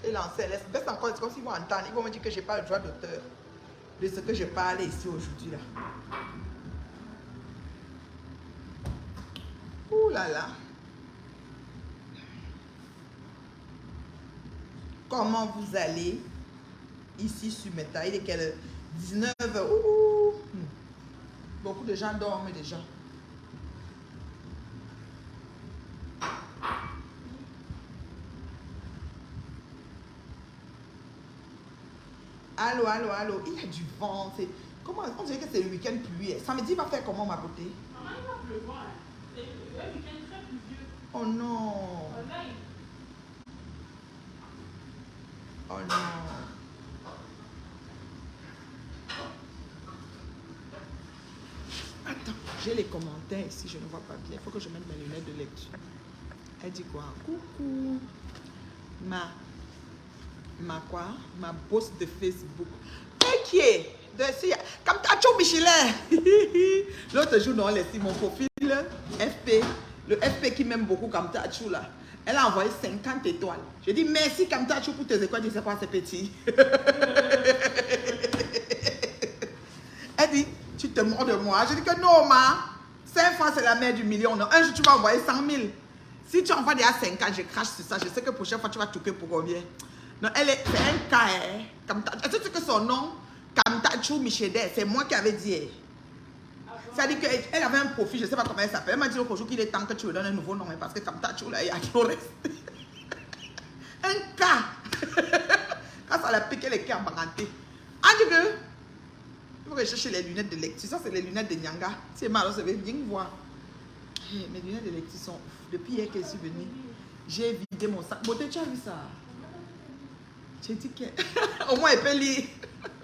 J'ai lancé, elle baisse encore, c'est comme s'ils vont entendre. Ils vont me dire que je n'ai pas le droit d'auteur de ce que je parle ici aujourd'hui là. Ouh là là. Comment vous allez ici sur Meta? Il est quelle heure? 19h. Ouh. Beaucoup de gens dorment déjà. Allô, allô, allô. Il y a du vent. Comment on dirait que c'est le week-end pluie. Samedi va faire comment ma beauté? Maman, il va pleuvoir. C'est un week-end très pluvieux. Oh non. Oh non. Attends, j'ai les commentaires ici, je ne vois pas bien. Il faut que je mette mes lunettes de lecture. Elle dit quoi? Coucou. Ma boss de Facebook. Qui est comme Tacho Michelin. L'autre jour, on a laissé mon profil FP. Le FP qui m'aime beaucoup comme Tacho là. Elle a envoyé 50 étoiles. Je dis merci comme Tacho pour tes étoiles. Je ne sais pas, c'est petit. Elle dit, tu te mords de moi. Je dis que non, ma. 5 fois, c'est la mère du million. Non. Un jour, tu vas envoyer 100 000. Si tu envoies déjà 50, je crache sur ça. Je sais que la prochaine fois, tu vas toucher pour combien. Non, c'est un cas. Est-ce que tu sais que son nom, Kamtachou Michedé, c'est moi qui avais dit. C'est-à-dire qu'elle avait un profil, je ne sais pas comment elle s'appelle. Elle m'a dit au jour qu'il est temps que tu lui donnes un nouveau nom. Parce que Kamtachou, là, il y a trop resté. Un cas. Quand ça l'a piqué les cas en baganté. Ah, tu veux? Il faut que je cherche les lunettes de lecture. Ça, c'est les lunettes de Nyanga. C'est mal, ça veut bien voir. Hey, mes lunettes de lecture sont ouf. Depuis hier que je suis venue, j'ai vidé mon sac. Beauté, tu as vu ça? J'ai dit que... Au moins, elle peut lire.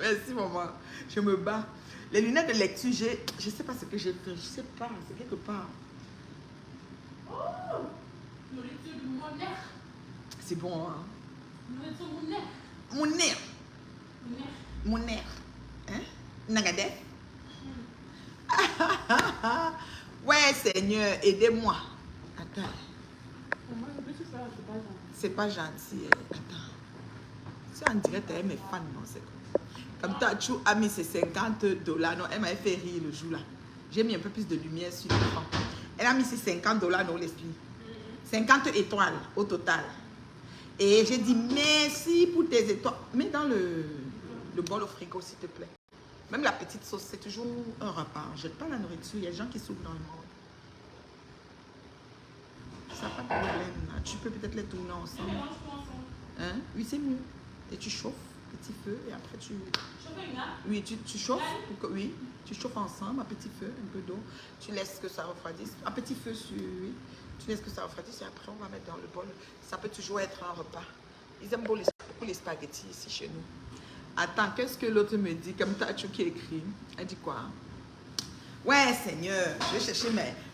Merci, maman. Je me bats. Les lunettes de lecture, je ne sais pas ce que j'ai fait. Je ne sais pas, c'est quelque part. Oh! Nourriture de mon nerf. C'est bon, hein? Nourriture de mon nerf. Mon nerf. Mon nerf. Hein? Nagadef. Ouais, Seigneur, aidez-moi. Attends. C'est pas gentil. Attends. Si on dirait que mes fans, non, c'est comme Tachou a mis ses $50. Non, elle m'avait fait rire le jour là. J'ai mis un peu plus de lumière sur l'écran. Elle a mis ses $50, non, l'esprit. 50 étoiles au total. Et j'ai dit merci pour tes étoiles. Mets dans le bol au frigo, s'il te plaît. Même la petite sauce, c'est toujours un repas. Je jette pas la nourriture. Il y a des gens qui souffrent dans le monde. Ça n'a pas de problème. Là. Tu peux peut-être les tourner ensemble. Hein? Oui, c'est mieux. Et tu chauffes, petit feu, et après tu... Oui, tu chauffes. Oui, tu chauffes ensemble à petit feu, un peu d'eau. Tu laisses que ça refroidisse. À petit feu, oui. Tu laisses que ça refroidisse et après on va mettre dans le bol. Ça peut toujours être un repas. Ils aiment beaucoup les spaghettis ici chez nous. Attends, qu'est-ce que l'autre me dit? Comme Tachou qui écrit. Elle dit quoi? Ouais, Seigneur, je vais chercher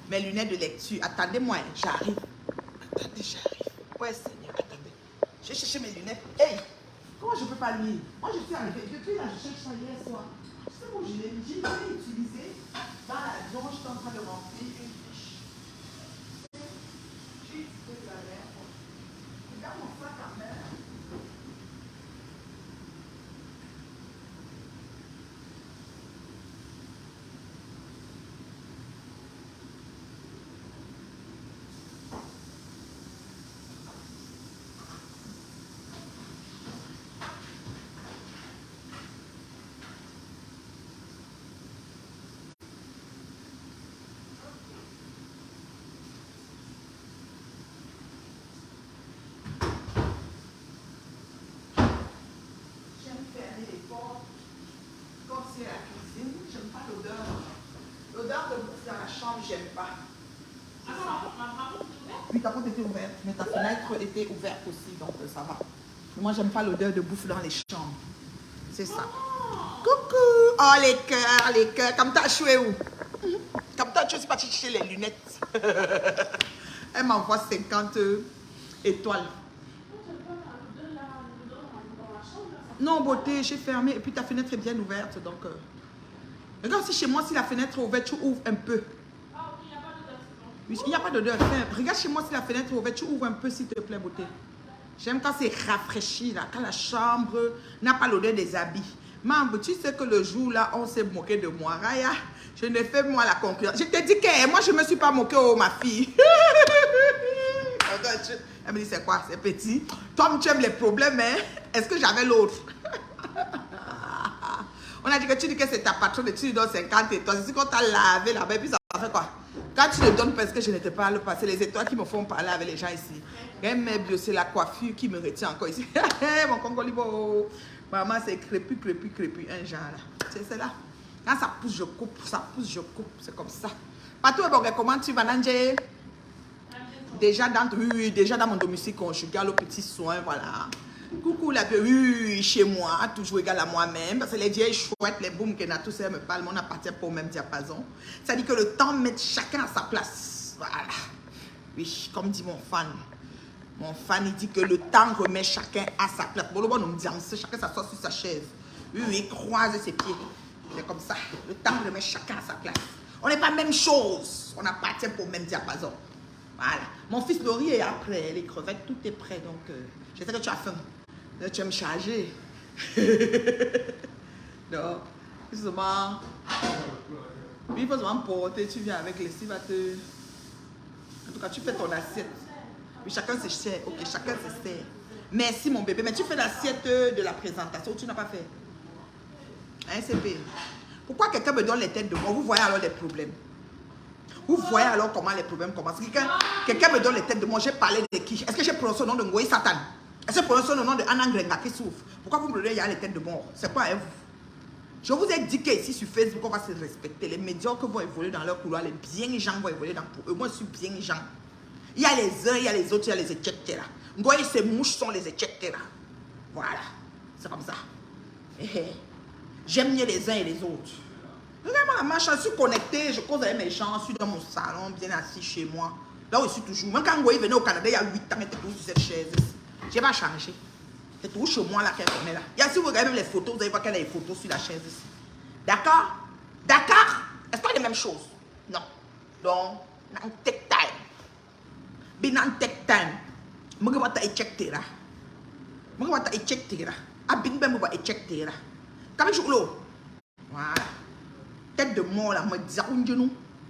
mes lunettes de lecture. Attendez-moi, j'arrive. Attendez, j'arrive. Ouais, Seigneur, attendez. Je vais chercher mes lunettes. Hey, comment je peux pas lire? Moi, je suis arrivée. Depuis là, je cherche ça hier soir. Tu sais où je l'ai mis? Je l'ai utilisé dans l'avion. Je suis en train de remplir une fiche. J'ai utilisé ça hier. Regarde mon sac à main. J'aime pas. Oui, ta porte était ouverte, mais ta fenêtre était ouverte aussi, donc ça va. Moi, j'aime pas l'odeur de bouffe dans les chambres. C'est ça. Coucou! Oh, les cœurs. Comme t'as choué où? Comme t'as choué, c'est parti chercher les lunettes. Elle m'envoie 50 étoiles. Non, beauté, j'ai fermé. Et puis ta fenêtre est bien ouverte, donc... Regarde si chez moi, si la fenêtre est ouverte, tu ouvres un peu. Oui, il n'y a pas d'odeur. Regarde chez moi si la fenêtre est ouverte, tu ouvres un peu s'il te plaît, beauté. J'aime quand c'est rafraîchi, là, quand la chambre n'a pas l'odeur des habits. Maman, tu sais que le jour là, on s'est moqué de moi. Raya, je ne fais moi la concurrence. Je te dis que moi, je ne me suis pas moquée, oh ma fille. Elle me dit, c'est quoi? C'est petit. Toi, tu aimes les problèmes, hein? Est-ce que j'avais l'autre? On a dit que tu dis que c'est ta patronne et tu lui donnes 50 étoiles. C'est qu'on t'a lavé là-bas et puis ça fait quoi? Quand tu le donnes parce que je n'étais pas le passé, les étoiles qui me font parler avec les gens ici. C'est la coiffure qui me retient encore ici. Mon Congolibo. Maman, c'est crépu, un genre là. C'est là. Quand ça pousse, je coupe. Ça pousse, je coupe. C'est comme ça. Patou, comment tu vas, Nanje? Déjà dans mon domicile conjugal, au petit soin, voilà. Coucou la vie, oui, chez moi, toujours égal à moi-même. Parce que les vieilles chouettes, les booms que n'a tous me parlent, on appartient pas au même diapason. Ça dit que le temps met chacun à sa place. Voilà. Oui, comme dit mon fan. Mon fan, il dit que le temps remet chacun à sa place. Bon, on me dit, chacun s'assoit sur sa chaise. Oui, il croise ses pieds. C'est comme ça. Le temps remet chacun à sa place. On n'est pas la même chose. On appartient pas au même diapason. Voilà. Mon fils Laurie est après. Les crevettes, tout est prêt. Donc, je sais que tu as faim. Là, tu vas me charger. Non. Justement. Il faut seulement porter. Tu viens avec les va te. En tout cas, tu fais ton assiette. Oui, chacun se sert. Ok, chacun se sert. Merci, mon bébé. Mais tu fais l'assiette de la présentation. Tu n'as pas fait. Hein, CP? Pourquoi quelqu'un me donne les têtes de moi? Vous voyez alors les problèmes. Vous voyez alors comment les problèmes commencent. Quelqu'un me donne les têtes de moi. J'ai parlé de qui? Est-ce que j'ai prononcé le nom de Ngoï Satan? Est-ce que j'ai prononcé le nom de Anna Ngrenga qui souffre? Pourquoi vous me donnez les têtes de mort? C'est quoi, hein, vous? Je vous ai dit qu'ici sur Facebook, on va se respecter. Les médiocres vont évoluer dans leur couloir. Les bien gens vont évoluer pour eux. Moi, je suis bien gens. Il y a les uns, il y a les autres, il y a les etc. Ngoï, ces mouches sont les etc. Voilà. C'est comme ça. J'aime mieux les uns et les autres. Regarde-moi la marche, je suis connectée, je cause avec mes gens, je suis dans mon salon, bien assis chez moi. Là où je suis toujours. Même quand Ngoï venait au Canada il y a 8 ans, elle était toujours sur cette chaise. Je n'ai pas changé. C'est toujours chez moi là qu'elle est là. Et si vous regardez même les photos, vous allez voir qu'elle a les photos sur la chaise ici. D'accord? D'accord? Est-ce pas les mêmes choses? Non. Donc, non take time. Binan take time. Je vais te éjecter là. Je vais te éjecter là. Je vais te éjecter là. Comme je l'ai. Voilà. Tête de mort là, moi,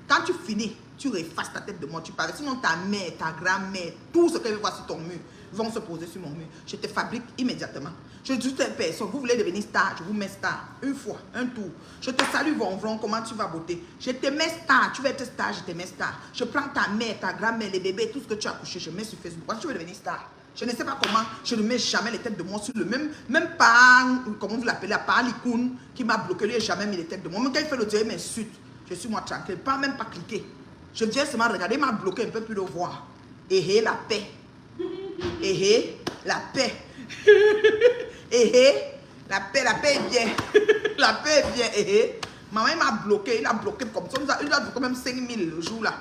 quand tu finis, tu effaces ta tête de mort, tu parles. Sinon, ta mère, ta grand-mère, tout ce qu'elle veut voir sur ton mur, vont se poser sur mon mur. Je te fabrique immédiatement. Je dis à une personne, vous voulez devenir star, je vous mets star. Une fois, un tour. Je te salue, Vonvron, comment tu vas beauté? Je te mets star, tu veux être star, je te mets star. Je prends ta mère, ta grand-mère, les bébés, tout ce que tu as couché, je mets sur Facebook. Pourquoi tu veux devenir star? Je ne sais pas comment, je ne mets jamais les têtes de moi sur le même pas, comment vous l'appelez, à part l'icône qui m'a bloqué, lui, il n'a jamais mis les têtes de moi. Même quand il fait le dieu, il m'insulte. Je suis moi tranquille, pas même pas cliquer. Je viens seulement regarder, il m'a bloqué, un peu plus le voir. Et la paix. Et la paix. Et la paix est bien. La paix est bien. Et maman, il m'a bloqué, il a bloqué comme ça. Il a bloqué même 5000 le jour là.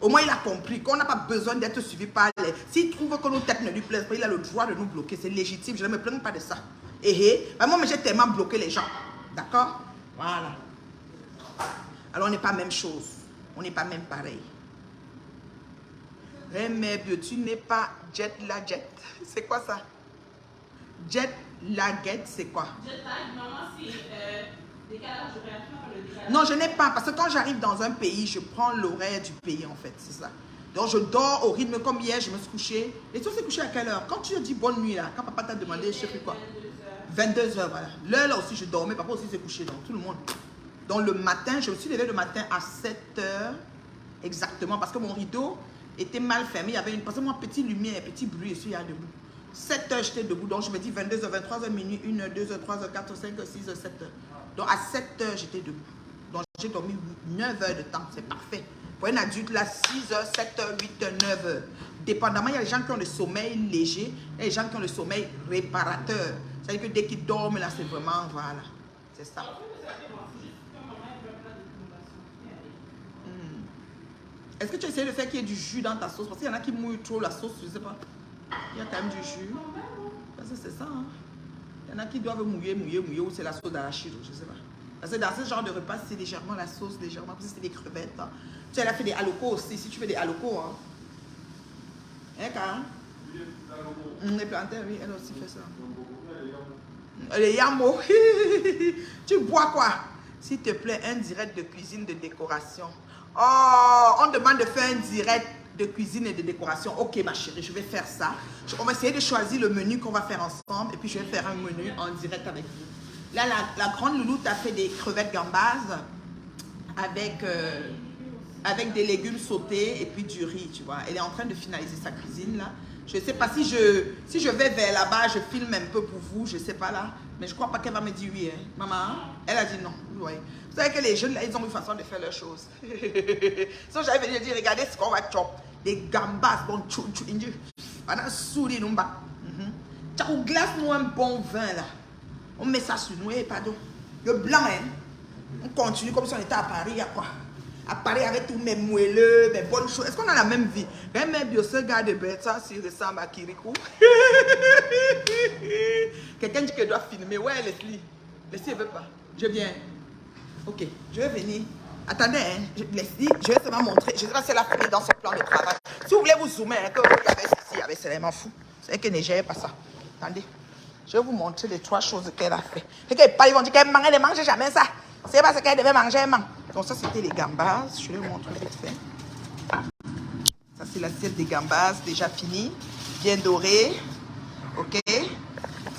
Au moins, il a compris qu'on n'a pas besoin d'être suivi par les... S'il trouve que nos têtes ne lui plaisent pas, il a le droit de nous bloquer. C'est légitime. Je ne me plains pas de ça. Moi, j'ai tellement bloqué les gens. D'accord? Voilà. Alors, on n'est pas même chose. On n'est pas même pareil. Mais tu n'es pas jet la jet. C'est quoi ça? Jet laguette, c'est quoi? Jet lag, maman, c'est décalage horaire. Non, je n'ai pas, parce que quand j'arrive dans un pays, je prends l'horaire du pays en fait, c'est ça. Donc je dors au rythme comme hier, je me suis couché. Et tu t'es couché à quelle heure? Quand tu as dit bonne nuit là, quand papa t'a demandé, je sais plus quoi. 22h, voilà. L'heure là aussi je dormais, papa aussi s'est couché, donc tout le monde. Donc le matin, je me suis levé le matin à 7h exactement, parce que mon rideau était mal fermé. Il y avait parce que moi, petite lumière, petit bruit, je suis là debout. 7h, j'étais debout, donc je me dis 22h, 23h, minuit, 1h, 2h, 3h, 4h, 5h, 6h, 7h. Donc à 7h, j'étais debout. Donc j'ai dormi 9 heures de temps, c'est parfait. Pour un adulte, là, 6h, 7h, 8h, 9h. Dépendamment, il y a des gens qui ont le sommeil léger et des gens qui ont le sommeil réparateur. C'est-à-dire que dès qu'ils dorment, là, c'est vraiment, voilà, c'est ça. Est-ce que tu as essayé de faire qu'il y ait du jus dans ta sauce? Parce qu'il y en a qui mouillent trop la sauce, je ne sais pas. Il y a quand même du jus. Parce que c'est ça, hein. Il y en a qui doivent mouiller, ou c'est la sauce d'arachide, je ne sais pas. Parce que dans ce genre de repas, c'est légèrement la sauce, légèrement, parce que c'est des crevettes. Hein. Tu as fait des halocos aussi, si tu fais des halocos. Hein, Karen? Les plantains, oui, elle aussi fait ça. Les yamos. Tu bois quoi? S'il te plaît, un direct de cuisine de décoration. Oh, on demande de faire un direct de cuisine et de décoration. Ok, ma chérie, je vais faire ça. On va essayer de choisir le menu qu'on va faire ensemble. Et puis, je vais faire un menu en direct avec vous. Là, la grande Loulou t'a fait des crevettes gambas avec des légumes sautés et puis du riz, tu vois. Elle est en train de finaliser sa cuisine, là. Je ne sais pas si je vais vers là-bas, je filme un peu pour vous, je ne sais pas là. Mais je ne crois pas qu'elle va me dire oui, hein. Maman, elle a dit non. Ouais. Vous savez que les jeunes, là, ils ont une façon de faire leurs choses. Si j'avais venu dire, regardez ce qu'on va chop. Des gambas, bon, tchou, indu. On a souri, nous, bas. On glace nous un bon vin, là. On met ça sur nous, et pardon. Le blanc, hein. On continue comme si on était à Paris, il y a quoi? À Paris avec tous mes moelleux, mes bonnes choses. Est-ce qu'on a la même vie? Même ce gars de bête, ça, s'il ressemble à Kirikou. Quelqu'un dit qu'elle doit filmer. Ouais, Leslie. Leslie, elle veut pas. Je viens. Ok, je vais venir. Attendez, hein. Leslie, je vais seulement montrer. Je ne sais pas si elle a fait dans son plan de travail. Si vous voulez vous zoomer, hein, que il y avait ceci, il y avait cela, m'en fous. C'est qu'elle ne gère pas ça. Attendez. Je vais vous montrer les 3 choses qu'elle a fait. C'est qu'elle parle, ils vont dire qu'elle mange, elle ne mange jamais ça. C'est parce qu'elle devait manger, elle mange. Donc ça, c'était les gambas. Je vais vous montrer vite fait. Ça, c'est l'assiette des gambas, déjà finie. Bien dorée. Ok.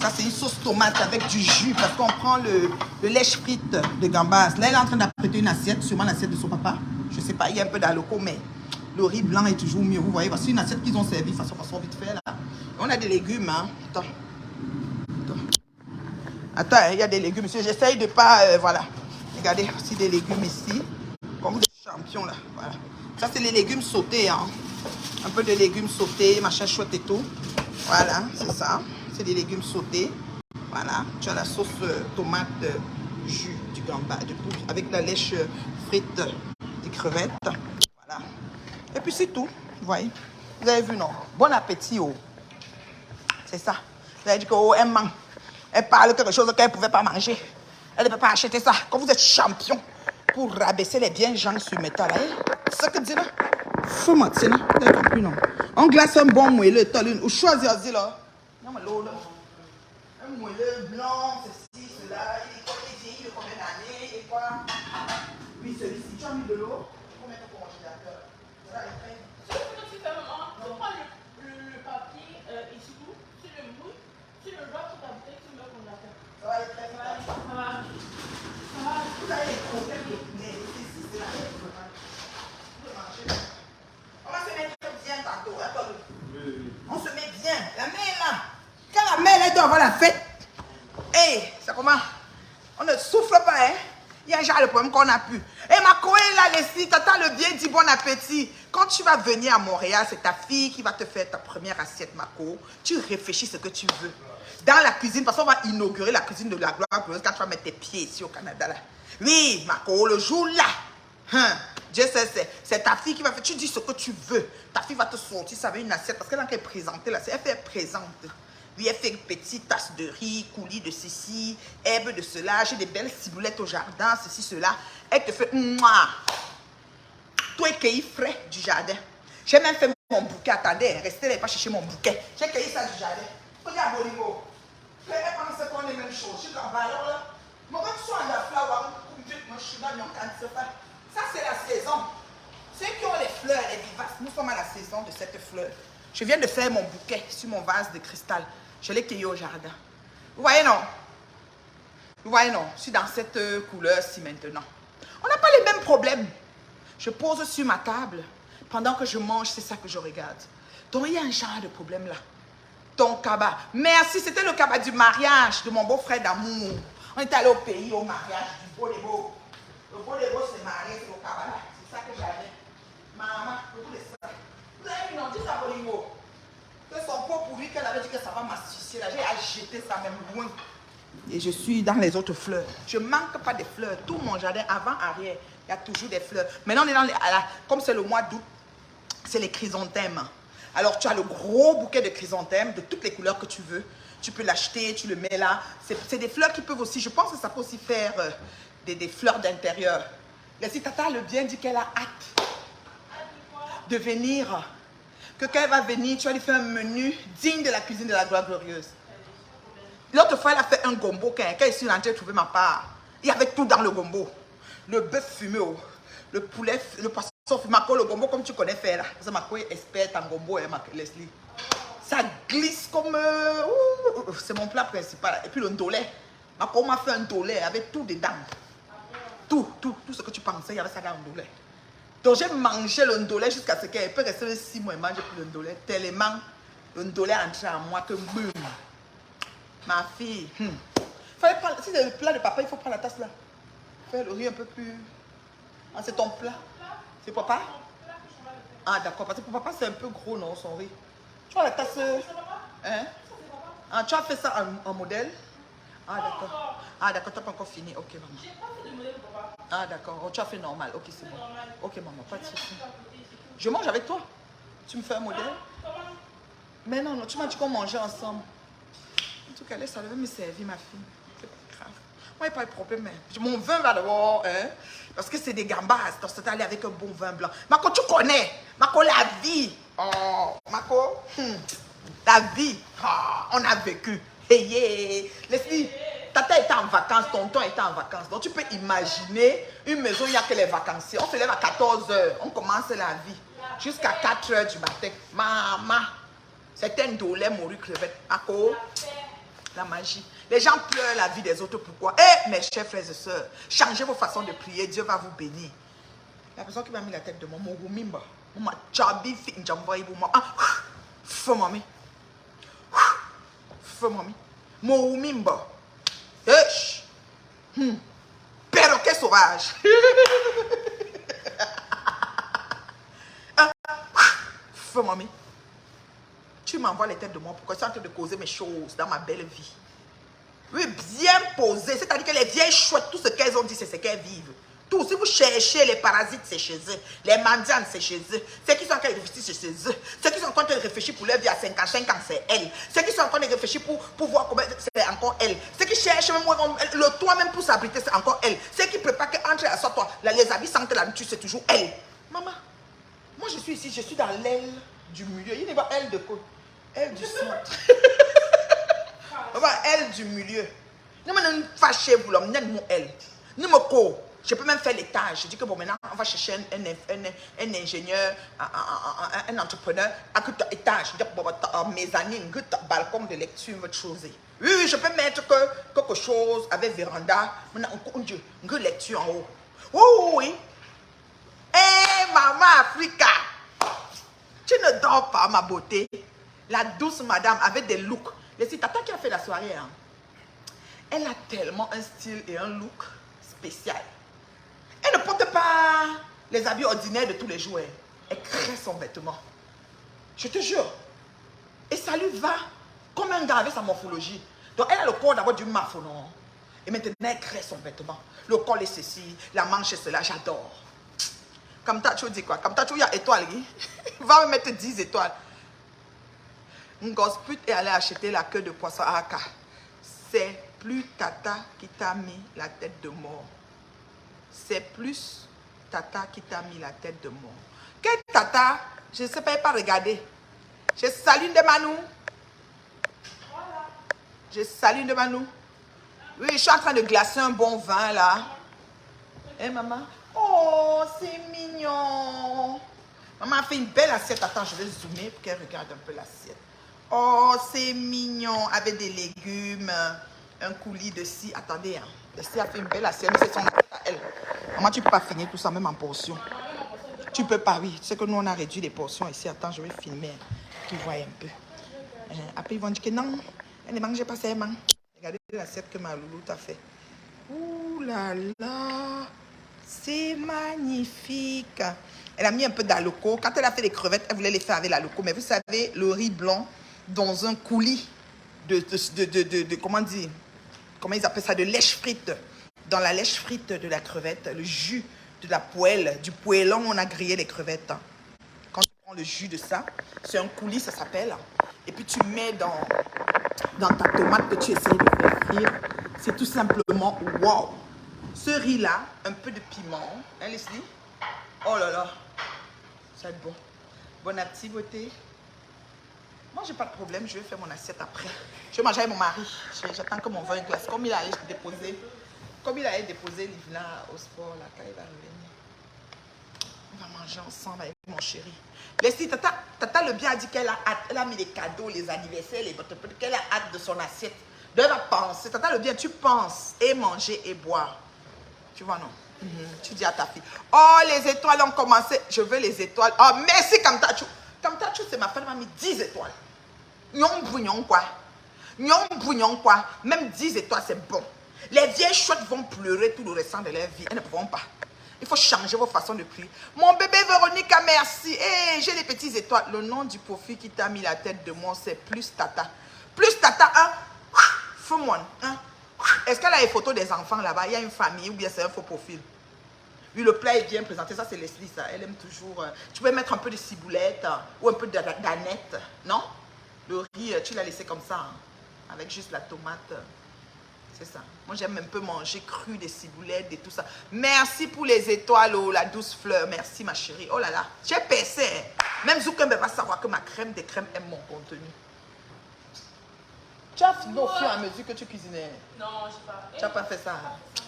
Ça, c'est une sauce tomate avec du jus parce qu'on prend le lèche frite de gambas. Là, elle est en train d'apprêter une assiette, sûrement l'assiette de son papa. Je ne sais pas, il y a un peu d'aloco, mais le riz blanc est toujours mieux. Vous voyez, c'est une assiette qu'ils ont servi façon vite fait là. On a des légumes, hein. Attends, il y a des légumes ici. J'essaye de pas, voilà. Regardez, aussi des légumes ici. Comme des champions là, voilà. Ça, c'est les légumes sautés, hein. Un peu de légumes sautés, machin chouette et tout. Voilà, c'est ça. C'est des légumes sautés. Voilà. Tu as la sauce tomate, jus du gamba, avec la lèche frite des crevettes. Voilà. Et puis c'est tout. Vous voyez. Vous avez vu, non? Bon appétit, oh. C'est ça. Vous avez dit que, oh, elle mange. Elle parle de quelque chose qu'elle ne pouvait pas manger. Elle ne peut pas acheter ça. Quand vous êtes champion pour rabaisser les biens gens sur métal, c'est ça que dit là. Faut mentir, non? Vous avez compris, non? On glace un bon moelleux, ou choisir là. Non, mais l'eau là. Un moelleux blanc, ceci, cela. Il vieillit de combien d'années et quoi? Oui, celui-ci, tu as mis de l'eau. Faut mettre au congélateur. Ça, il est Ce que tu fais, maman, tu prends le papier et surtout, tu le mouilles, tu le dois sur ta bouteille, tu le mets au congélateur. ça va être très bien. Vous avez les problèmes de ceci, c'est la même chose. On va se mettre bien tantôt, hein, on se met bien. La main est là. Quand la main elle doit avoir la fête, hey, c'est comment? On ne souffle pas, hein? Il y a un genre de problème qu'on a pu. Et ma coé là, Leslie, tata le bien dit bon appétit. Quand tu vas venir à Montréal, c'est ta fille qui va te faire ta première assiette, Mako. Tu réfléchis ce que tu veux. Dans la cuisine, parce qu'on va inaugurer la cuisine de la gloire glorieuse quand tu vas mettre tes pieds ici au Canada. Là. Oui, Mako, le jour là. Hein, Dieu sait, c'est ta fille qui va faire. Tu dis ce que tu veux. Ta fille va te sortir ça avec une assiette. Parce qu'elle est présentée là. Elle fait présente. Oui, elle fait une petite tasse de riz, coulis de ceci, herbe de cela. J'ai des belles ciboulettes au jardin, ceci, cela. Elle te fait mouah. Toi, cueilli frais du jardin. J'ai même fait mon bouquet. Attendez, restez là, pas chercher mon bouquet. J'ai cueilli ça du jardin. Regarde, Bolivo. Elle pense qu'on est les mêmes choses. Je suis dans le ballon là. Mais quand tu sois en la flower, moi je suis dans mon cancer. Ça, c'est la saison. Ceux qui ont les fleurs, les vivaces, nous sommes à la saison de cette fleur. Je viens de faire mon bouquet sur mon vase de cristal. Je l'ai cueilli au jardin. Vous voyez, non? Vous voyez, non? Je suis dans cette couleur-ci maintenant. On n'a pas les mêmes problèmes. Je pose sur ma table. Pendant que je mange, c'est ça que je regarde. Donc, il y a un genre de problème là. Ton cabas. Merci, c'était le cabas du mariage de mon beau-frère d'amour. On est allé au pays, au mariage du Beau-Débo. Le Beau-Débo s'est marié, c'est au cabas là. C'est ça que j'avais. Maman, je voulais ça. Vous avez vu, non, dis à Bolivo. Que son pot pour lui, qu'elle avait dit que ça va m'asphyxier là. J'ai acheté ça même loin. Et je suis dans les autres fleurs. Je ne manque pas de fleurs. Tout mon jardin, avant, arrière, il y a toujours des fleurs. Maintenant, on est dans les, comme c'est le mois d'août, c'est les chrysanthèmes. Alors, tu as le gros bouquet de chrysanthèmes de toutes les couleurs que tu veux. Tu peux l'acheter, tu le mets là. C'est des fleurs qui peuvent aussi, je pense que ça peut aussi faire des fleurs d'intérieur. Mais si Tata le bien dit qu'elle a hâte de venir que quand elle va venir, tu vas lui faire un menu digne de la cuisine de la gloire glorieuse. L'autre fois, elle a fait un gombo. Quand je suis rentrée trouver ma part, il y avait tout dans le gombo. Le bœuf fumé, le poulet, le poisson fumé. Le gombo, comme tu connais faire là. Parce que ma est experte en gombo, hein, Leslie. Ça glisse comme... c'est mon plat principal. Et puis le ndolé. Ma m'a fait un ndolé avec tout dedans. Tout ce que tu pensais, il y avait ça dans le ndolé. Donc j'ai mangé le ndolé jusqu'à ce qu'elle peut rester 6 mois et manger plus le ndolé. Tellement le ndolé est entré en moi que boum. Ma fille. Fallait prendre, si c'est le plat de papa, il faut prendre la tasse là. Faire le riz un peu plus... Ah, c'est ton plat. C'est papa? Ah, d'accord. Parce que pour papa, c'est un peu gros, non, son riz. Tu vois la tasse... Hein? Ah, tu as fait ça en modèle? Ah, d'accord. Ah, d'accord, tu n'as pas encore fini. Ok, maman. J'ai pas fait de modèle, papa. Ah, d'accord. Oh, tu as fait normal. Ok, c'est bon. Normal. Ok, maman, pas de souci. Je mange avec toi. Tu me fais un modèle? Comment? Mais non, non, tu m'as dit qu'on mangeait ensemble. En tout cas, laisse, ça devait me servir, ma fille. C'est pas grave. Moi, il n'y a pas de problème. Mais mon vin va d'abord, hein? Parce que c'est des gambas. Donc, c'est aller avec un bon vin blanc. Marco, tu connais. Marco, la vie. Oh, Marco, la vie. Oh, on a vécu. Hey, yeah. Leslie, tata était en vacances, tonton était en vacances. Donc, tu peux imaginer une maison, il n'y a que les vacanciers. On se lève à 14 h. On commence la vie. Jusqu'à 4 h du matin. Maman. C'est un dolé morue crevette. Marco. La magie. Les gens pleurent la vie des autres. Pourquoi? Eh, mes chers frères et sœurs, changez vos façons de prier. Dieu va vous bénir. La personne qui m'a mis la tête de moi, mon roumimba, mon chabi fi njamba ibu ma. Feu mami. Feu mami. Mon roumimba. Perroquet sauvage. Feu mami. Tu m'envoies les têtes de moi. Pourquoi tu es en train de causer mes choses dans ma belle vie? Oui, bien posé. C'est-à-dire que les vieilles chouettes, tout ce qu'elles ont dit, c'est ce qu'elles vivent. Tout. Si vous cherchez les parasites, c'est chez eux. Les mendiants, c'est chez eux. Ceux qui sont en train de réfléchir, c'est chez eux. Ceux qui sont en train de réfléchir pour leur vie à 55 ans, c'est elles. Ceux qui sont en train de réfléchir pour voir comment c'est encore elles. Ceux qui cherchent même le toit même pour s'abriter, c'est encore elles. Ceux qui préparent qu'entre à toi, les habits sentent la nourriture, c'est toujours elles. Maman, moi je suis ici, je suis dans l'aile du milieu. Il n'est pas elle de quoi? Elle du centre. Elle du milieu. Ne me fâchez vous l'homme, elle. Ne me co. Je peux même faire l'étage. Je dis que bon, maintenant, on va chercher un ingénieur, un entrepreneur, à que étage, mezzanine, balcon de lecture, votre chose. Oui, je peux mettre quelque chose avec véranda, une lecture en haut. Oh, oui. Eh, maman Africa. Tu ne dors pas, ma beauté. La douce madame avec des looks. C'est Tata qui a fait la soirée. Hein. Elle a tellement un style et un look spécial. Elle ne porte pas les habits ordinaires de tous les jours. Elle crée son vêtement. Je te jure. Et ça lui va comme un gars avec sa morphologie. Donc elle a le corps d'abord du mafo, non? Et maintenant elle crée son vêtement. Le col est ceci, la manche est cela, j'adore. Comme ça, tu dis quoi? Comme ça, tu as étoile. Va me mettre 10 étoiles. Ngosput est allé acheter la queue de poisson à Aka. C'est plus Tata qui t'a mis la tête de mort. C'est plus Tata qui t'a mis la tête de mort. Quelle Tata? Je ne sais pas regarder. Je salue de Manou. Je salue de Manou. Oui, je suis en train de glacer un bon vin là. Eh maman? Oh, c'est mignon. Maman a fait une belle assiette. Attends, je vais zoomer pour qu'elle regarde un peu l'assiette. Oh, c'est mignon. Avec des légumes, un coulis de scie. Attendez, hein. Le scie a fait une belle assiette. C'est son assiette à elle. Maman, tu ne peux pas finir tout ça, même en portion. Tu ne peux pas, oui. Tu sais que nous, on a réduit les portions ici. Attends, je vais filmer. Tu vois un peu. Après, ils vont dire que non, elle ne mangeait pas seulement. Regardez l'assiette que ma loulou t'a fait. Ouh là là. C'est magnifique. Elle a mis un peu d'aloco. Quand elle a fait les crevettes, elle voulait les faire avec l'aloco. Mais vous savez, le riz blanc dans un coulis comment dire, comment ils appellent ça, de lèche frite. Dans la lèche frite de la crevette, le jus de la poêle, du poêlon, on a grillé les crevettes. Quand tu prends le jus de ça, c'est un coulis, ça s'appelle. Et puis tu mets dans ta tomate que tu essayes de faire frire. C'est tout simplement wow. Ce riz-là, un peu de piment. Hein, Leslie? Oh là là. Ça va être bon. Bon appétit, beauté. Moi, j'ai pas de problème. Je vais faire mon assiette après. Je vais manger avec mon mari. J'attends que mon vin glace. Comme il allait déposer Livna au sport, là, quand il va revenir. On va manger ensemble avec mon chéri. Leslie, tata le bien a dit qu'elle a hâte. Elle a mis les cadeaux, les anniversaires, les bottes, qu'elle a hâte de son assiette. Donc elle va penser. Tata le bien, tu penses et manger et boire. Tu vois, non? Tu dis à ta fille, oh, les étoiles ont commencé. Je veux les étoiles. Oh, merci, Kamtachou. Kamtachou, c'est ma femme, elle m'a mis 10 étoiles. Nyon bougnon, quoi. Nyon bougnon, quoi. Même 10 étoiles, c'est bon. Les vieilles chouettes vont pleurer tout le restant de leur vie. Elles ne pourront pas. Il faut changer vos façons de prier. Mon bébé Véronica, merci. Hey, j'ai les petites étoiles. Le nom du profil qui t'a mis la tête de moi, c'est Plus Tata. Plus Tata, hein? Fais-moi, hein? Est-ce qu'elle a les photos des enfants là-bas? Il y a une famille ou bien c'est un faux profil? Oui, le plat est bien présenté. Ça, c'est Leslie, ça. Elle aime toujours... tu peux mettre un peu de ciboulette ou un peu d'aneth, non? Le riz, tu l'as laissé comme ça, hein, avec juste la tomate. C'est ça. Moi, j'aime un peu manger cru, des ciboulettes et tout ça. Merci pour les étoiles, oh, la douce fleur. Merci, ma chérie. Oh là là, j'ai percé. Même Zoukembe va savoir que ma crème des crèmes aime mon contenu. Tu as fini au fur et à mesure que tu cuisinais? Non, je sais pas. Tu n'as pas fait ça?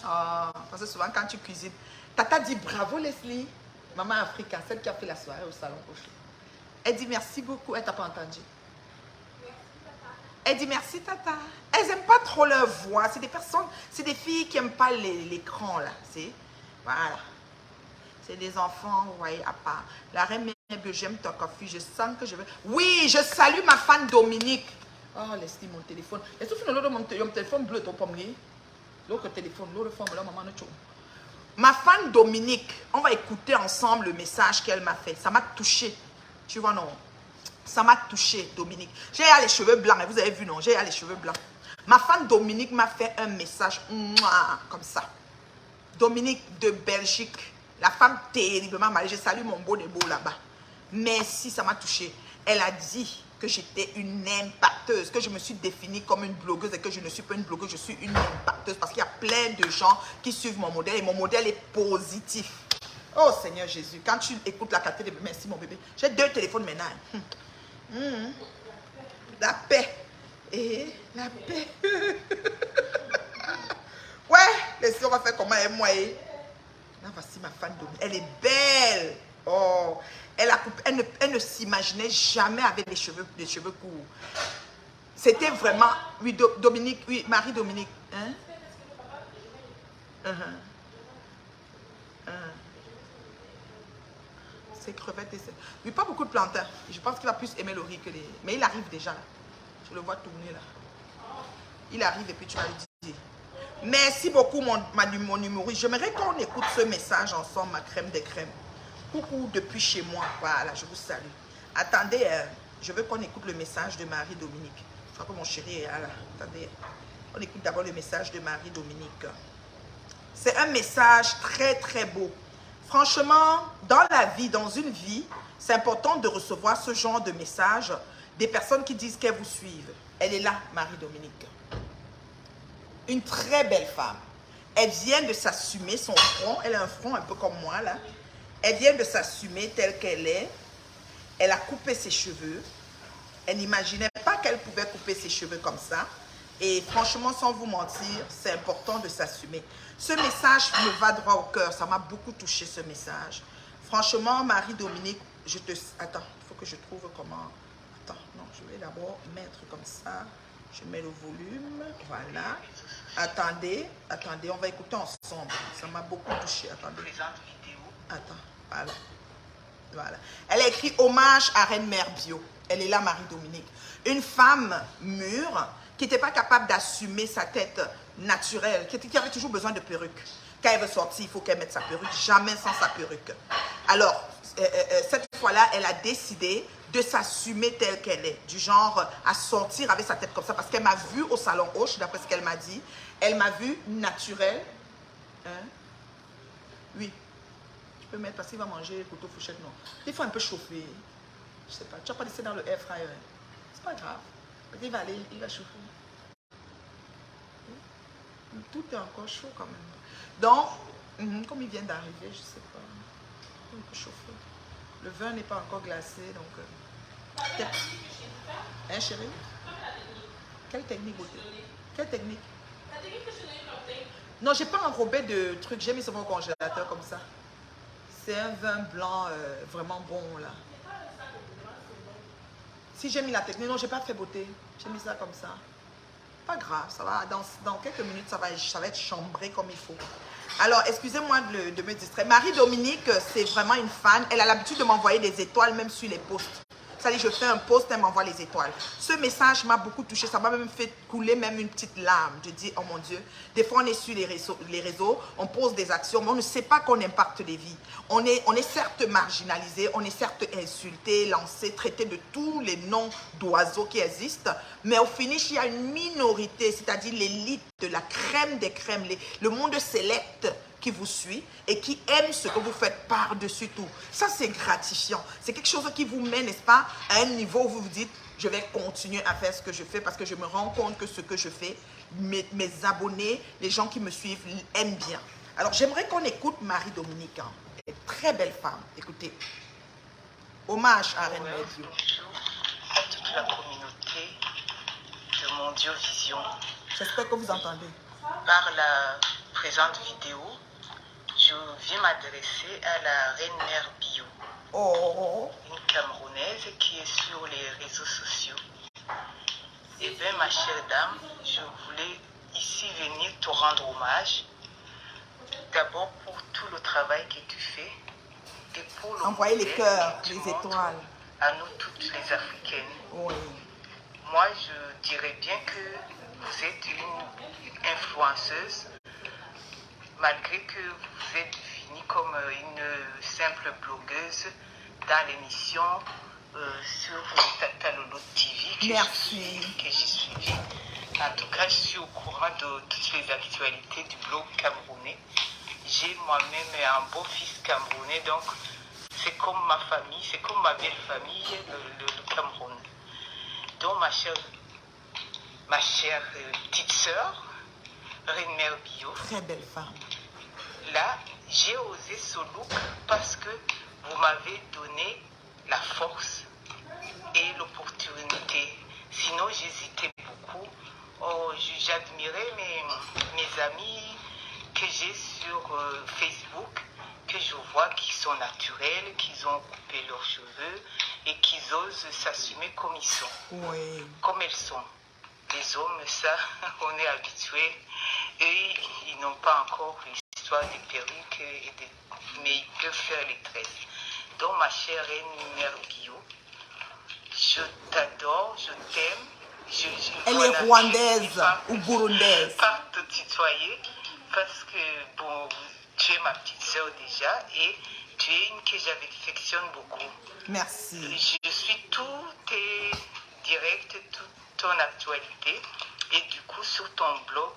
Ah, parce que souvent, quand tu cuisines, Tata dit bravo, Leslie. Maman Africa, celle qui a fait la soirée au salon Rocher. Elle dit merci beaucoup. Elle t'a pas entendu? Elle dit merci, Tata. Elles n'aiment pas trop leur voix. C'est des personnes, c'est des filles qui n'aiment pas l'écran, là. Voilà. C'est des enfants, vous voyez, à part. La reine, j'aime ton café. Je sens que je veux. Oui, je salue ma fan Dominique. Oh, Leslie, mon téléphone. Est-ce que mon téléphone bleu, ton pommier? L'autre téléphone, l'autre forme, là, maman, ma fan Dominique, on va écouter ensemble le message qu'elle m'a fait. Ça m'a touché. Tu vois, non? Ça m'a touché, Dominique. J'ai les cheveux blancs, vous avez vu, non? J'ai les cheveux blancs. Ma fan Dominique m'a fait un message, comme ça. Dominique de Belgique, la femme terriblement malade. Je salue mon beau des beaux là-bas. Merci, ça m'a touché. Elle a dit que j'étais une impacteuse, que je me suis définie comme une blogueuse et que je ne suis pas une blogueuse, je suis une impacteuse parce qu'il y a plein de gens qui suivent mon modèle et mon modèle est positif. Oh Seigneur Jésus, quand tu écoutes la qualité de bébé, merci mon bébé. J'ai 2 téléphones maintenant. La paix. Et la paix. Ouais, les filles, on va faire comment elle, moi. Là, voici ma fan Dominique. Elle est belle. Oh, elle ne s'imaginait jamais avec les cheveux courts. C'était vraiment... Oui, Dominique, oui, Marie-Dominique. Hein? C'est crevettes et c'est... Oui, pas beaucoup de plantains. Je pense qu'il va plus aimer le riz que les... Mais il arrive déjà, là. Je le vois tourner, là. Il arrive et puis tu vas lui dire. Merci beaucoup, mon humoriste. J'aimerais qu'on écoute ce message ensemble, ma crème des crèmes. Coucou depuis chez moi. Voilà, je vous salue. Attendez, je veux qu'on écoute le message de Marie-Dominique. Je crois que mon chéri est là. Attendez. On écoute d'abord le message de Marie-Dominique. C'est un message très, très beau. Franchement, dans la vie, dans une vie, c'est important de recevoir ce genre de message des personnes qui disent qu'elles vous suivent. Elle est là, Marie-Dominique. Une très belle femme. Elle vient de s'assumer son front. Elle a un front un peu comme moi, là. Elle vient de s'assumer telle qu'elle est. Elle a coupé ses cheveux. Elle n'imaginait pas qu'elle pouvait couper ses cheveux comme ça. Et franchement, sans vous mentir, c'est important de s'assumer. Ce message me va droit au cœur. Ça m'a beaucoup touché, ce message. Franchement, Marie-Dominique, je te... Attends, il faut que je trouve comment... Attends, non, je vais d'abord mettre comme ça. Je mets le volume, voilà. Attendez, on va écouter ensemble. Ça m'a beaucoup touché, attendez. Attends, voilà. Elle a écrit hommage à Reine Mère Bio. Elle est là, Marie-Dominique. Une femme mûre qui n'était pas capable d'assumer sa tête naturelle, qui avait toujours besoin de perruque. Quand elle veut sortir, il faut qu'elle mette sa perruque, jamais sans sa perruque. Alors, cette fois-là, elle a décidé de s'assumer telle qu'elle est, du genre à sortir avec sa tête comme ça, parce qu'elle m'a vue au salon Hoche, d'après ce qu'elle m'a dit. Elle m'a vue naturelle. Hein? Oui. Tu peux mettre, parce qu'il va manger couteau fourchette, non. Il faut un peu chauffer. Je sais pas, tu vas pas laisser dans le air fryer. C'est pas grave. Il va aller, il va chauffer. Tout est encore chaud quand même. Donc, comme il vient d'arriver, je sais pas. Un peu chauffer. Le vin n'est pas encore glacé, donc... Hein, chérie? Quelle technique, beauté? Quelle technique? La technique que je n'ai pas fait. Non, j'ai pas enrobé de trucs. J'ai mis ça au congélateur comme ça. C'est un vin blanc vraiment bon, là. Si j'ai mis la technique, non, j'ai pas fait beauté. J'ai mis ça comme ça. Pas grave, ça va. Dans quelques minutes, ça va être chambré comme il faut. Alors, excusez-moi de me distraire. Marie-Dominique, c'est vraiment une fan. Elle a l'habitude de m'envoyer des étoiles, même sur les posts. Ça dit, je fais un post, elle m'envoie les étoiles. Ce message m'a beaucoup touché. Ça m'a même fait couler même une petite larme. Je dis, oh mon Dieu. Des fois, on est sur les réseaux, on pose des actions, mais on ne sait pas qu'on impacte les vies. On est certes marginalisé, on est certes insulté, lancé, traité de tous les noms d'oiseaux qui existent. Mais au finish, il y a une minorité, c'est-à-dire l'élite de la crème des crèmes, le monde select qui vous suit et qui aime ce que vous faites par-dessus tout. Ça, c'est gratifiant. C'est quelque chose qui vous met, n'est-ce pas, à un niveau où vous vous dites, je vais continuer à faire ce que je fais parce que je me rends compte que ce que je fais, mes abonnés, les gens qui me suivent aiment bien. Alors, j'aimerais qu'on écoute Marie-Dominique. Hein. Elle est très belle femme. Écoutez. Hommage à Reine Mère Bio. Bonjour à toute la communauté de Mondiovision. J'espère que vous entendez. Par la présente vidéo, je viens m'adresser à la Reine Mère Bio, une Camerounaise qui est sur les réseaux sociaux. Eh bien, ma chère dame, je voulais ici venir te rendre hommage. D'abord pour tout le travail que tu fais et pour le envoyez les cœurs, que tu les montres étoiles. à nous toutes les Africaines. Oui. Moi, je dirais bien que vous êtes une influenceuse, malgré que vous êtes définie comme une simple blogueuse dans l'émission sur Tata Lolo TV que j'ai suivi. En tout cas, je suis au courant de toutes les actualités du blog camerounais. J'ai moi-même un beau-fils camerounais, donc c'est comme ma famille, c'est comme ma belle famille, le Cameroun. Donc ma chère petite sœur, Reine Mère Bio. Très belle femme. Là, j'ai osé ce look parce que vous m'avez donné la force et l'opportunité. Sinon, j'hésitais beaucoup. Oh, j'admirais mes amis que j'ai sur Facebook, que je vois qui sont naturels, qui ont coupé leurs cheveux et qui osent s'assumer comme ils sont, comme elles sont. Les hommes, ça, on est habitués. Eux, ils n'ont pas encore l'histoire des perruques, mais ils peuvent faire les tresses. Donc, ma chère Reine Mère Bio, je t'adore, je t'aime. Elle est rwandaise ou burundaise. Pas te tutoyer parce que, bon, tu es ma petite sœur déjà et tu es une que j'affectionne beaucoup. Merci. Je suis tous tes directs, toute ton actualité et du coup sur ton blog,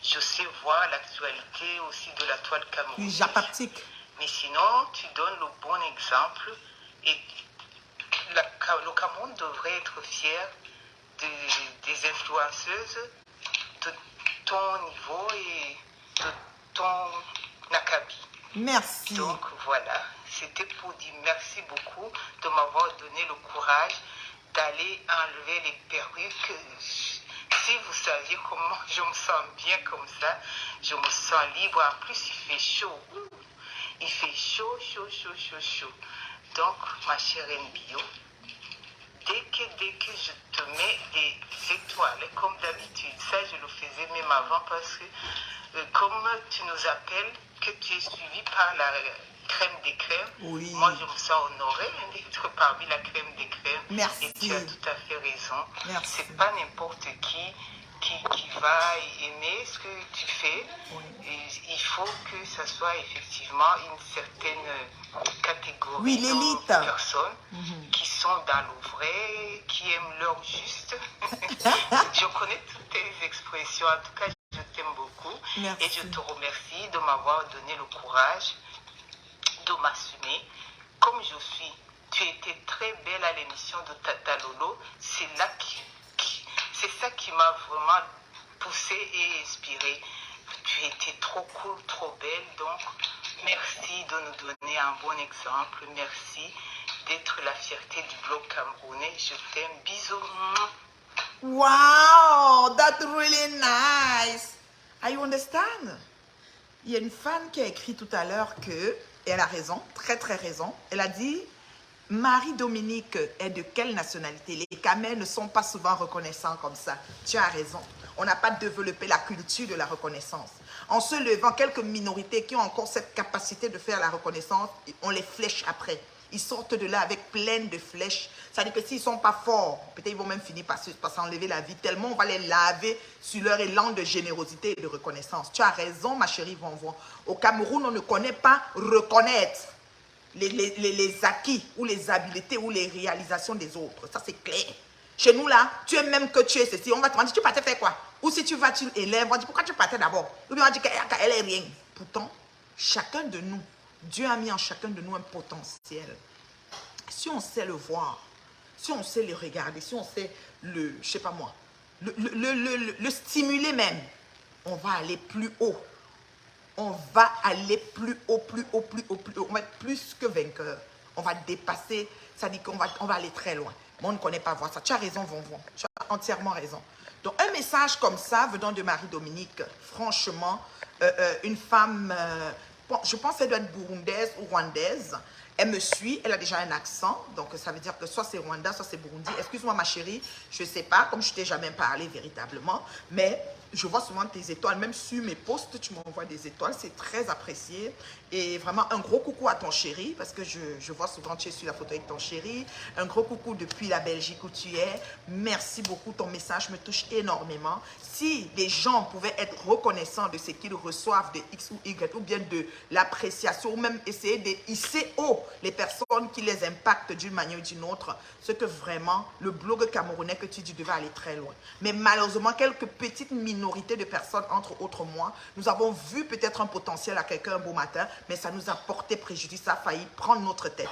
je sais voir l'actualité aussi de la toile camerounaise. J'appartique. Mais sinon, tu donnes le bon exemple et le Cameroun devrait être fier des influenceuses de ton niveau et de ton acabit. Merci. Donc voilà, c'était pour dire merci beaucoup de m'avoir donné le courage d'aller enlever les perruques. Si vous saviez comment je me sens bien comme ça, je me sens libre. En plus, il fait chaud. Il fait chaud. Donc, ma chère Bio, dès que je te mets des étoiles, comme d'habitude, ça je le faisais même avant parce que comme tu nous appelles, que tu es suivi par la crème des crèmes, moi je me sens honorée d'être parmi la crème des crèmes. Merci. Et tu as tout à fait raison. Merci. C'est pas n'importe qui va aimer ce que tu fais. Et il faut que ça soit effectivement une certaine catégorie de personnes qui sont dans le vrai, qui aiment leur juste. Je connais toutes tes expressions, en tout cas je t'aime beaucoup. Merci. Et je te remercie de m'avoir donné le courage de m'assumer comme je suis. Tu étais très belle à l'émission de Tata Lolo. C'est ça qui m'a vraiment poussée et inspirée. Tu étais trop cool, trop belle. Donc, merci de nous donner un bon exemple. Merci d'être la fierté du blog camerounais. Je t'aime. Bisous. Wow, that's really nice. You understand? Il y a une fan qui a écrit tout à l'heure que, et elle a raison, très très raison, elle a dit, Marie-Dominique est de quelle nationalité? Les Camels ne sont pas souvent reconnaissants comme ça. Tu as raison. On n'a pas développé la culture de la reconnaissance. En se levant, quelques minorités qui ont encore cette capacité de faire la reconnaissance, on les flèche après. Ils sortent de là avec plein de flèches. Ça veut dire que s'ils ne sont pas forts, peut-être ils vont même finir par s'enlever la vie. Tellement on va les laver sur leur élan de générosité et de reconnaissance. Tu as raison, ma chérie Vonvon. Au Cameroun, on ne connaît pas reconnaître les acquis ou les habiletés ou les réalisations des autres. Ça, c'est clair. Chez nous, là, tu es même que tu es ceci. On va te demander, tu partais faire quoi? Ou si tu vas, tu élèves, on va dire, pourquoi tu partais d'abord? Ou bien on va dire qu'elle est rien. Pourtant, chacun de nous, Dieu a mis en chacun de nous un potentiel. Si on sait le voir, si on sait le regarder, si on sait le, je sais pas moi, le stimuler même, on va aller plus haut. On va aller plus haut, plus haut, plus haut, plus haut. On va être plus que vainqueur. On va dépasser, ça dit qu'on va aller très loin. Mais on ne connaît pas voir ça. Tu as raison, Vonvon. Tu as entièrement raison. Donc, un message comme ça venant de Marie-Dominique, franchement, une femme, bon, je pense qu'elle doit être burundaise ou rwandaise. Elle me suit, elle a déjà un accent, donc ça veut dire que soit c'est Rwanda, soit c'est Burundi. Excuse-moi ma chérie, je ne sais pas, comme je ne t'ai jamais parlé véritablement, mais je vois souvent tes étoiles, même sur mes posts, tu m'envoies des étoiles, c'est très apprécié. Et vraiment un gros coucou à ton chéri, parce que je vois souvent tu es sur la photo avec ton chéri. Un gros coucou depuis la Belgique où tu es. Merci beaucoup, ton message me touche énormément. Si les gens pouvaient être reconnaissants de ce qu'ils reçoivent de X ou Y, ou bien de l'appréciation, ou même essayer de hisser haut les personnes qui les impactent d'une manière ou d'une autre, c'est que vraiment, le blog camerounais que tu dis devait aller très loin. Mais malheureusement, quelques petites minorités de personnes, entre autres moi, nous avons vu peut-être un potentiel à quelqu'un un beau matin, mais ça nous a porté préjudice, ça a failli prendre notre tête.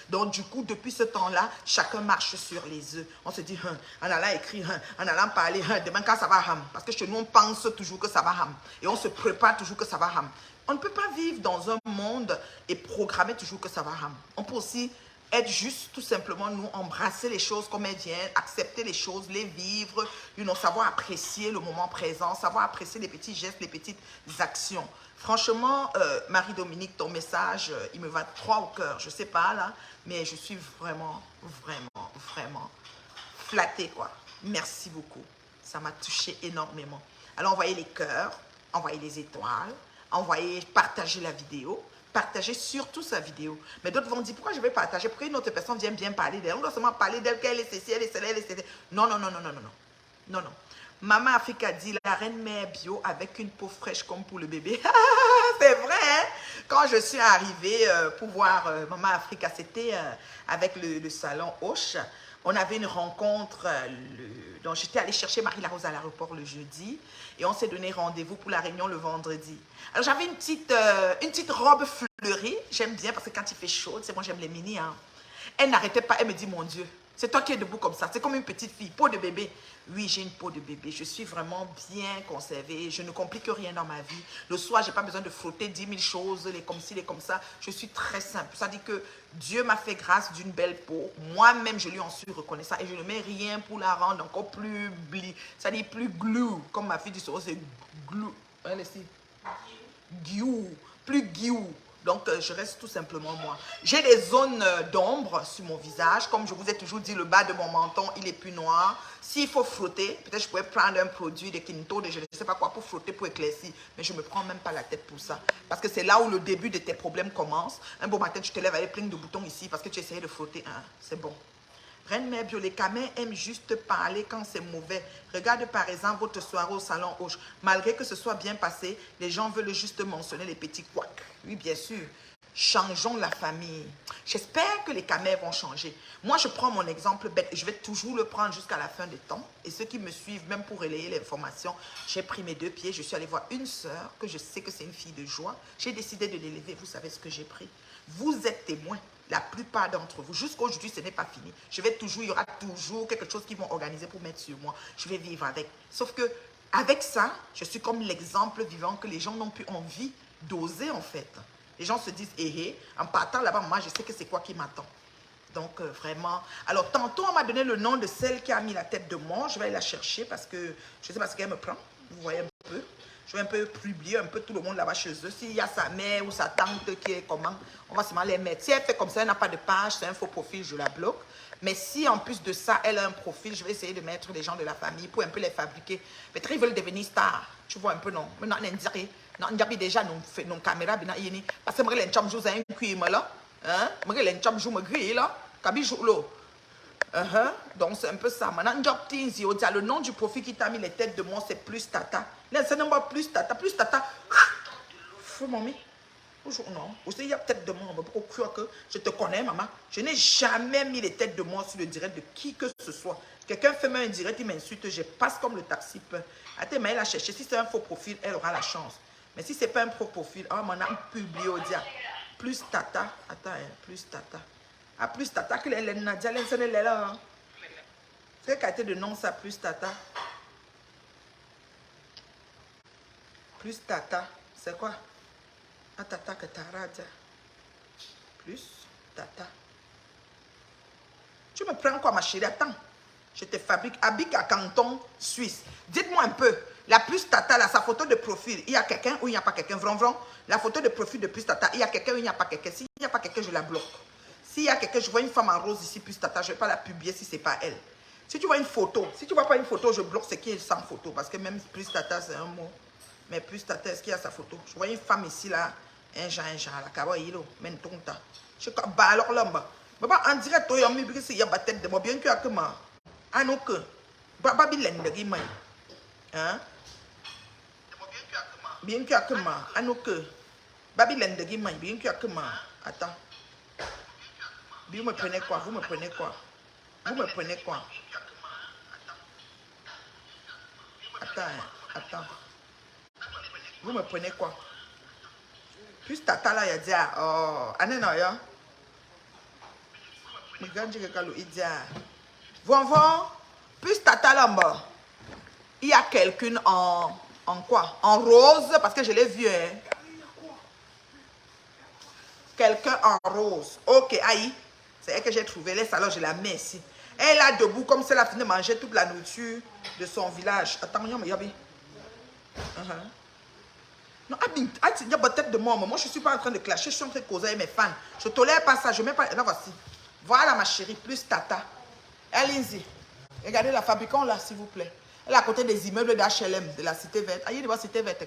Donc du coup, depuis ce temps-là, chacun marche sur les œufs. On se dit, en allant écrire, en allant parler, demain quand ça va ham. Parce que chez nous, on pense toujours que ça va ham. Et on se prépare toujours que ça va ham. On ne peut pas vivre dans un monde et programmer toujours que ça va ham. On peut aussi être juste tout simplement, nous, embrasser les choses comme elles viennent, accepter les choses, les vivre, savoir apprécier le moment présent, savoir apprécier les petits gestes, les petites actions. Franchement, Marie-Dominique, ton message, il me va droit au cœur. Je ne sais pas là, mais je suis vraiment, vraiment, vraiment flattée, quoi. Merci beaucoup. Ça m'a touché énormément. Alors, envoyez les cœurs, envoyez les étoiles, envoyez, partagez la vidéo. Partagez surtout sa vidéo. Mais d'autres vont dire, pourquoi je vais partager? Pourquoi une autre personne vient bien parler d'elle? On doit seulement parler d'elle, qu'elle est ceci, elle est celle, elle est celle. Non, non, non, non, non, non, non. Non, non. Maman Africa dit, la reine mère bio avec une peau fraîche comme pour le bébé. C'est vrai, hein? Quand je suis arrivée pour voir Maman Africa, c'était avec le salon Hoche. On avait une rencontre, donc j'étais allée chercher Marie-Larose à l'aéroport le jeudi et on s'est donné rendez-vous pour la réunion le vendredi. Alors j'avais une petite robe fleurie, j'aime bien parce que quand il fait chaud, c'est moi j'aime les mini. Hein. Elle n'arrêtait pas, elle me dit, mon Dieu, c'est toi qui es debout comme ça, c'est comme une petite fille, peau de bébé. Oui, j'ai une peau de bébé, je suis vraiment bien conservée, je ne complique rien dans ma vie. Le soir, je n'ai pas besoin de frotter 10 000 choses, les comme ci, les comme ça. Je suis très simple. Ça dit que Dieu m'a fait grâce d'une belle peau. Moi-même, je lui en suis reconnaissant et je ne mets rien pour la rendre encore plus ça dit plus glue, comme ma fille dit, c'est glue. Elle est ici. Glue, plus glue. Donc, je reste tout simplement moi. J'ai des zones d'ombre sur mon visage. Comme je vous ai toujours dit, le bas de mon menton, il est plus noir. S'il faut frotter, peut-être je pourrais prendre un produit de Kinto, de je ne sais pas quoi, pour frotter, pour éclaircir. Mais je ne me prends même pas la tête pour ça. Parce que c'est là où le début de tes problèmes commence. Un beau matin, tu te lèves avec plein de boutons ici parce que tu essayais de frotter. Hein, c'est bon. Reine Mère Bio, les Camins aiment juste parler quand c'est mauvais. Regarde par exemple votre soirée au salon Hoche. Malgré que ce soit bien passé, les gens veulent juste mentionner les petits couacs. Oui, bien sûr. Changeons la famille. J'espère que les Camins vont changer. Moi, je prends mon exemple bête et je vais toujours le prendre jusqu'à la fin des temps. Et ceux qui me suivent, même pour relayer l'information, j'ai pris mes 2 pieds. Je suis allée voir une sœur que je sais que c'est une fille de joie. J'ai décidé de l'élever. Vous savez ce que j'ai pris. Vous êtes témoins. La plupart d'entre vous, jusqu'aujourd'hui, ce n'est pas fini. Il y aura toujours quelque chose qu'ils vont organiser pour mettre sur moi. Je vais vivre avec. Sauf que, avec ça, je suis comme l'exemple vivant que les gens n'ont plus envie d'oser, en fait. Les gens se disent, en partant là-bas, moi, je sais que c'est quoi qui m'attend. Donc, vraiment. Alors, tantôt, on m'a donné le nom de celle qui a mis la tête de mort. Je vais aller la chercher parce que je ne sais pas ce qu'elle me prend. Vous voyez un peu. Je vais un peu publier un peu tout le monde là-bas chez eux. S'il y a sa mère ou sa tante qui est comment, on va seulement les mettre. Si elle fait comme ça, elle n'a pas de page, c'est un faux profil, je la bloque. Mais si en plus de ça, elle a un profil, je vais essayer de mettre des gens de la famille pour un peu les fabriquer. Peut-être ils veulent devenir stars. Tu vois un peu, non? Maintenant, on dirait déjà nos caméras. Parce que moi, les gens jouent un cuir là. Moi, les gens jouent un grille là. Donc, c'est un peu ça. Maintenant, le nom du profil qui t'a mis les têtes de moi, c'est Plus Tata. Là, c'est non pas Plus Tata. Plus Tata. Fou, mamie. Non. Aussi, il y a tête de moi. Pourquoi croire que je te connais, maman? Je n'ai jamais mis les têtes de moi sur le direct de qui que ce soit. Quelqu'un fait un direct, il m'insulte, je passe comme le taxi. Attends, mais elle a cherché. Si c'est un faux profil, elle aura la chance. Mais si c'est pas un faux profil, oh, maintenant, on publie au dia. Plus Tata. Attends, Plus Tata. Ah, Plus Tata, que les Nadia, les est là. C'est quelle qualité de nom ça, Plus Tata? Plus Tata, c'est quoi? Ah, Tata que Tara, Plus Tata. Tu me prends quoi, ma chérie? Attends. Je te fabrique. Habite à Canton, Suisse. Dites-moi un peu. La Plus Tata, là, sa photo de profil, il y a quelqu'un ou il n'y a pas quelqu'un? Vron. La photo de profil de Plus Tata, il y a quelqu'un ou il n'y a pas quelqu'un? S'il n'y a pas quelqu'un, je la bloque. S'il y a quelqu'un, je vois une femme en rose ici, Plus Tata, je ne vais pas la publier si ce n'est pas elle. Si tu vois une photo, si tu ne vois pas une photo, je bloque ce qui est sans photo. Parce que même Plus Tata, c'est un mot. Mais Plus Tata, est-ce qu'il y a sa photo? Je vois une femme ici, là. Un genre, la kawaii, là. Men tonta. Je suis bah alors là, en direct, il y a une tête de moi. Bien que moi. Ah non, que. Babi l'endegi, moi. Hein? Bien que moi. Ah non, que. Babi l'endegi, moi. Bien que moi. Attends. Vous me prenez quoi? Vous me prenez quoi? Vous me prenez quoi? Attends. Vous me prenez quoi? Plus Tata là, il a dit, oh, Anne, non, ya. Mais quand je regarde, il dit, Von, plus Tata là, il y a quelqu'un en quoi? En rose, parce que je l'ai vu, hein. Quelqu'un en rose. Ok, aïe. C'est elle que j'ai trouvé. Les salons, je la mets ici. Elle est là debout comme si elle a fini de manger toute la nourriture de son village. Attends, Yabi. Non, il y a peut-être de moi. Moi, je ne suis pas en train de clasher. Je suis en train de causer avec mes fans. Je ne tolère pas ça. Je ne mets pas. Là, voici. Voilà, ma chérie. Plus Tata. Allez-y. Regardez la fabricant là, s'il vous plaît. Elle est à côté des immeubles d'HLM, de la Cité Verte. Aïe, de la Cité Verte,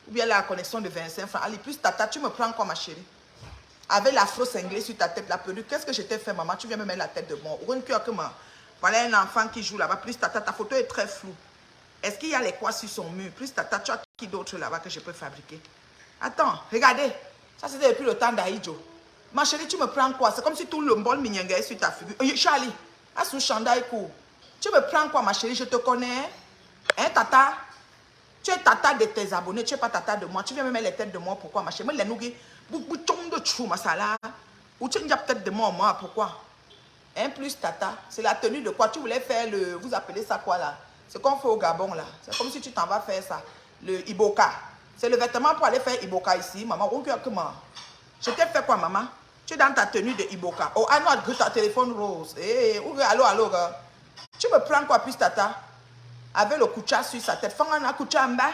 ou bien la connexion de 25 francs. Allez, Plus Tata, tu me prends quoi, ma chérie? Avec l'afro cinglé sur ta tête, la perruque, qu'est-ce que je t'ai fait, maman? Tu viens me mettre la tête de moi. Voilà un enfant qui joue là-bas. Plus Tata, ta photo est très floue. Est-ce qu'il y a les quoi sur son mur? Plus Tata, tu as qui d'autre là-bas que je peux fabriquer? Attends, regardez. Ça, c'était depuis le temps d'Aïdjo. Ma chérie, tu me prends quoi? C'est comme si tout le bol mignon est sur ta figure. Charlie, à sous chandail court. Tu me prends quoi, ma chérie? Je te connais. Hein, Tata? Tu es Tata de tes abonnés, tu n'es pas Tata de moi. Tu viens me mettre les têtes de moi, pourquoi, ma chérie? Moi, les nougis. Ou tu as peut-être de moi, pourquoi? Un plus Tata, c'est la tenue de quoi? Tu voulais faire le, vous appelez ça quoi là? C'est qu'on fait au Gabon là. C'est comme si tu t'en vas faire ça. Le Iboka. C'est le vêtement pour aller faire Iboka ici, maman. Je t'ai fait quoi, maman? Tu es dans ta tenue de Iboka. Oh, ah non, ta téléphone rose. Eh, allô, tu me prends quoi, plus Tata? Avec le koucha sur sa tête. Fangana koucha en bas.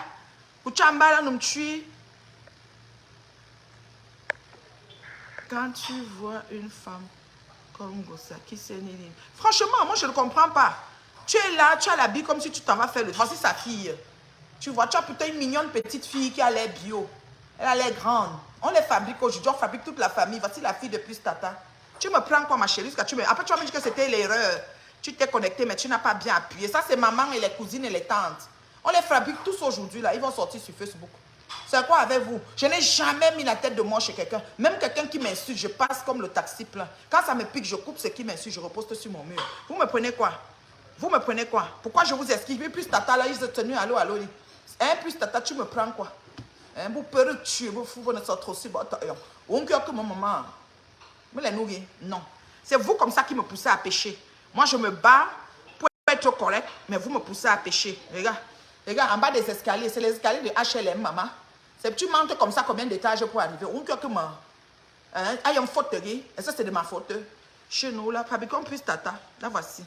Koucha en bas là, nous me tue. Quand tu vois une femme comme Gossa qui s'est née. Franchement, moi je ne comprends pas. Tu es là, tu as l'habit comme si tu t'en vas faire le. Voici sa fille. Tu vois, tu as plutôt une mignonne petite fille qui a l'air bio. Elle a l'air grande. On les fabrique aujourd'hui, on fabrique toute la famille. Voici la fille de Plus Tata. Tu me prends quoi, ma chérie? Après, tu vas me dire que c'était l'erreur. Tu t'es connecté, mais tu n'as pas bien appuyé. Ça, c'est maman et les cousines et les tantes. On les fabrique tous aujourd'hui, là. Ils vont sortir sur Facebook. C'est quoi avec vous? Je n'ai jamais mis la tête de moi chez quelqu'un. Même quelqu'un qui m'insulte, je passe comme le taxi plein. Quand ça me pique, je coupe ce qui m'insulte, je reposte sur mon mur. Vous me prenez quoi? Vous me prenez quoi? Pourquoi je vous esquive? Plus Tata, là, ils se tenus, allô. Hein, Plus Tata, tu me prends quoi? Hein, vous pouvez tuer, vous ne sortez aussi. On que mon maman. Non. C'est vous comme ça qui me poussez à pécher. Moi, je me bats pour être correct, mais vous me poussez à pécher. Regarde, en bas des escaliers, c'est les escaliers de HLM, maman. Tu montes comme ça, combien d'étages pour arriver? On que moi. Hein? Il y a une faute, et ça, c'est de ma faute. Chez nous, là, fabriquons plus Tata. La voici.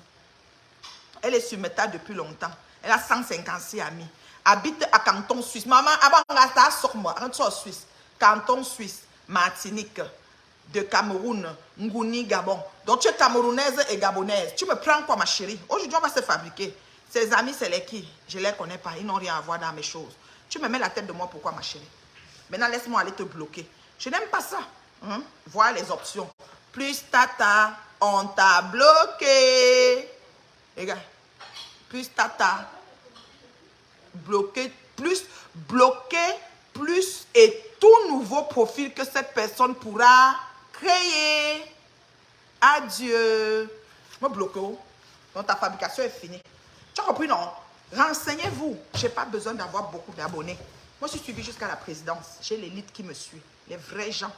Elle est sur Meta depuis longtemps. Elle a 156 amis. Habite à Canton Suisse. Maman, avant, ça sort-moi. Rentre en Suisse. Canton Suisse, Martinique, de Cameroun, Ngouni, Gabon. Donc, tu es camerounaise et gabonaise. Tu me prends quoi, ma chérie? Aujourd'hui, on va se fabriquer. Ses amis, c'est les qui? Je ne les connais pas. Ils n'ont rien à voir dans mes choses. Tu me mets la tête de moi, pourquoi, ma chérie? Maintenant, laisse-moi aller te bloquer. Je n'aime pas ça. Hein? Voilà les options. Plus Tata, on t'a bloqué. Les gars, plus Tata, bloqué, plus et tout nouveau profil que cette personne pourra créer. Adieu. Me bloquer. Donc ta fabrication est finie. Tu as compris, non? Renseignez-vous. Je n'ai pas besoin d'avoir beaucoup d'abonnés. Moi, je suis suivi jusqu'à la présidence. J'ai l'élite qui me suit. Les vrais gens.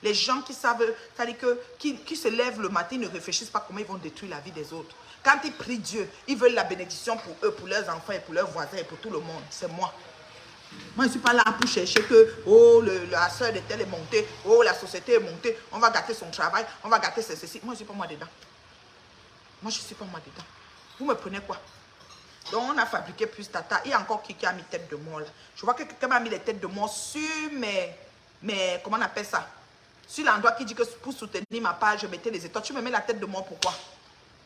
Les gens qui savent, c'est-à-dire qui se lèvent le matin, ne réfléchissent pas comment ils vont détruire la vie des autres. Quand ils prient Dieu, ils veulent la bénédiction pour eux, pour leurs enfants et pour leurs voisins et pour tout le monde. C'est moi. Moi, je ne suis pas là pour chercher que, oh, la soeur de tel est montée, oh, la société est montée, on va gâter son travail, on va gâter ceci. Moi, je ne suis pas moi dedans. Moi, je ne suis pas moi dedans. Vous me prenez quoi? Donc, on a fabriqué plus Tata. Il y a encore qui a mis tête de mort là. Je vois que quelqu'un m'a mis les têtes de mort sur mes comment on appelle ça? Sur l'endroit qui dit que pour soutenir ma page, je mettais les étoiles. Tu me mets la tête de mort, pourquoi?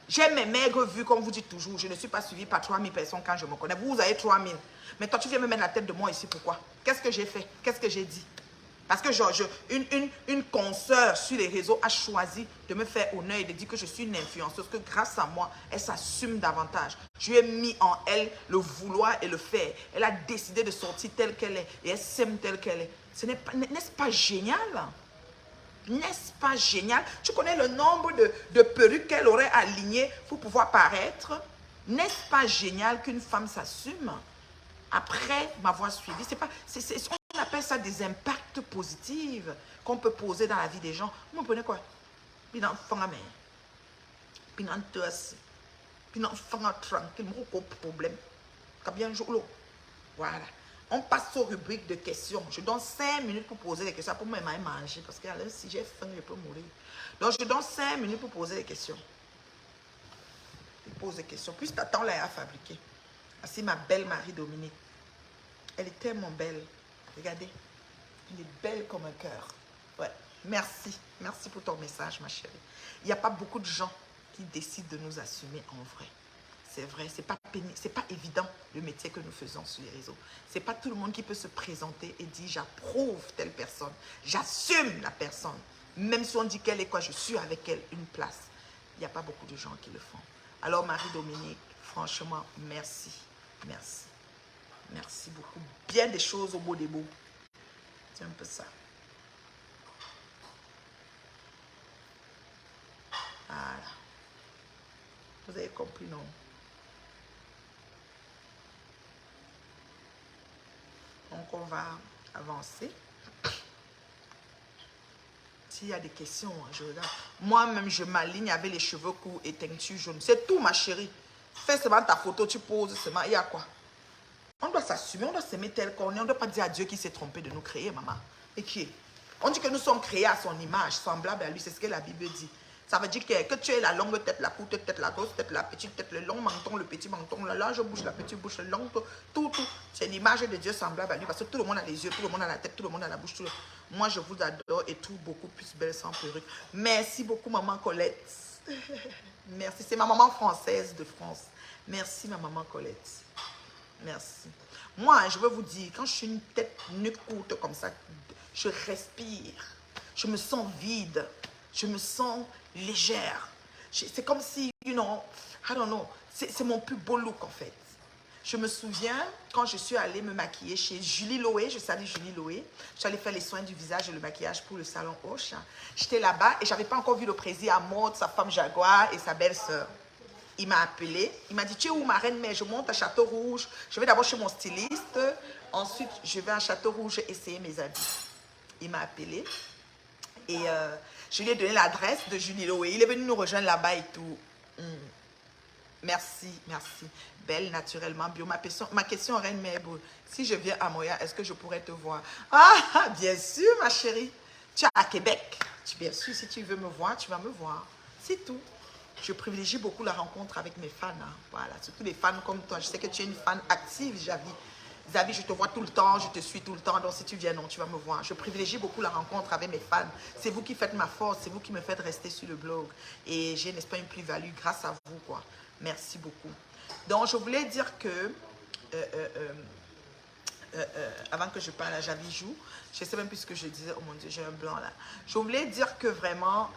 J'ai mes maigres vues, comme vous dites toujours. Je ne suis pas suivie par 3000 personnes quand je me connais. Vous avez 3000. Mais toi, tu viens me mettre la tête de moi ici, pourquoi? Qu'est-ce que j'ai fait? Qu'est-ce que j'ai dit? Parce que une consoeur sur les réseaux a choisi de me faire honneur et de dire que je suis une influenceuse, que grâce à moi, elle s'assume davantage. Je lui ai mis en elle le vouloir et le faire. Elle a décidé de sortir telle qu'elle est et elle s'aime telle qu'elle est. N'est-ce pas génial? N'est-ce pas génial? Tu connais le nombre de perruques qu'elle aurait alignées pour pouvoir paraître? N'est-ce pas génial qu'une femme s'assume après m'avoir suivi? On appelle ça des impacts positifs qu'on peut poser dans la vie des gens. Vous me prenez quoi? Puis l'enfant à mère. Puis l'enfant puis l'enfant tranquille. Mon problème. Bien jour. Voilà. On passe aux rubriques de questions. Je donne 5 minutes pour poser des questions. Pour moi, il m'a manger. Parce que si j'ai faim, je peux mourir. Donc, je donne 5 minutes pour poser des questions. Je pose des questions. Puis, t'attends là à fabriquer. Voici ma belle Marie-Dominique. Elle est tellement belle. Regardez. Elle est belle comme un cœur. Ouais. Merci. Merci pour ton message, ma chérie. Il n'y a pas beaucoup de gens qui décident de nous assumer en vrai. C'est vrai, c'est pas évident le métier que nous faisons sur les réseaux. C'est pas tout le monde qui peut se présenter et dire j'approuve telle personne, j'assume la personne. Même si on dit qu'elle est quoi, je suis avec elle, une place. Il n'y a pas beaucoup de gens qui le font. Alors Marie-Dominique, franchement, merci. Merci. Merci beaucoup. Bien des choses au beau des beaux. C'est un peu ça. Voilà. Vous avez compris, non? Donc, on va avancer. S'il y a des questions, je regarde. Moi-même, je m'aligne avec les cheveux courts et teinture jaune. C'est tout, ma chérie. Fais seulement ta photo, tu poses seulement. Il y a quoi? On doit s'assumer, on doit s'aimer tel qu'on est. On ne doit pas dire à Dieu qui s'est trompé de nous créer, maman. Et qui est? On dit que nous sommes créés à son image, semblable à lui. C'est ce que la Bible dit. Ça veut dire que tu aies la longue tête, la courte tête, la grosse tête, la petite tête, le long menton, le petit menton, la large bouche, la petite bouche, le long, tout. C'est l'image de Dieu semblable à lui. Parce que tout le monde a les yeux, tout le monde a la tête, tout le monde a la bouche. Moi, je vous adore et tout beaucoup plus belle sans perruque. Merci beaucoup, maman Colette. Merci. C'est ma maman française de France. Merci, ma maman Colette. Merci. Moi, je veux vous dire, quand je suis une tête nuque courte comme ça, je respire. Je me sens vide. Je me sens légère. C'est comme si, I don't know, c'est mon plus beau look en fait. Je me souviens quand je suis allée me maquiller chez Julie Loé, je salue Julie Loé. Je suis allée faire les soins du visage et le maquillage pour le salon Hoche. J'étais là-bas et je n'avais pas encore vu le président Maud, sa femme Jaguar et sa belle-sœur. Il m'a appelé, il m'a dit, tu es où ma reine? Mais je monte à Château-Rouge. Je vais d'abord chez mon styliste, ensuite je vais à Château-Rouge essayer mes habits. Il m'a appelé et je lui ai donné l'adresse de Julie Loé. Il est venu nous rejoindre là-bas et tout. Merci, merci. Belle, naturellement, bio. Ma question, Reine Mère, si je viens à Montréal, est-ce que je pourrais te voir? Ah, bien sûr, ma chérie. Tu es à Québec. Bien sûr, si tu veux me voir, tu vas me voir. C'est tout. Je privilégie beaucoup la rencontre avec mes fans. Hein. Voilà, surtout les fans comme toi. Je sais que tu es une fan active, Javi. Zavi, je te vois tout le temps, je te suis tout le temps. Donc, si tu viens, non, tu vas me voir. Je privilégie beaucoup la rencontre avec mes fans. C'est vous qui faites ma force. C'est vous qui me faites rester sur le blog. Et j'ai, n'est-ce pas, une plus-value grâce à vous, quoi. Merci beaucoup. Donc, je voulais dire que... avant que je parle à Javi joue, je ne sais même plus ce que je disais. Oh mon Dieu, j'ai un blanc là. Je voulais dire que vraiment...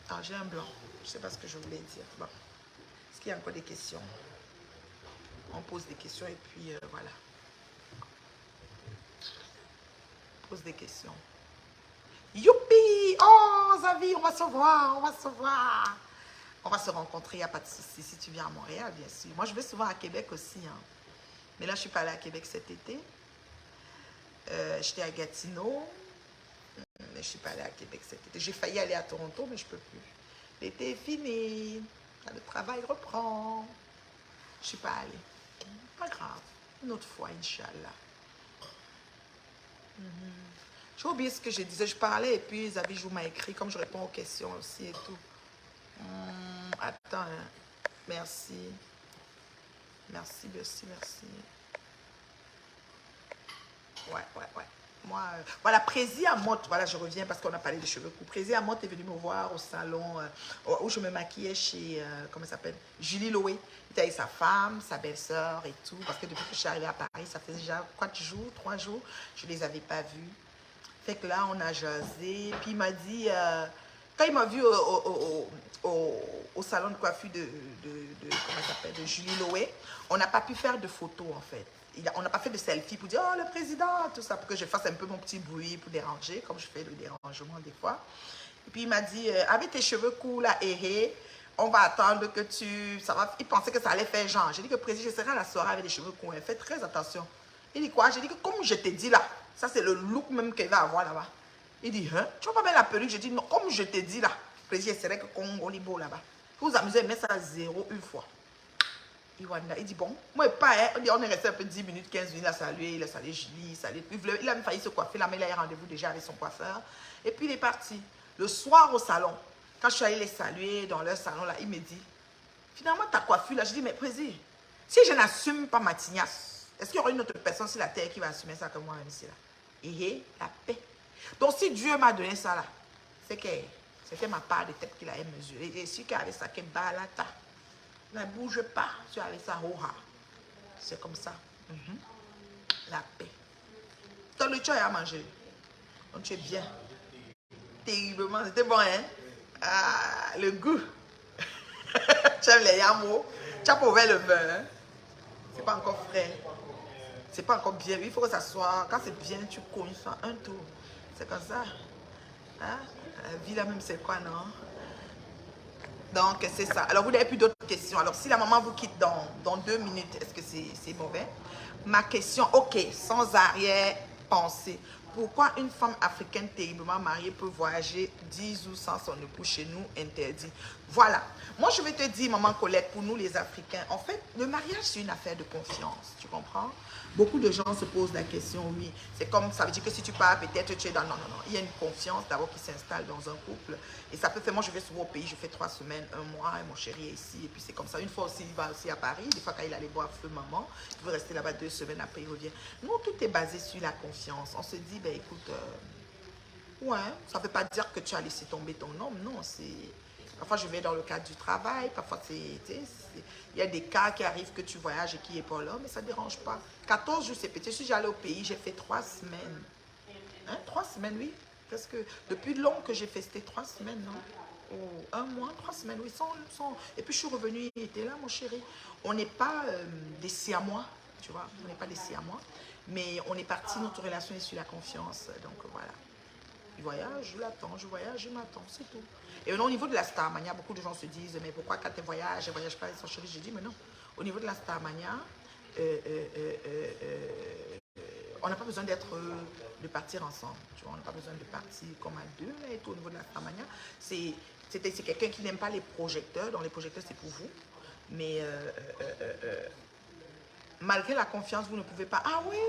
Ah, j'ai un blanc. Je ne sais pas ce que je voulais dire. Bon. Est-ce qu'il y a encore des questions? On pose des questions et puis voilà. On pose des questions. Youpi! Oh, Zavi, on va se voir, on va se voir. On va se rencontrer, il n'y a pas de souci. Si tu viens à Montréal, bien sûr. Moi, je vais souvent à Québec aussi. Hein. Mais là, je ne suis pas allée à Québec cet été. J'étais à Gatineau. Mais je ne suis pas allée à Québec cet été. J'ai failli aller à Toronto, mais je ne peux plus. L'été est fini. Le travail reprend. Je ne suis pas allée. Pas grave. Une autre fois, Inch'Allah. J'ai oublié ce que je disais. Je parlais et puis Zabijou m'a écrit. Comme je réponds aux questions aussi et tout. Attends. Hein. Merci. Merci, merci, merci. Ouais. Moi, voilà, Prési Amotte, voilà, je reviens parce qu'on a parlé des cheveux courts. Prési Amotte est venu me voir au salon où je me maquillais chez, comment ça s'appelle, Julie Loé. Il était avec sa femme, sa belle-sœur et tout. Parce que depuis que je suis arrivée à Paris, ça faisait déjà 4 jours, 3 jours, je ne les avais pas vus. Fait que là, on a jasé. Puis il m'a dit, quand il m'a vu au salon de coiffure comment ça s'appelle, de Julie Loé, on n'a pas pu faire de photos en fait. On n'a pas fait de selfie pour dire, oh le président, tout ça, pour que je fasse un peu mon petit bruit pour déranger, comme je fais le dérangement des fois. Et puis il m'a dit, avec tes cheveux courts là, on va attendre que tu... Ça va... Il pensait que ça allait faire genre. J'ai dit que président, je serai à la soirée avec les cheveux courts. Fais très attention. Il dit quoi? J'ai dit que comme je t'ai dit là, ça c'est le look même qu'il va avoir là-bas. Il dit, hein? Tu vois pas bien la perruque? Je dis, non, comme je t'ai dit là, président, c'est vrai que Congo est beau là-bas. Vous vous amusez à mettre ça à 0 une fois. Il dit, bon, moi pas, hein. On est resté un peu 10 minutes, 15 minutes, il a salué Julie, il a même failli se coiffer là, mais il a eu rendez-vous déjà avec son coiffeur. Et puis il est parti. Le soir au salon, quand je suis allée les saluer dans leur salon là, il me dit, finalement ta coiffure là, je dis, mais président, si je n'assume pas ma tignasse, est-ce qu'il y aura une autre personne sur la terre qui va assumer ça que moi-même ici là? Et la paix. Donc si Dieu m'a donné ça là, c'est que c'était ma part de tête qu'il avait mesurée. Et celui qui avait ça, qui balata. Ne bouge pas, tu as ça, c'est comme ça. La paix. Toi, le choix à manger. Donc tu es bien. Terriblement, c'était bon, hein? Ah, le goût. Tu aimes les yamos. Tu as pas ouvert le vin, hein? C'est pas encore frais. C'est pas encore bien. Il faut que ça soit. Quand c'est bien, tu cognes ça un tour. C'est comme ça. Hein? La vie là même, c'est quoi, non? Donc, c'est ça. Alors, vous n'avez plus d'autres questions. Alors, si la maman vous quitte dans 2 minutes, est-ce que c'est mauvais? Ma question, ok, sans arrière-pensée. Pourquoi une femme africaine terriblement mariée peut voyager 10 jours sans son époux chez nous interdit? Voilà. Moi, je vais te dire, maman Colette, pour nous les Africains, en fait, le mariage, c'est une affaire de confiance. Tu comprends? Beaucoup de gens se posent la question, oui. C'est comme, ça veut dire que si tu pars, peut-être tu es dans... Non. Il y a une confiance d'abord qui s'installe dans un couple. Et ça peut faire, moi, je vais souvent au pays, je fais 3 semaines, 1 mois, et mon chéri est ici. Et puis c'est comme ça. Une fois aussi, il va aussi à Paris. Des fois, quand il allait voir feu maman, il veut rester là-bas 2 semaines, après il revient. Nous, tout est basé sur la confiance. On se dit, ben écoute, ouais, ça ne veut pas dire que tu as laissé tomber ton homme. Non, c'est... Parfois, je vais dans le cadre du travail. Parfois, il y a des cas qui arrivent que tu voyages et qui n'est pas là, mais ça ne dérange pas. 14 jours, c'est petit. Si j'allais au pays, j'ai fait 3 semaines. Hein, 3 semaines, oui. Parce que depuis long que j'ai fait, c'était 3 semaines, non? Oh, 1 mois, 3 semaines, oui. Et puis, je suis revenue, il était là, mon chéri. On n'est pas des Siamois, tu vois. On n'est pas des Siamois. Mais on est parti, notre relation est sur la confiance. Donc, voilà. Je voyage, je l'attends, je voyage, je m'attends, c'est tout. Et au niveau de la Starmania, beaucoup de gens se disent, mais pourquoi quand tu voyages, je ne voyage pas avec son chéri? Je dis, mais non. Au niveau de la Starmania, on n'a pas besoin de partir ensemble. Tu vois, on n'a pas besoin de partir comme à 2 et tout. Au niveau de la Starmania, c'est quelqu'un qui n'aime pas les projecteurs. Donc les projecteurs, c'est pour vous. Mais malgré la confiance, vous ne pouvez pas. Ah oui,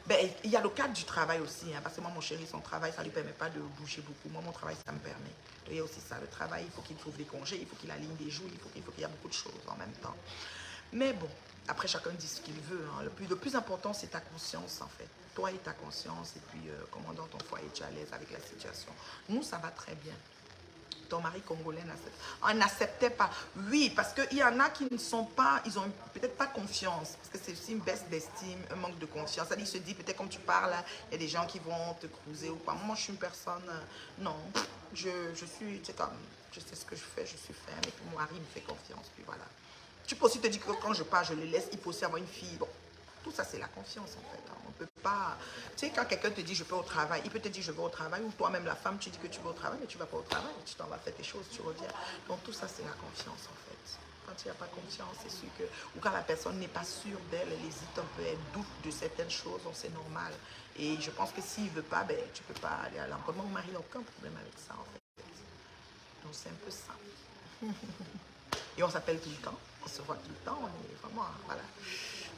Ben, il y a le cadre du travail aussi, hein, parce que moi, mon chéri, son travail, ça ne lui permet pas de bouger beaucoup. Moi, mon travail, ça me permet. Donc, il y a aussi ça, le travail, il faut qu'il trouve des congés, il faut qu'il aligne des jours, il faut qu'il y ait beaucoup de choses en même temps. Mais bon, après, chacun dit ce qu'il veut. Hein. Le plus important, c'est ta conscience, en fait. Toi et ta conscience, et puis comment dans ton foyer, tu es à l'aise avec la situation. Nous, ça va très bien. Ton mari congolais n'acceptait pas. Oui, parce qu'il y en a qui ne sont pas, ils ont peut-être pas confiance. Parce que c'est aussi une baisse d'estime, un manque de confiance. C'est-à-dire, il se dit, peut-être comme tu parles, il y a des gens qui vont te cruiser ou pas. Moi, je suis une personne, non, je suis, tu sais, comme, je sais ce que je fais, je suis ferme. Et puis mon mari me fait confiance, puis voilà. Tu peux aussi te dire que quand je pars, je les laisse, il peut aussi avoir une fille. Bon, tout ça, c'est la confiance, en fait. Hein. On peut pas... Tu sais, quand quelqu'un te dit, je vais au travail, il peut te dire, je vais au travail, ou toi-même, la femme, tu dis que tu vas au travail, mais tu ne vas pas au travail. Tu t'en vas faire tes choses, tu reviens. Donc, tout ça, c'est la confiance, en fait. Quand il n'y a pas confiance, c'est sûr que... Ou quand la personne n'est pas sûre d'elle, elle hésite un peu, elle doute de certaines choses, donc c'est normal. Et je pense que s'il ne veut pas, ben, tu ne peux pas aller à l'encontre. Mon mari n'a aucun problème avec ça, en fait. Donc, c'est un peu ça. Et on s'appelle tout le temps, on se voit tout le temps, on est vraiment, voilà.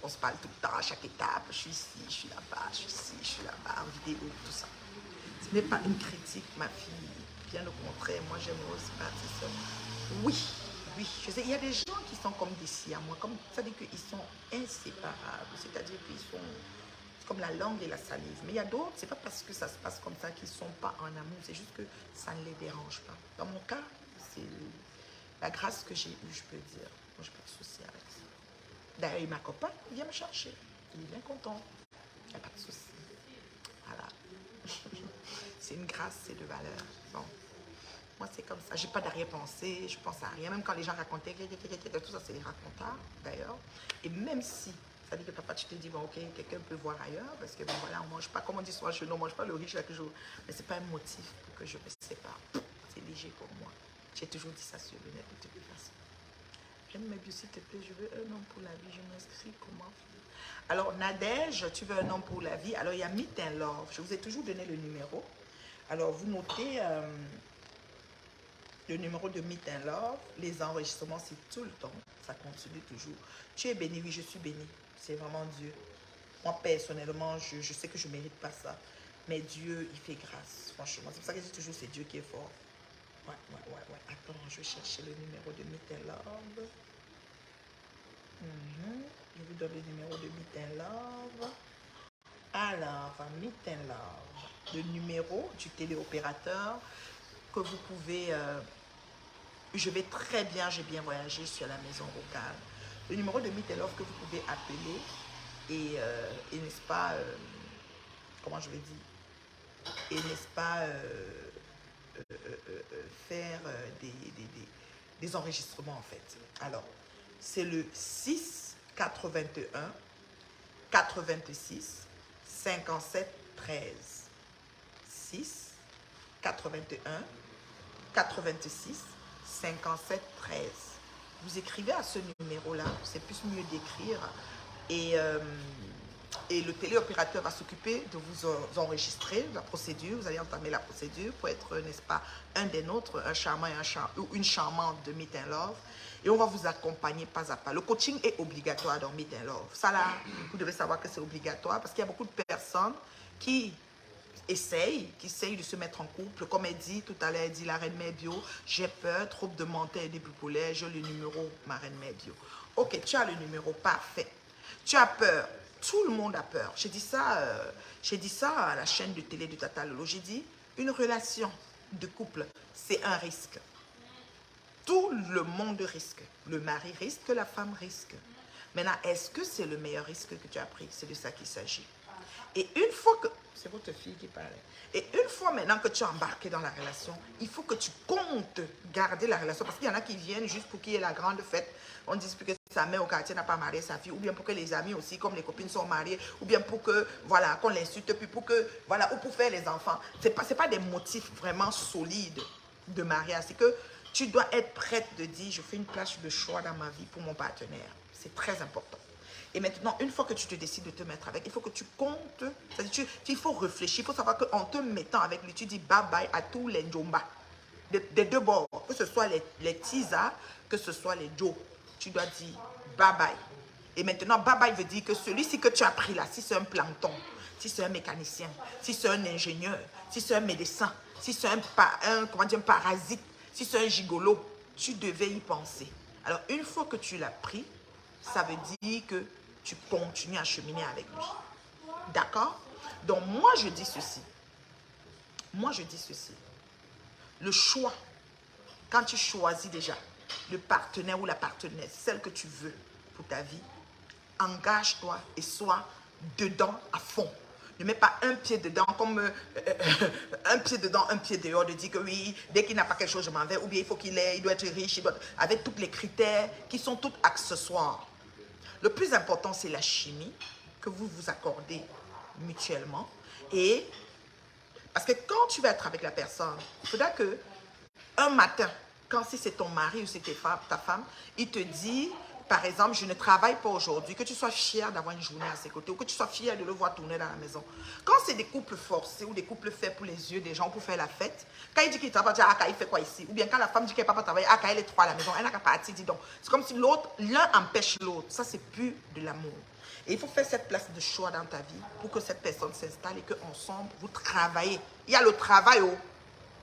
On se parle tout le temps, à chaque étape, je suis ici, je suis là-bas, je suis ici, je suis là-bas, en vidéo, tout ça. Ce n'est pas une critique, ma fille, bien au contraire, moi j'aimerais aussi partir seule. Oui, oui, je sais, il y a des gens qui sont comme des siamois, comme, ça veut dire qu'ils sont inséparables, c'est-à-dire qu'ils sont comme la langue et la salive. Mais il y a d'autres, c'est pas parce que ça se passe comme ça qu'ils ne sont pas en amour, c'est juste que ça ne les dérange pas. Dans mon cas, c'est la grâce que j'ai eue, je peux dire. Moi, je n'ai pas de souci avec ça. D'ailleurs, ma copain, il vient me chercher. Il est bien content. Il n'y a pas de souci. Voilà. C'est une grâce, c'est de valeur. Bon. Moi, c'est comme ça. Je n'ai pas d'arrière-pensée. Je pense à rien. Même quand les gens racontaient, tout ça, c'est des racontards, d'ailleurs. Et même si, ça dit que papa, tu te dis, bon, ok, quelqu'un peut voir ailleurs, parce que, bon, voilà, on ne mange pas, comme on dit souvent, je ne mange pas le riz chaque jour. Mais ce n'est pas un motif pour que je me sépare. C'est léger pour moi. J'ai toujours dit ça sur le net de toute façon. J'aime mes bios, s'il te plaît, je veux un homme pour la vie. Je m'inscris comment? Alors, Nadège, tu veux un homme pour la vie. Alors, il y a Meet and Love. Je vous ai toujours donné le numéro. Alors, vous notez le numéro de Meet and Love. Les enregistrements, c'est tout le temps. Ça continue toujours. Tu es béni, oui, je suis béni. C'est vraiment Dieu. Moi, personnellement, je sais que je ne mérite pas ça. Mais Dieu, il fait grâce, franchement. C'est pour ça que je dis toujours, c'est Dieu qui est fort. Ouais. Attends, je vais chercher le numéro de Meet and Love. Je vous donne le numéro de Meet and Love. Alors, Meet and Love. Le numéro du téléopérateur que vous pouvez... je vais très bien, j'ai bien voyagé sur la maison vocale. Le numéro de Meet and Love que vous pouvez appeler et n'est-ce pas... comment je vais dire? Et n'est-ce pas... faire des enregistrements en fait. Alors, c'est le 6 81 86 57 13. 6 81 86 57 13. Vous écrivez à ce numéro-là, c'est plus mieux d'écrire et le téléopérateur va s'occuper de vous enregistrer la procédure. Vous allez entamer la procédure pour être, n'est-ce pas, un des nôtres, un charmant et ou une charmante de Meet and Love. Et on va vous accompagner pas à pas. Le coaching est obligatoire dans Meet and Love. Ça là, vous devez savoir que c'est obligatoire parce qu'il y a beaucoup de personnes qui essayent de se mettre en couple. Comme elle dit tout à l'heure, elle dit la reine mère bio, j'ai peur, trouble de menteur et des bipolaires, j'ai le numéro, ma reine mère bio. Ok, tu as le numéro, parfait. Tu as peur. Tout le monde a peur. J'ai dit ça à la chaîne de télé de Tata Lolo. J'ai dit, une relation de couple, c'est un risque. Tout le monde risque. Le mari risque, la femme risque. Maintenant, est-ce que c'est le meilleur risque que tu as pris? C'est de ça qu'il s'agit. Et une fois que... C'est votre fille qui parlait. Et une fois maintenant que tu es embarqué dans la relation, il faut que tu comptes garder la relation. Parce qu'il y en a qui viennent juste pour qu'il y ait la grande fête. On dit que sa mère au quartier n'a pas marié sa fille. Ou bien pour que les amis aussi, comme les copines sont mariées. Ou bien pour que, voilà, qu'on l'insulte. Puis pour que, voilà, ou pour faire les enfants. Ce n'est pas des motifs vraiment solides de mariage. C'est que tu dois être prête de dire, je fais une place de choix dans ma vie pour mon partenaire. C'est très important. Et maintenant, une fois que tu te décides de te mettre avec, il faut que tu comptes, c'est-à-dire il faut réfléchir, il faut savoir qu'en te mettant avec lui, tu dis bye-bye à tous les Njomba, des deux bords, que ce soit les Tisa, que ce soit les Jo. Tu dois dire bye-bye. Et maintenant, baba, il veut dire que celui-ci que tu as pris là, si c'est un plancton, si c'est un mécanicien, si c'est un ingénieur, si c'est un médecin, si c'est comment dire, un parasite, si c'est un gigolo, tu devais y penser. Alors, une fois que tu l'as pris, ça veut dire que tu continues à cheminer avec lui. D'accord? Donc, moi, je dis ceci. Moi, je dis ceci. Le choix, quand tu choisis déjà le partenaire ou la partenaire, celle que tu veux pour ta vie, engage-toi et sois dedans à fond. Ne mets pas un pied dedans comme un pied dedans, un pied dehors, de dire que oui, dès qu'il n'a pas quelque chose, je m'en vais, ou bien il faut qu'il ait, il doit être riche, avec tous les critères qui sont tous accessoires. Le plus important, c'est la chimie que vous vous accordez mutuellement. Et parce que quand tu vas être avec la personne, il faudra que un matin, quand si c'est ton mari ou c'est ta femme, il te dit, par exemple, je ne travaille pas aujourd'hui, que tu sois fier d'avoir une journée à ses côtés ou que tu sois fier de le voir tourner dans la maison. Quand c'est des couples forcés ou des couples faits pour les yeux des gens pour faire la fête, quand il dit qu'il travaille, il fait quoi ici? Ou bien quand la femme dit qu'elle ne peut pas travailler, elle est trois à la maison, elle n'a qu'à partir, dis donc. C'est comme si l'un empêche l'autre. Ça, c'est plus de l'amour. Et il faut faire cette place de choix dans ta vie pour que cette personne s'installe et qu'ensemble, vous travaillez. Il y a le travail, oh.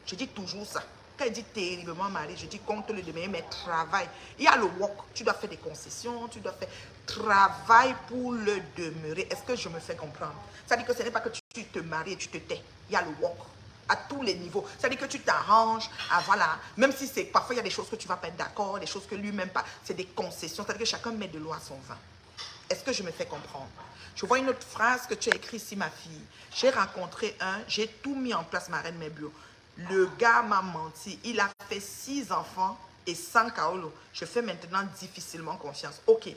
Je dis toujours ça. Quand il dit terriblement marié, je dis compte le demain, mais travail. Il y a le work, tu dois faire des concessions, tu dois faire travail pour le demeurer. Est-ce que je me fais comprendre? Ça dit que ce n'est pas que tu te maries et tu te tais. Il y a le work à tous les niveaux. Ça dit que tu t'arranges, voilà. Même si c'est parfois il y a des choses que tu ne vas pas être d'accord, des choses que lui-même pas, c'est des concessions. Ça dit que chacun met de l'eau à son vin. Est-ce que je me fais comprendre? Je vois une autre phrase que tu as écrite ici, ma fille. J'ai rencontré j'ai tout mis en place, ma reine Mebio. Le gars m'a menti. Il a fait 6 enfants et 100 kaolo. Je fais maintenant difficilement confiance. Ok.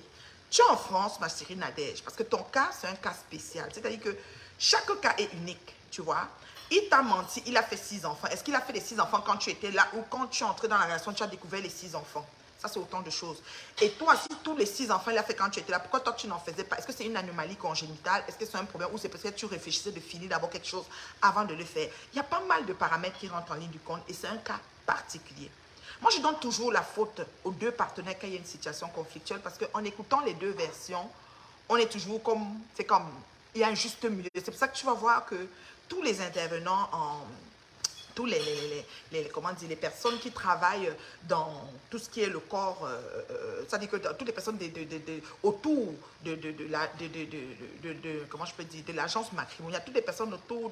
Tu es en France, ma chérie Nadège, parce que ton cas, c'est un cas spécial. C'est-à-dire que chaque cas est unique, tu vois. Il t'a menti, il a fait 6 enfants. Est-ce qu'il a fait les 6 enfants quand tu étais là ou quand tu es entré dans la relation, tu as découvert les 6 enfants? Ça, c'est autant de choses. Et toi, si tous les 6 enfants, il a fait quand tu étais là, pourquoi toi, tu n'en faisais pas? Est-ce que c'est une anomalie congénitale? Est-ce que c'est un problème? Ou c'est parce que tu réfléchissais de finir d'abord quelque chose avant de le faire? Il y a pas mal de paramètres qui rentrent en ligne du compte et c'est un cas particulier. Moi, je donne toujours la faute aux deux partenaires quand il y a une situation conflictuelle parce qu'en écoutant les deux versions, on est toujours comme, c'est comme, il y a un juste milieu. C'est pour ça que tu vas voir que tous les intervenants tous les personnes qui travaillent dans tout ce qui est le corps, ça dit que toutes les personnes autour comment je peux dire, de l'agence matrimoniale, toutes les personnes autour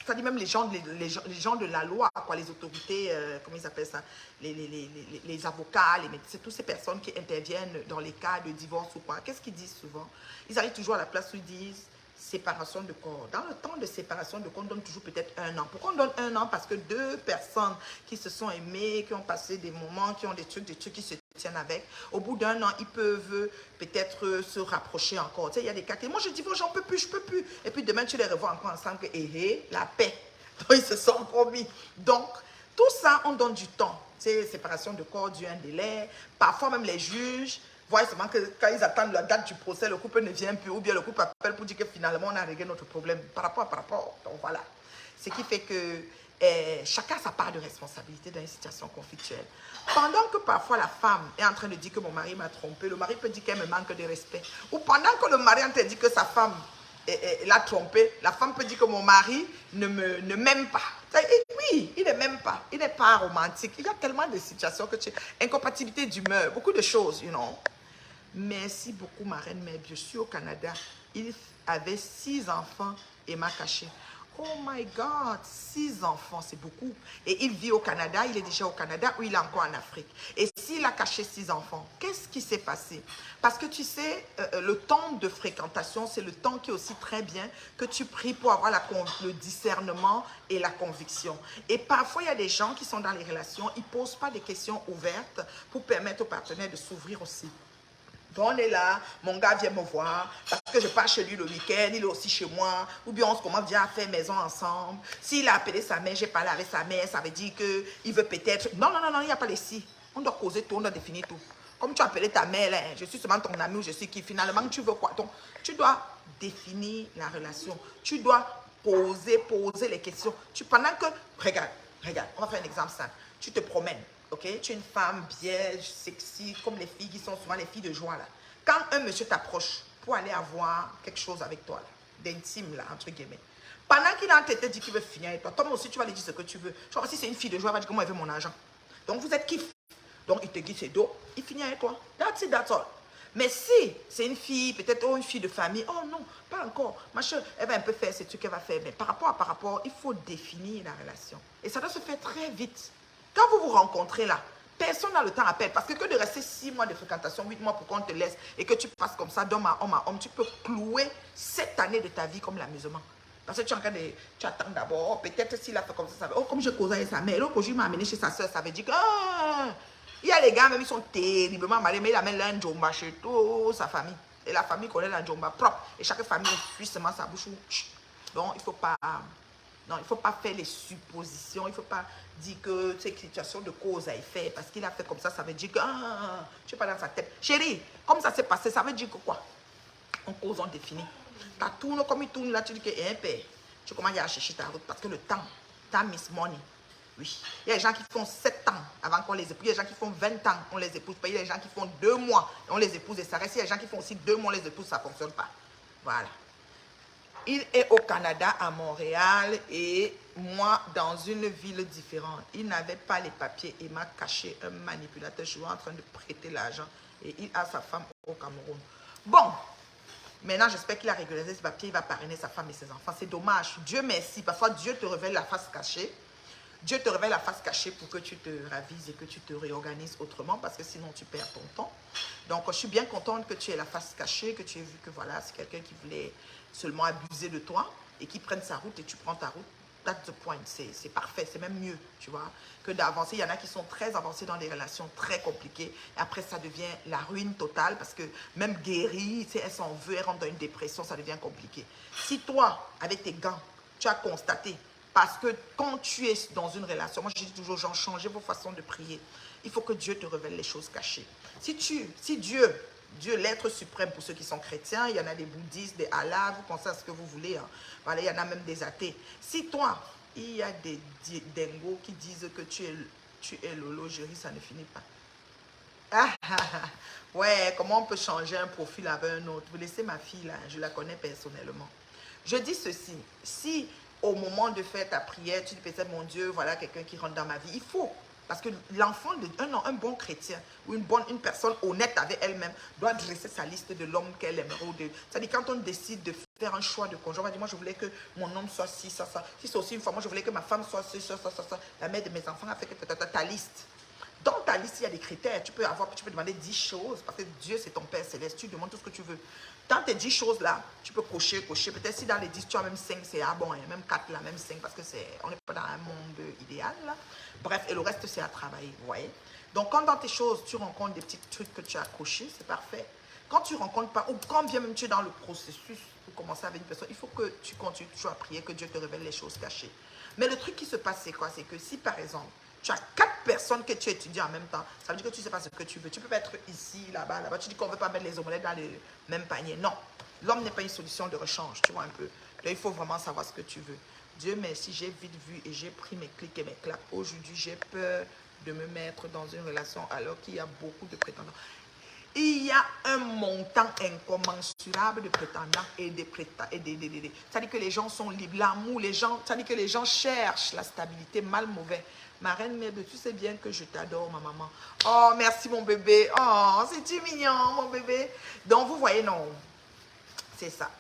ça dit même les gens de la loi, quoi, les autorités, comment ils appellent ça, les avocats, les médecins, toutes ces personnes qui interviennent dans les cas de divorce ou quoi, qu'est-ce qu'ils disent souvent? Ils arrivent toujours à la place où ils disent séparation de corps. Dans le temps de séparation de corps, on donne toujours peut-être 1 an. Pourquoi on donne 1 an? Parce que 2 personnes qui se sont aimées, qui ont passé des moments, qui ont des trucs qui se tiennent avec, au bout d'1 an, ils peuvent peut-être se rapprocher encore. Tu sais, il y a des cas qui, moi je dis, bon, j'en peux plus, je peux plus. Et puis demain, tu les revois encore ensemble, la paix. Donc, ils se sont promis. Donc, tout ça, on donne du temps. Tu sais, séparation de corps dû un délai. Parfois, même les juges voient seulement que quand ils attendent la date du procès, le couple ne vient plus, ou bien le couple appelle pour dire que finalement on a réglé notre problème par rapport. Donc voilà. Ce qui fait que chacun a sa part de responsabilité dans une situation conflictuelle. Pendant que parfois la femme est en train de dire que mon mari m'a trompé, le mari peut dire qu'elle me manque de respect. Ou pendant que le mari est en train de dire que sa femme l'a trompé, la femme peut dire que mon mari ne m'aime pas. Oui, il ne m'aime pas. Il n'est pas romantique. Il y a tellement de situations que incompatibilité d'humeur, beaucoup de choses, you know. Merci beaucoup, ma reine mère. Je suis au Canada. Il avait 6 enfants et m'a caché. Oh my God, 6 enfants, c'est beaucoup. Et il vit au Canada, il est déjà au Canada ou il est encore en Afrique. Et s'il a caché 6 enfants, qu'est-ce qui s'est passé? Parce que tu sais, le temps de fréquentation, c'est le temps qui est aussi très bien que tu pries pour avoir le discernement et la conviction. Et parfois, il y a des gens qui sont dans les relations, ils ne posent pas des questions ouvertes pour permettre au partenaire de s'ouvrir aussi. Donc on est là, mon gars vient me voir, parce que je pars chez lui le week-end, il est aussi chez moi, ou bien on se commence bien à faire maison ensemble. S'il a appelé sa mère, j'ai parlé avec sa mère, ça veut dire qu'il veut peut-être... Non, il n'y a pas les si. On doit causer tout, on doit définir tout. Comme tu as appelé ta mère, là, je suis seulement ton ami ou je suis qui, finalement tu veux quoi? Donc tu dois définir la relation, tu dois poser les questions. Pendant que... Regarde, on va faire un exemple simple. Tu te promènes. Ok, tu es une femme vierge, sexy, comme les filles qui sont souvent les filles de joie là. Quand un monsieur t'approche pour aller avoir quelque chose avec toi, d'intime, là, entre guillemets, pendant qu'il est en tête, te dit qu'il veut finir avec toi, toi aussi, tu vas lui dire ce que tu veux. Tu vois, si c'est une fille de joie, elle va dire que moi, elle veut mon argent. Donc, vous êtes kiff. Donc, il te guide ses dos, il finit avec toi. That's it, that's all. Mais si c'est une fille, peut-être une fille de famille, oh non, pas encore. Ma chère, elle va un peu faire ce truc qu'elle va faire. Mais par rapport, il faut définir la relation. Et ça doit se faire très vite. Quand vous vous rencontrez là, personne n'a le temps à perdre. Parce que de rester 6 mois de fréquentation, 8 mois pour qu'on te laisse et que tu passes comme ça d'homme à homme, tu peux clouer 7 années de ta vie comme l'amusement. Parce que tu es en train de... Tu attends d'abord, oh, peut-être s'il a fait comme ça, oh, comme je causais avec sa mère, l'autre jour, il m'a amené chez sa soeur, ça veut dire que... il y a les gars, même ils sont terriblement malins, mais il amène un njomba chez toute sa famille. Et la famille connaît la njomba propre. Et chaque famille fuit seulement sa bouche. Donc, il ne faut pas... Non, il ne faut pas faire les suppositions. Il ne faut pas dire que c'est une situation de cause à effet. Parce qu'il a fait comme ça veut dire que... tu n'es pas dans sa tête. Chérie, comme ça s'est passé, ça veut dire que quoi? On cause, on définit. Tu tournes comme il tourne là, tu dis que, un père, tu commences à chercher ta route. Parce que le temps, time is money. Oui. Il y a des gens qui font 7 ans avant qu'on les épouse. Il y a des gens qui font 20 ans, on les épouse pas. Il y a des gens qui font 2 mois et on les épouse et ça reste. Il y a des gens qui font aussi 2 mois, on les épouse, ça ne fonctionne pas. Voilà. Il est au Canada, à Montréal, et moi, dans une ville différente. Il n'avait pas les papiers et m'a caché un manipulateur. Je suis en train de prêter l'argent et il a sa femme au Cameroun. Bon, maintenant, j'espère qu'il a régularisé ce papier. Il va parrainer sa femme et ses enfants. C'est dommage. Dieu merci. Parfois, Dieu te révèle la face cachée. Dieu te révèle la face cachée pour que tu te ravises et que tu te réorganises autrement parce que sinon tu perds ton temps. Donc, je suis bien contente que tu aies la face cachée, que tu aies vu que voilà, c'est quelqu'un qui voulait seulement abuser de toi et qui prenne sa route et tu prends ta route. That's the point. C'est parfait, c'est même mieux, tu vois, que d'avancer. Il y en a qui sont très avancés dans des relations très compliquées. Et après, ça devient la ruine totale parce que même guérie, elle s'en veut, elle rentre dans une dépression, ça devient compliqué. Si toi, avec tes gants, tu as constaté. Parce que quand tu es dans une relation, moi je dis toujours, genre, changez vos façons de prier. Il faut que Dieu te révèle les choses cachées. Si Dieu, l'être suprême pour ceux qui sont chrétiens, il y en a des bouddhistes, des Allah, vous pensez à ce que vous voulez. Hein. Voilà, il y en a même des athées. Si toi, il y a des dingos qui disent que tu es Lolo, Géry, ça ne finit pas. Ouais, comment on peut changer un profil avec un autre? Vous laissez ma fille là, je la connais personnellement. Je dis ceci, si au moment de faire ta prière, tu dis peut-être, mon Dieu, voilà quelqu'un qui rentre dans ma vie. Il faut, parce que l'enfant, un bon chrétien ou une personne honnête avec elle-même doit dresser sa liste de l'homme qu'elle aimerait. C'est-à-dire quand on décide de faire un choix de conjoint, on va dire, moi je voulais que mon homme soit ci, ça, ça. Si c'est aussi une femme, moi je voulais que ma femme soit ci, ça, ça, ça, ça. La mère de mes enfants a fait que ta liste. Dans ta liste, il y a des critères. Tu peux demander 10 choses parce que Dieu, c'est ton Père Céleste. Tu demandes tout ce que tu veux. Dans tes 10 choses-là, tu peux cocher. Peut-être si dans les 10, tu as même 5, c'est bon. Il y a même 4 là, même 5 parce que on n'est pas dans un monde idéal. Là. Bref, et le reste, c'est à travailler. Vous voyez? Donc, quand dans tes choses, tu rencontres des petits trucs que tu as cochés, c'est parfait. Quand tu ne rencontres pas, ou quand bien même tu es dans le processus pour commencer avec une personne, il faut que tu continues toujours à prier, que Dieu te révèle les choses cachées. Mais le truc qui se passe, c'est quoi? C'est que si, par exemple, tu as 4 personnes que tu étudies en même temps, ça veut dire que tu ne sais pas ce que tu veux. Tu peux pas être ici, là-bas, là-bas. Tu dis qu'on ne veut pas mettre les omelettes dans le même panier. Non, l'homme n'est pas une solution de rechange, tu vois un peu. Là, il faut vraiment savoir ce que tu veux. Dieu merci, j'ai vite vu et j'ai pris mes clics et mes claques. Aujourd'hui, j'ai peur de me mettre dans une relation alors qu'il y a beaucoup de prétendants. Il y a un montant incommensurable de prétendants et des prétendants. C'est-à-dire que les gens sont libres. L'amour, c'est-à-dire que les gens cherchent la stabilité, mal mauvais. Ma reine mère, tu sais bien que je t'adore, ma maman. Oh, merci mon bébé. Oh, c'est-tu mignon, mon bébé. Donc, vous voyez, non. C'est ça.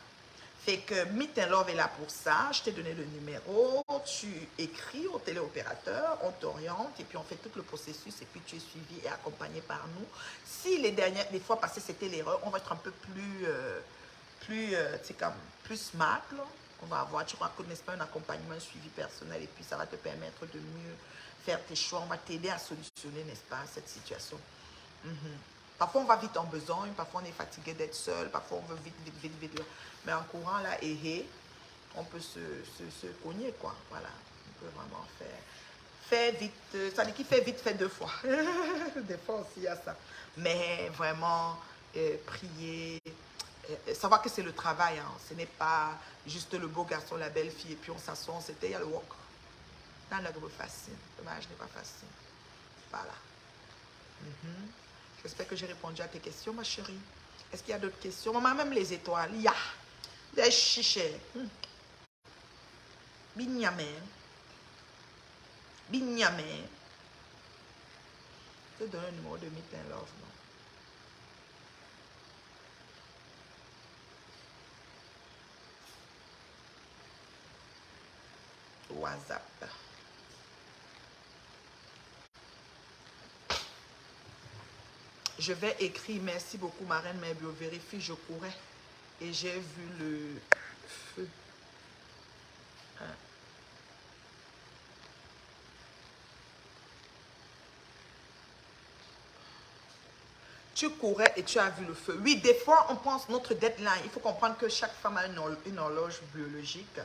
Fait que Meet and Love est là pour ça. Je t'ai donné le numéro. Tu écris au téléopérateur, on t'oriente et puis on fait tout le processus et puis tu es suivi et accompagné par nous. Si les fois passées c'était l'erreur, on va être un peu plus smart. Là. On va avoir, tu crois, n'est-ce pas, un accompagnement, un suivi personnel et puis ça va te permettre de mieux faire tes choix. On va t'aider à solutionner, n'est-ce pas, cette situation. Parfois, on va vite en besogne, parfois, on est fatigué d'être seul, parfois, on veut vite. Mais en courant, là, on peut se cogner, quoi. Voilà, on peut vraiment faire vite. Ça dit qui fait vite, fait 2 fois. Des fois aussi, il y a ça. Mais vraiment, prier, savoir que c'est le travail. Hein. Ce n'est pas juste le beau garçon, la belle fille, et puis on s'assoit, il y a le walk. Dans la groupe facile. Dommage, n'est pas facile. Voilà. J'espère que j'ai répondu à tes questions, ma chérie. Est-ce qu'il y a d'autres questions? Maman, même les étoiles. Il y a des chichets. Bignamé. Bignamé. Je te donne le numéro de Meet and Love, non? WhatsApp. Je vais écrire merci beaucoup ma reine, mais vérifie, je courais et j'ai vu le feu. Tu courais et tu as vu le feu. Oui, des fois on pense notre deadline. Il faut comprendre que chaque femme a une horloge biologique.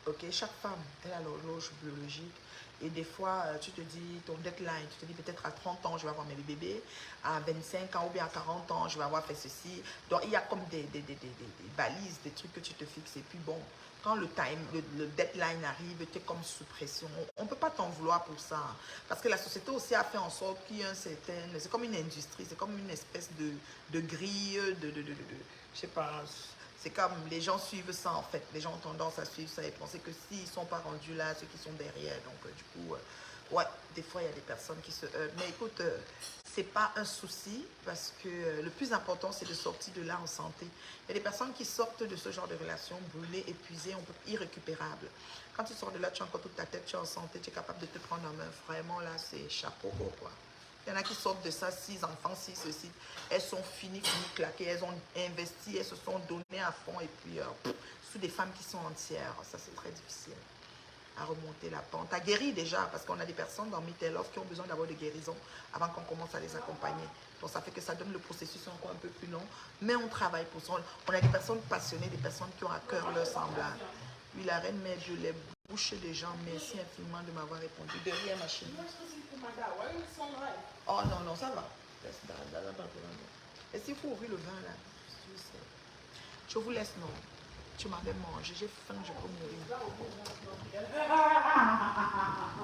Ok, chaque femme, elle a l'horloge biologique. Et des fois, tu te dis, ton deadline, tu te dis peut-être à 30 ans, je vais avoir mes bébés. À 25 ans ou bien à 40 ans, je vais avoir fait ceci. Donc, il y a comme des balises, des trucs que tu te fixes. Et puis bon, quand le deadline arrive, tu es comme sous pression. On ne peut pas t'en vouloir pour ça. Parce que la société aussi a fait en sorte qu'il y a un certain... C'est comme une industrie, c'est comme une espèce de grille, je sais pas... C'est comme les gens suivent ça en fait. Les gens ont tendance à suivre ça et penser que s'ils ne sont pas rendus là, ceux qui sont derrière. Donc du coup, ouais, des fois il y a des personnes qui se heurtent. Mais écoute, c'est pas un souci parce que le plus important c'est de sortir de là en santé. Il y a des personnes qui sortent de ce genre de relation brûlées, épuisées, irrécupérables. Quand tu sors de là, tu as encore toute ta tête, tu es en santé, tu es capable de te prendre en main. Vraiment là, c'est chapeau haut quoi. Il y en a qui sortent de ça, 6 enfants, 6 ceci. Elles sont finies, claquées. Elles ont investi, elles se sont données à fond. Et puis, sous des femmes qui sont entières. Ça, c'est très difficile à remonter la pente. À guérir déjà, parce qu'on a des personnes dans Meet and Love qui ont besoin d'avoir de guérison avant qu'on commence à les accompagner. Donc, ça fait que ça donne le processus encore un peu plus long. Mais on travaille pour ça. On a des personnes passionnées, des personnes qui ont à cœur leur semblable. Oui, la reine, mais je les bouche des gens. Merci infiniment de m'avoir répondu. De rien, ma chérie. Oh non, non, ça va. Et s'il faut ouvrir le vin là, je vous laisse, non. Tu m'avais mangé, j'ai faim, je peux mourir.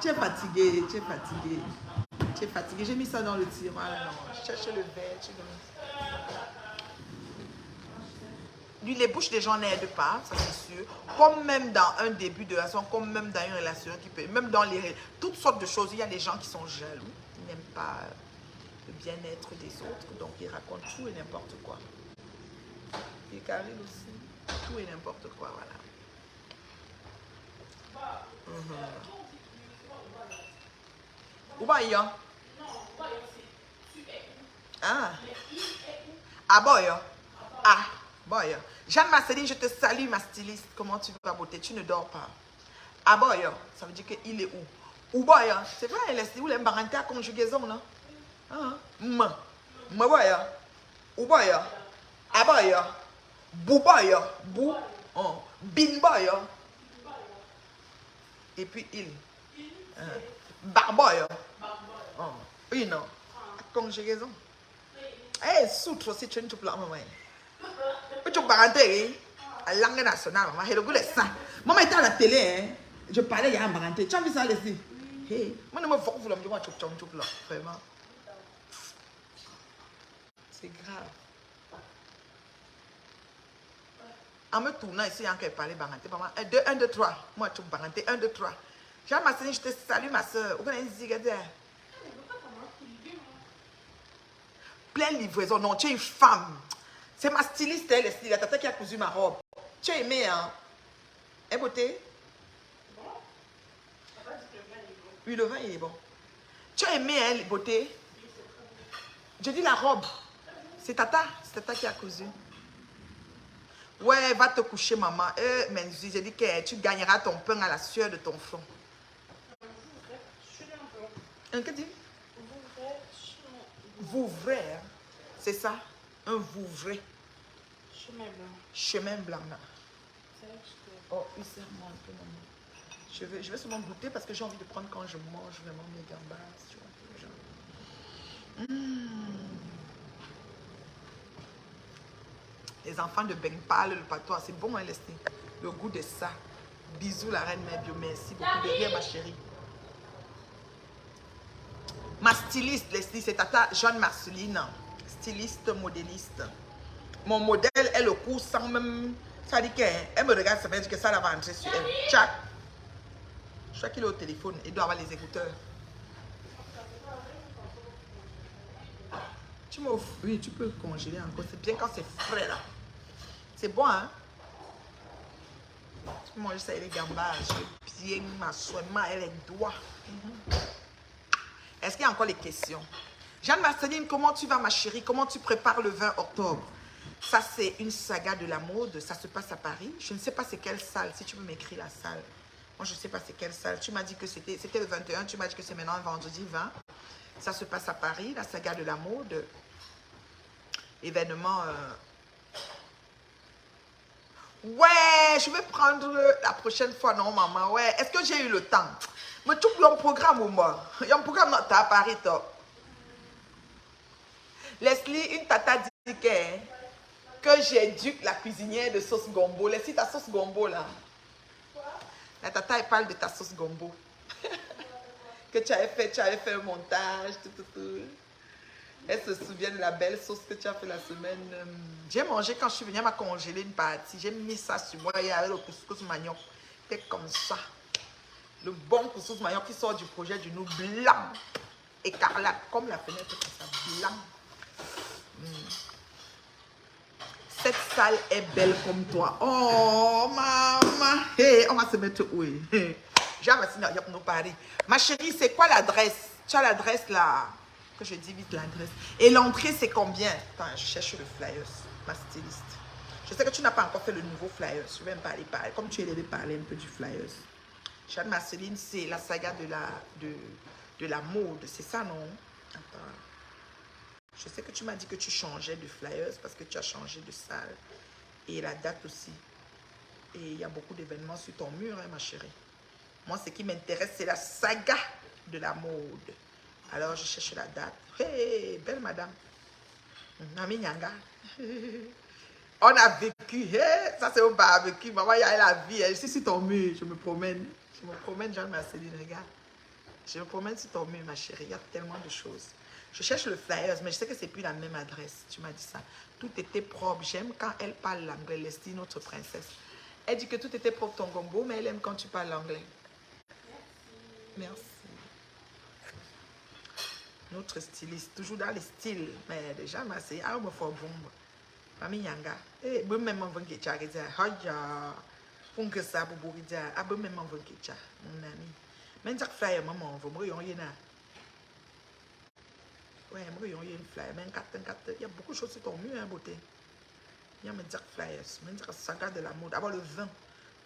Tu es fatigué, tu es fatigué. Tu es fatigué. J'ai mis ça dans le tiroir là. Non. Cherche le verre, tu donnes. Lui, les bouches des gens n'aident pas, ça c'est sûr. Comme même dans un début de relation, comme même dans une relation qui peut, même dans toutes sortes de choses, il y a des gens qui sont jaloux, qui n'aiment pas le bien-être des autres, donc ils racontent tout et n'importe quoi. Et Karine aussi, tout et n'importe quoi, voilà. Où va y a? Ah. Ah boy. Ah boy. Jeanne Marceline, je te salue ma styliste. Comment tu vas beauté? Tu ne dors pas. Ah boy. Ça veut dire qu'il est où? Où boy? C'est vrai, elle est où l'embaranté à conjugaison là? Ma boy. Où boy? Ah boy. Bou boy. Bou. Bin boy. Et puis il. Barboy. Oui, non. Conjugaison. Eh, soutre aussi, tu ne peux pas. Tu parenté, la langue nationale, maman. Maman était à la télé, hein. Je parlais, il y a un parenté. Tu as vu ça, Leslie? Hey, moi, je me fous, je me dis, vraiment. C'est grave. En me tournant ici, il y a encore parlé parenté. Maman, 1, 2, 3. Moi, tu parenté, 1, 2, 3. Jeanne Marceline, je te salue, ma soeur. Vous connaissez Zigader? Pleine livraison. Non, tu es une femme. C'est ma styliste, elle, la tata qui a cousu ma robe. Tu as aimé, hein? Et beauté? Oui, le vin, il est bon. Tu as aimé, hein, beauté? Je dis la robe. C'est tata qui a cousu. Ouais, va te coucher, maman. Mais j'ai dit que tu gagneras ton pain à la sueur de ton front. Qu'est-ce que tu dis? Vouvray. C'est ça? Un vouvray. Chemin blanc. Chemin blanc. Oh, il sert moi un peu, maman. Je vais seulement goûter parce que j'ai envie de prendre quand je mange vraiment mes gambas. Tu vois, Les enfants de Bengpal, le patois, c'est bon, hein, Leslie? Le goût de ça. Bisous, la reine, mais Dieu merci beaucoup. De rien, ma chérie. Ma styliste, Leslie, c'est Tata Jeanne-Marceline, styliste, modéliste. Mon modèle, elle le court sans même... Ça dit qu'elle me regarde, ça veut dire que ça va entrer sur elle. Tchac. Je crois qu'il est au téléphone, il doit avoir les écouteurs. Tu m'offres? Oui, tu peux congeler encore. C'est bien quand c'est frais là. C'est bon, hein? Tu peux manger ça avec les gambas. Je bien m'assois, et les doigts. Est-ce qu'il y a encore les questions? Jeanne-Marceline, comment tu vas, ma chérie? Comment tu prépares le 20 octobre? Ça, c'est une saga de la mode. Ça se passe à Paris. Je ne sais pas c'est quelle salle. Si tu peux m'écrire la salle. Moi, je ne sais pas c'est quelle salle. Tu m'as dit que c'était le 21. Tu m'as dit que c'est maintenant vendredi 20. Ça se passe à Paris, la saga de la mode. Événement... Ouais, je vais prendre la prochaine fois, non, maman. Ouais, est-ce que j'ai eu le temps? Mais tu peux un programme ou moi? Il y a un programme à Paris, toi. Leslie, une tata dit que j'éduque la cuisinière de sauce gombo. Leslie, ta sauce gombo, là. La tata, elle parle de ta sauce gombo. Que tu avais fait le montage, tout. Elle se souvient de la belle sauce que tu as fait la semaine. J'ai mangé quand je suis venue, elle m'a congelé une partie. J'ai mis ça sur moi et avec le couscous manioc. C'était comme ça. Le bon couscous manioc qui sort du projet du nou blanc. Écarlate, comme la fenêtre, comme ça, blanc. Cette salle est belle comme toi. Oh, maman. Hey, on va se mettre où? J'ai nous parler. Ma chérie, c'est quoi l'adresse? Tu as l'adresse là? Que je dis vite l'adresse. Et l'entrée, c'est combien? Attends, je cherche le flyers, ma styliste. Je sais que tu n'as pas encore fait le nouveau flyers. Je vais me parler. Comme tu es allé parler un peu du flyers. Jeanne-Marceline, c'est la saga de la mode. C'est ça, non? Attends. Je sais que tu m'as dit que tu changeais de flyers parce que tu as changé de salle. Et la date aussi. Et il y a beaucoup d'événements sur ton mur, hein, ma chérie. Moi, ce qui m'intéresse, c'est la saga de la mode. Alors, je cherche la date. Hey, belle madame. Mami Nyanga. On a vécu. Hey, ça, c'est au barbecue. Maman, il y a la vie. Je suis sur ton mur. Je me promène. Je me promène, Jeanne-Marceline, regarde. Je me promène sur ton mur, ma chérie. Il y a tellement de choses. Je cherche le flyers, mais je sais que c'est plus la même adresse. Tu m'as dit ça. Tout était propre. J'aime quand elle parle l'anglais. Leslie, notre princesse. Elle dit que tout était propre ton gombo, mais elle aime quand tu parles l'anglais. Merci. Notre styliste, toujours dans les styles. Mais déjà, c'est un peu fort bon. Mami Yanga. Eh, bon, même en venant, tu as dit, Hoya. Pour que ça, pour dire, ah, bon, même en venant, mon ami. Mais tu as flyer, maman, vous me voyez, ouais, moi, il y a une flyer. Mais il y a beaucoup de choses sur ton mur, hein, beauté. Il y a mes flyers. Mais ça saga de la mode. D'abord le 20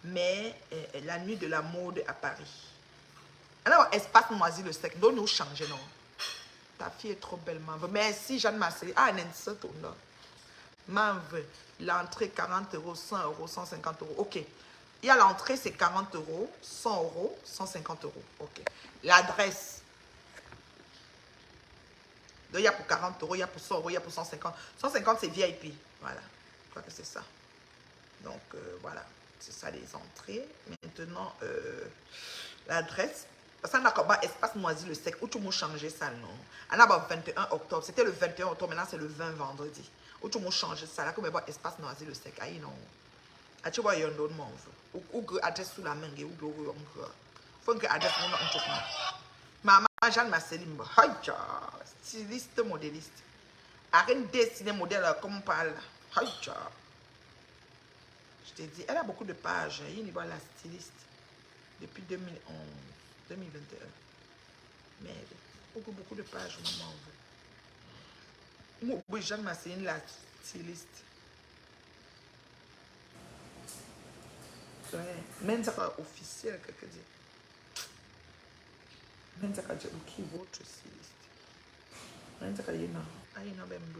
mai, la nuit de la mode à Paris. Alors, espace Noisy le sec. Donc, nous changer, non? Ta fille est trop belle, Manve. Merci, Jeanne-Marceline. Ah, Nancy, ton là. Manve, l'entrée 40 €, 100 €, 150 €. Ok. Il y a l'entrée, c'est 40 €, 100 €, 150 €. Ok. L'adresse. Donc, il y a pour 40 €, il y a pour 100 €, il y a pour 150. 150, c'est VIP. Voilà. Je crois que c'est ça. Donc, voilà. C'est ça les entrées. Maintenant, l'adresse. Ça n'a pas espace Noisy le sec. Où tout le monde changeait ça, non? On a 21 octobre. C'était le 21 octobre. Maintenant, c'est le 20 vendredi. Où tout le monde changeait ça. Là, comme espace Noisy le sec. Aïe, non. Ah, tu vois, il y a un autre monde. Ou que adresse sous la main. Ou que faut que adresse mon nom. Maman Jeanne-Marceline. Styliste, modéliste. Arrête de dessiner modèle comme on parle. Je t'ai dit, elle a beaucoup de pages. Il y a la styliste. Depuis 2011. 2021. Mais beaucoup de pages, maman. Moi, Jeanne-Marceline, la styliste. Ouais. Même ça officiel, quelque chose. Même ça dit, ok, votre styliste. Même ça dit, non. Ah, il y a même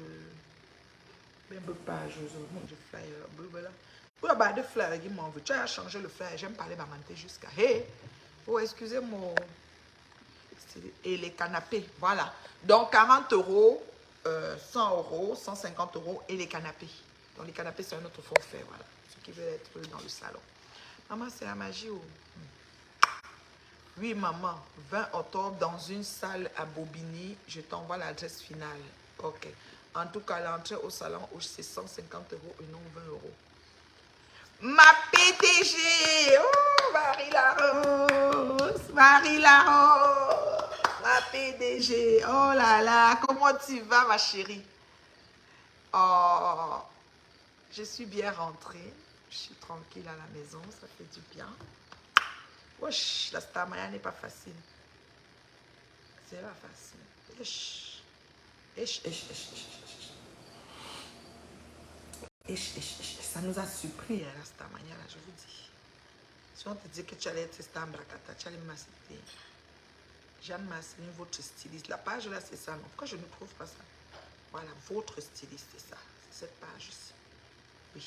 page, je flyer, blablabla. Pour la barre de flyer, il m'en veut. Tu as changé le flyer, j'aime parler bamanté jusqu'à. Hey! Oh, excusez-moi. Et les canapés, voilà. Donc, 40 €, 100 €, 150 € et les canapés. Donc, les canapés, c'est un autre forfait, voilà. Ceux qui veulent être dans le salon. Maman, c'est la magie. Oh. Oui, maman. 20 octobre dans une salle à Bobigny. Je t'envoie l'adresse finale. Ok. En tout cas, l'entrée au salon, c'est 150 € et non 20 €. Ma PDG! Oh, Marie Larose! Marie Larose! Ma PDG! Oh là là! Comment tu vas, ma chérie? Oh, je suis bien rentrée. Je suis tranquille à la maison. Ça fait du bien. Wesh, la Star Maya n'est pas facile. C'est pas facile. Wesh. Ça nous a surpris, hein, la Star Maya, là, je vous dis. Si on te dit que tu allais être Star Mbrakata, tu allais m'assister. Jeanne Marceline, votre styliste. La page là, c'est ça, non? Pourquoi je ne trouve pas ça? Voilà, votre styliste, c'est ça. C'est cette page-ci. Oui.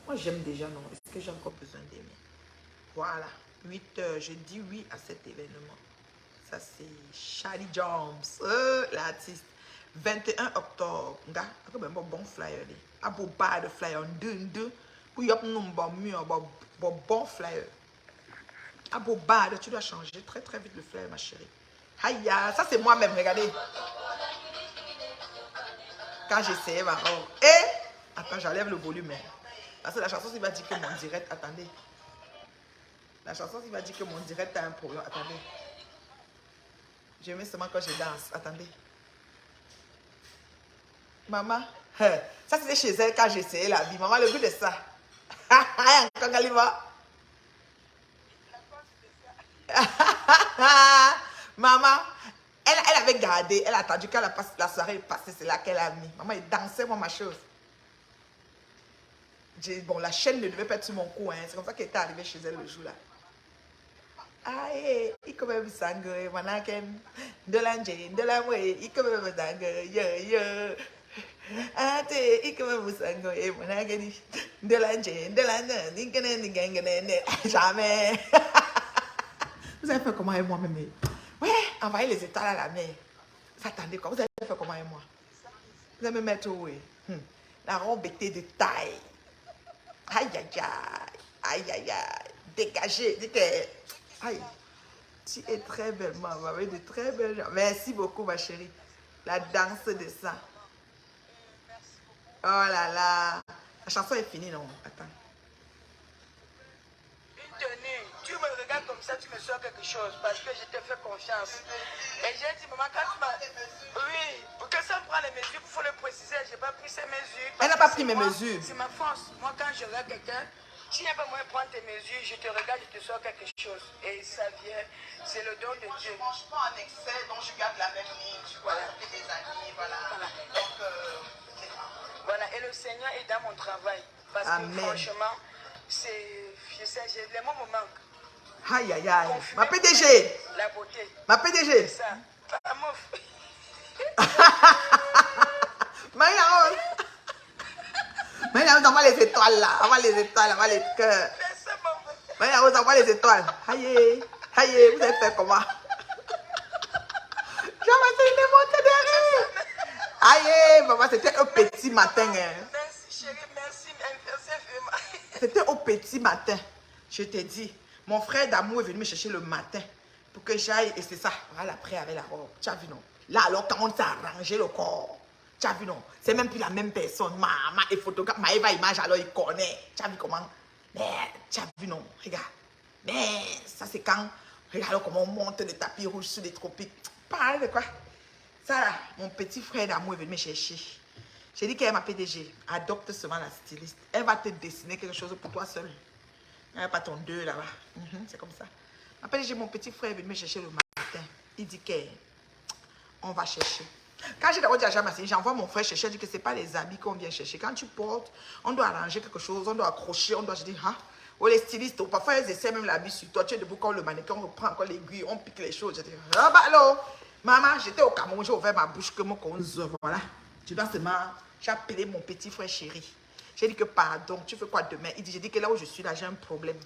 Moi, j'aime déjà, non? Est-ce que j'ai encore besoin d'aimer? Voilà. 8 heures. Je dis oui à cet événement. Ça, c'est Charlie Jones, l'artiste. 21 octobre. Nga, bon flyer. Un beau bar de flyer. Deux. Pour y avoir un bon flyer. Un beau bar. Tu dois changer très très vite le flyer, ma chérie. Aïe, ça c'est moi-même, regardez. Quand j'essayais ma robe. Attends, j'enlève le volume. Parce que la chanson, il va dire que mon direct. Attendez. La chanson, il va dire que mon direct a un problème. Attendez. Je mets seulement quand je danse. Attendez. Maman. Ça, c'était chez elle quand j'essayais la vie. Maman, le goût de ça. Quand elle va. Maman, elle avait gardé. Elle a attendu quand la soirée est passée. C'est là qu'elle a mis. Maman, elle dansait, moi, ma chose. Bon, la chaîne ne devait pas être sur mon cou. Hein. C'est comme ça qu'elle était arrivée chez elle le jour là. Aïe, il comme un sangue, manakem, de l'angé, de la mouée, il comme un sangue, yo. Ate, il comme un sangue, manakem, de l'angé, de la n'ingéné, jamais. Vous avez fait comment et moi, même? Ouais, envoyez les étoiles à la mer. Vous attendez quoi? Vous avez fait comment et moi? Vous allez me mettre où? La robe était de taille. Aïe, aïe, aïe, aïe, aïe, aïe, dégagez, dites. Aïe, tu es très belle, maman, avec de très belles gens. Merci beaucoup, ma chérie. La danse de ça. Oh là là. La chanson est finie, non? Attends. Une tenue, tu me regardes comme ça, tu me sors quelque chose parce que je te fais confiance. Et j'ai dit, maman, quand tu m'as. Oui, pour que ça me prenne les mesures, il faut le préciser, je n'ai pas pris ces mesures. Elle n'a pas pris mes mesures. C'est ma force. Moi, quand je regarde quelqu'un, s'il n'y a pas moyen de prendre tes mesures, je te regarde, je te sors quelque chose. Et ça vient, c'est le don de Dieu. Je ne mange pas en excès, donc je garde la même ligne. Tu vois, ça fait des années, voilà. Donc, voilà, et le Seigneur est dans mon travail. Parce Amen. que franchement, c'est. Je sais, les mots me manquent. Aïe, aïe, aïe. Confirmer Ma PDG. la beauté. Ma PDG. C'est ça. Ah, mouf. Marie-Larose. Marie-Larose, envoie les étoiles là. Envoie les étoiles, envoie les cœurs. Marie-Larose, envoie les étoiles. Aïe, aïe, vous avez fait comment? Jean-Marcel, il est monté derrière. Aïe, maman, c'était au petit matin. Hein. Merci chérie, merci, merci vraiment. C'était au petit matin. Je t'ai dit, mon frère d'amour est venu me chercher le matin pour que j'aille. Et c'est ça, voilà, après avec la robe. Tu as vu, non? Là, alors, quand on s'est arrangé le corps, tu as vu, non? C'est même plus la même personne. Maman est photographe. Maëva Image, alors il connaît. Tu as vu comment? Mais, tu as vu, non? Regarde. Mais, ça, c'est quand. Regarde comment on monte le tapis rouge sur les tropiques. Parle de quoi? Ça, là, mon petit frère d'amour est venu me chercher. J'ai dit qu'elle est ma PDG. Adopte seulement la styliste. Elle va te dessiner quelque chose pour toi seul. Elle n'a pas ton 2 là-bas. C'est comme ça. Ma PDG, mon petit frère est venu me chercher le matin. Il dit qu'on va chercher. Quand j'ai d'abord dit à Jean-Marcel, j'envoie mon frère chercher. Il dit que ce n'est pas les habits qu'on vient chercher. Quand tu portes, on doit arranger quelque chose, on doit accrocher, on doit. Je dis, ah, ou les stylistes, ou parfois ils essaient même l'habit sur toi. Tu es debout comme le mannequin, on reprend encore l'aiguille, on pique les choses. Je dis, ah bah allô, maman, j'étais au Cameroun, j'ai ouvert ma bouche que mon conzo, voilà. Tu dois seulement, j'ai appelé mon petit frère chéri. J'ai dit que pardon, tu fais quoi demain? Il dit, j'ai dit que là où je suis là, j'ai un problème.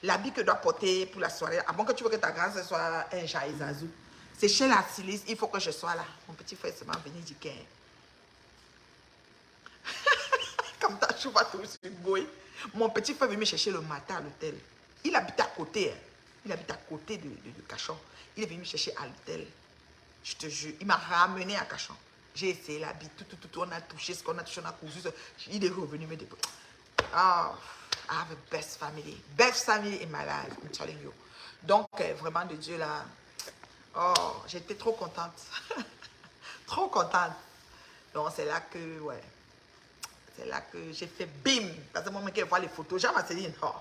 L'habit que je dois porter pour la soirée, avant que tu veux que ta grande soit un Jaïzazou. C'est chez la styliste, il faut que je sois là. Mon petit frère seulement venu dire que. Comme ta chou va tout sur le boy. Mon petit frère est venu me chercher le matin à l'hôtel. Il habite à côté. Hein. Il habite à côté de Cachan. Il est venu me chercher à l'hôtel. Je te jure, il m'a ramené à Cachan. J'ai essayé l'habit, tout, on a touché ce qu'on a touché, on a cousu. Il est revenu me déposer. Oh, I have a best family. Best family in my life, I'm telling you. Donc, vraiment, de Dieu, là, oh, j'étais trop contente. Trop contente. Donc, c'est là que, ouais, c'est là que j'ai fait bim. Parce que moi, quand je vois les photos, j'ai dit, oh.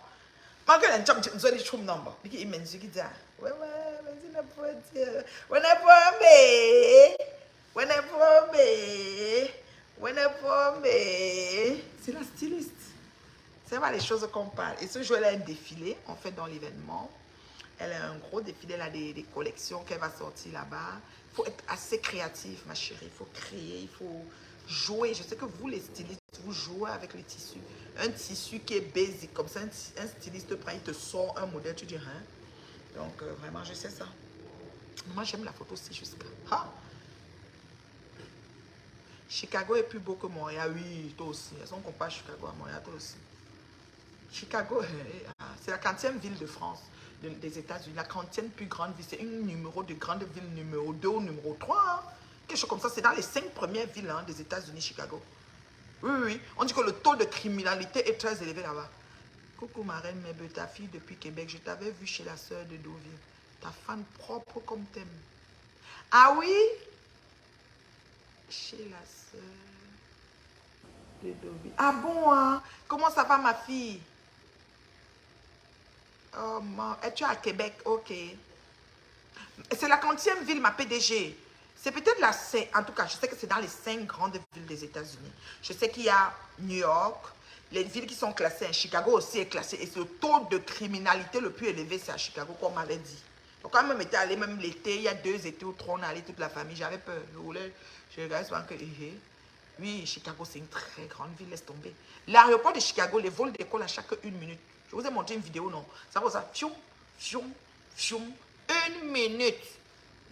Quand elle a dit, j'ai dit, je number. Il m'a dit, ouais, ouais, vas-y, n'a pas dit. On est pas mais. C'est la styliste. C'est pas les choses qu'on parle. Et ce jour, elle a un défilé, on fait dans l'événement. Elle a un gros défilé, elle a des collections qu'elle va sortir là-bas. Il faut être assez créatif, ma chérie. Il faut créer, il faut jouer. Je sais que vous, les stylistes, vous jouez avec les tissus. Un tissu qui est basic, comme ça, un styliste prend, il te sort un modèle, tu dis, hein? Donc, vraiment, je sais ça. Moi, j'aime la photo aussi jusqu'à... Ah! Chicago est plus beau que Montréal, oui, toi aussi. Est-ce qu'on compare Chicago à Montréal, toi aussi? Chicago, c'est la 40e ville de France, des États-Unis. La 40e plus grande ville, c'est une numéro de grande ville numéro 2 ou numéro 3. Hein. Quelque chose comme ça. C'est dans les 5 premières villes hein, des États-Unis, Chicago. Oui, oui, oui. On dit que le taux de criminalité est très élevé là-bas. Coucou ma reine, mais ta fille depuis Québec, je t'avais vu chez la sœur de Deauville. Ta femme propre comme t'aimes. Ah oui? Chez la sœur de Deauville. Ah bon, hein? Comment ça va ma fille? Oh, es-tu à Québec? Ok. C'est la 40e ville, ma PDG. C'est peut-être la 5. En tout cas, je sais que c'est dans les 5 grandes villes des États-Unis. Je sais qu'il y a New York, les villes qui sont classées. Chicago aussi est classé. Et le taux de criminalité le plus élevé, c'est à Chicago, comme on m'avait dit. Donc, quand même était allé, même l'été, il y a 2 étés où on est allé toute la famille. J'avais peur. Je regardais souvent que... Oui, Chicago, c'est une très grande ville, laisse tomber. L'aéroport de Chicago, les vols décollent à chaque 1 minute. Je vous ai montré une vidéo, non? Ça va ça, fium, fium, fium, 1 minute.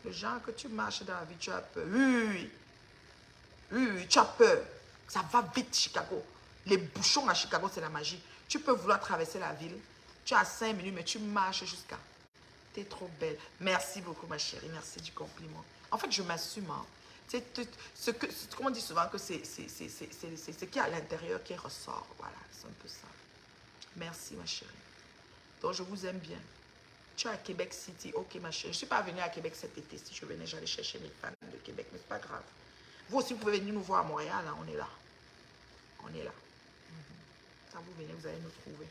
Le genre que tu marches dans la vie, tu as peur. Oui, tu as peur. Ça va vite, Chicago. Les bouchons à Chicago, c'est la magie. Tu peux vouloir traverser la ville. Tu as 5 minutes, mais tu marches jusqu'à... T'es trop belle. Merci beaucoup, ma chérie. Merci du compliment. En fait, je m'assume. Hein. Comme on dit souvent, que c'est ce qui est à l'intérieur qui ressort. Voilà, c'est un peu ça. Merci, ma chérie. Donc, je vous aime bien. Tu es à Québec City. Ok, ma chérie. Je ne suis pas venue à Québec cet été. Si je venais, j'allais chercher mes fans de Québec. Mais ce n'est pas grave. Vous aussi, vous pouvez venir nous voir à Montréal. Hein. On est là. On est là. Quand vous venez, vous allez nous trouver.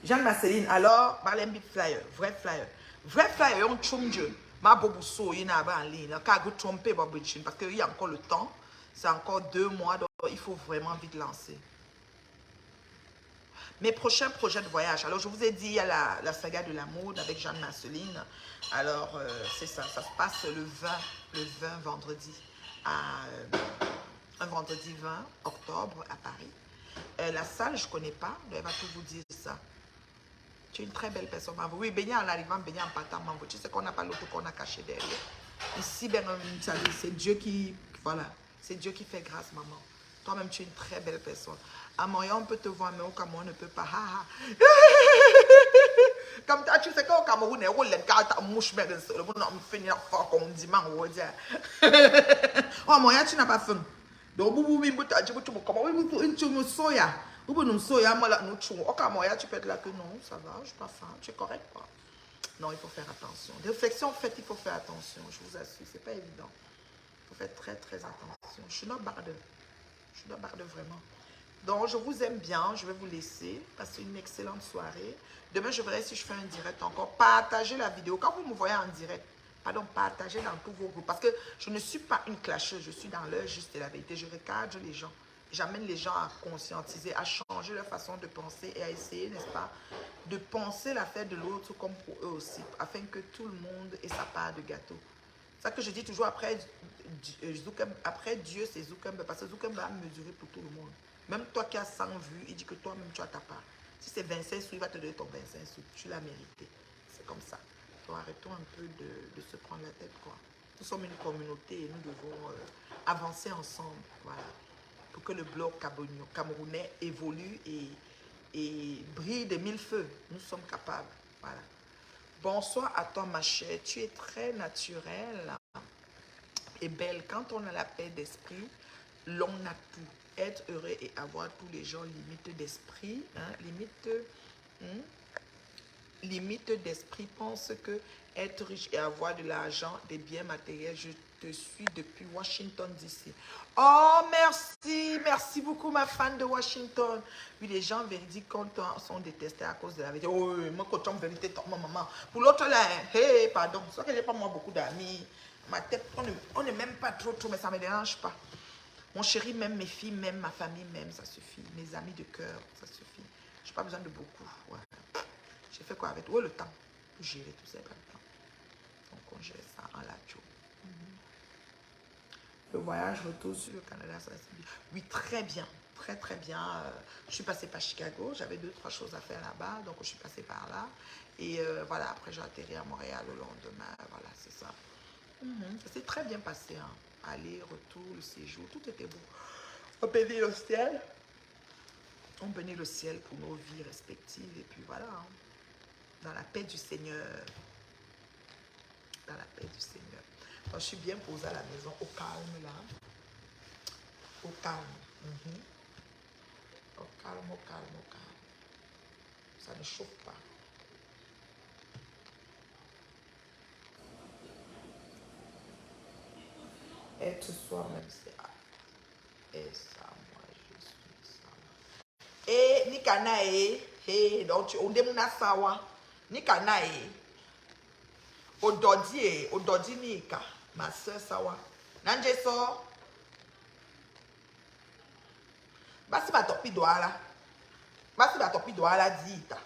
Jeanne-Marceline, alors, parlez un bit flyer. Vrai flyer. Vrai flyer, on chum Dieu. Ma bobo so, il y a en ligne. Quand vous trompez, parce qu'il y a encore le temps. C'est encore 2 mois. Donc, il faut vraiment vite lancer. Mes prochains projets de voyage. Alors, je vous ai dit, il y a la saga de la mode avec Jeanne-Marceline. Alors, c'est ça. Ça se passe le 20 vendredi. Un vendredi 20 octobre à Paris. La salle, je ne connais pas. Elle va tout vous dire ça. Tu es une très belle personne, Mambo. Oui, baigner en arrivant, baigner en partant, Mambo. Tu sais qu'on n'a pas l'auto qu'on a caché derrière. Ici, ben, c'est Dieu qui... Voilà. C'est Dieu qui fait grâce, maman. Toi-même, tu es une très belle personne. À Montréal, on peut te voir, mais au Cameroun, on ne peut pas. Comme tu sais qu'au Cameroun, on ne peut pas mouche, mais le monde a fini fort comme dimanche. Oh, Montréal, tu n'as pas faim. Donc, vous tu me soya. Vous nous soya, moi, là, nous, au Montréal, tu peux être là que non, ça va, je suis pas faim. Tu es correct, quoi. Non, il faut faire attention. Des réflexions faites, il faut faire attention. Je vous assure, c'est pas évident. Il faut faire très, très attention. Je suis not barde. Je suis not barde vraiment. Donc, je vous aime bien. Je vais vous laisser. Passer une excellente soirée. Demain, je verrai si je fais un direct encore. Partagez la vidéo. Quand vous me voyez en direct, pardon, partagez dans tous vos groupes. Parce que je ne suis pas une clasheuse. Je suis dans l'heure juste et la vérité. Je recadre les gens. J'amène les gens à conscientiser, à changer leur façon de penser et à essayer, n'est-ce pas, de penser l'affaire de l'autre comme pour eux aussi, afin que tout le monde ait sa part de gâteau. C'est ça que je dis toujours après Dieu, c'est Zuckerberg, parce que Zuckerberg va mesurer pour tout le monde. Même toi qui as 100 vues, il dit que toi-même tu as ta part. Si c'est 25 sous, il va te donner ton 25 sous. Tu l'as mérité. C'est comme ça. Donc arrêtons un peu de se prendre la tête, quoi. Nous sommes une communauté et nous devons avancer ensemble, voilà. Pour que le bloc camerounais évolue et brille de 1000 feux. Nous sommes capables. Voilà. Bonsoir à toi, ma chère. Tu es très naturelle et belle. Quand on a la paix d'esprit, l'on a tout. Être heureux et avoir tous les gens limite d'esprit, hein, limite d'esprit pense que être riche et avoir de l'argent, des biens matériels. Je te suis depuis Washington DC. Oh, merci, merci beaucoup, ma fan de Washington. Oui, les gens véridiques sont détestés à cause de la vérité. Oh, moi, quand on vérité, ma maman. Pour l'autre, là, hey, pardon, c'est que j'ai pas moi beaucoup d'amis. Ma tête, on n'est même pas trop, mais ça ne me dérange pas. Mon chéri, même mes filles, même ma famille, même, ça suffit. Mes amis de cœur, ça suffit. Je n'ai pas besoin de beaucoup. Ouais. J'ai fait quoi avec? Où est le temps pour gérer tout ça? Donc, on gère ça en lacho. Le voyage retour sur le Canada, ça c'est bien. Oui, très bien. Très, très bien. Je suis passée par Chicago. J'avais 2-3 choses à faire là-bas. Donc, je suis passée par là. Et voilà, après, j'ai atterri à Montréal le lendemain. Voilà, c'est ça. Ça s'est très bien passé. Hein. Aller, retour, le séjour, tout était beau. On bénit le ciel. On bénit le ciel pour nos vies respectives. Et puis voilà. Hein. Dans la paix du Seigneur. Dans la paix du Seigneur. Donc, je suis bien posée à la maison, au calme là. Au calme. Au calme, au calme, au calme. Ça ne chauffe pas. Être soi-même, c'est... Et ça, moi, je suis ça. Et Nikana, donc on demuna sawa. Nikana, Ododi Nika, ma soeur sawa. Nanje so. Basi ba topi douala. Basi ba topi douala dita.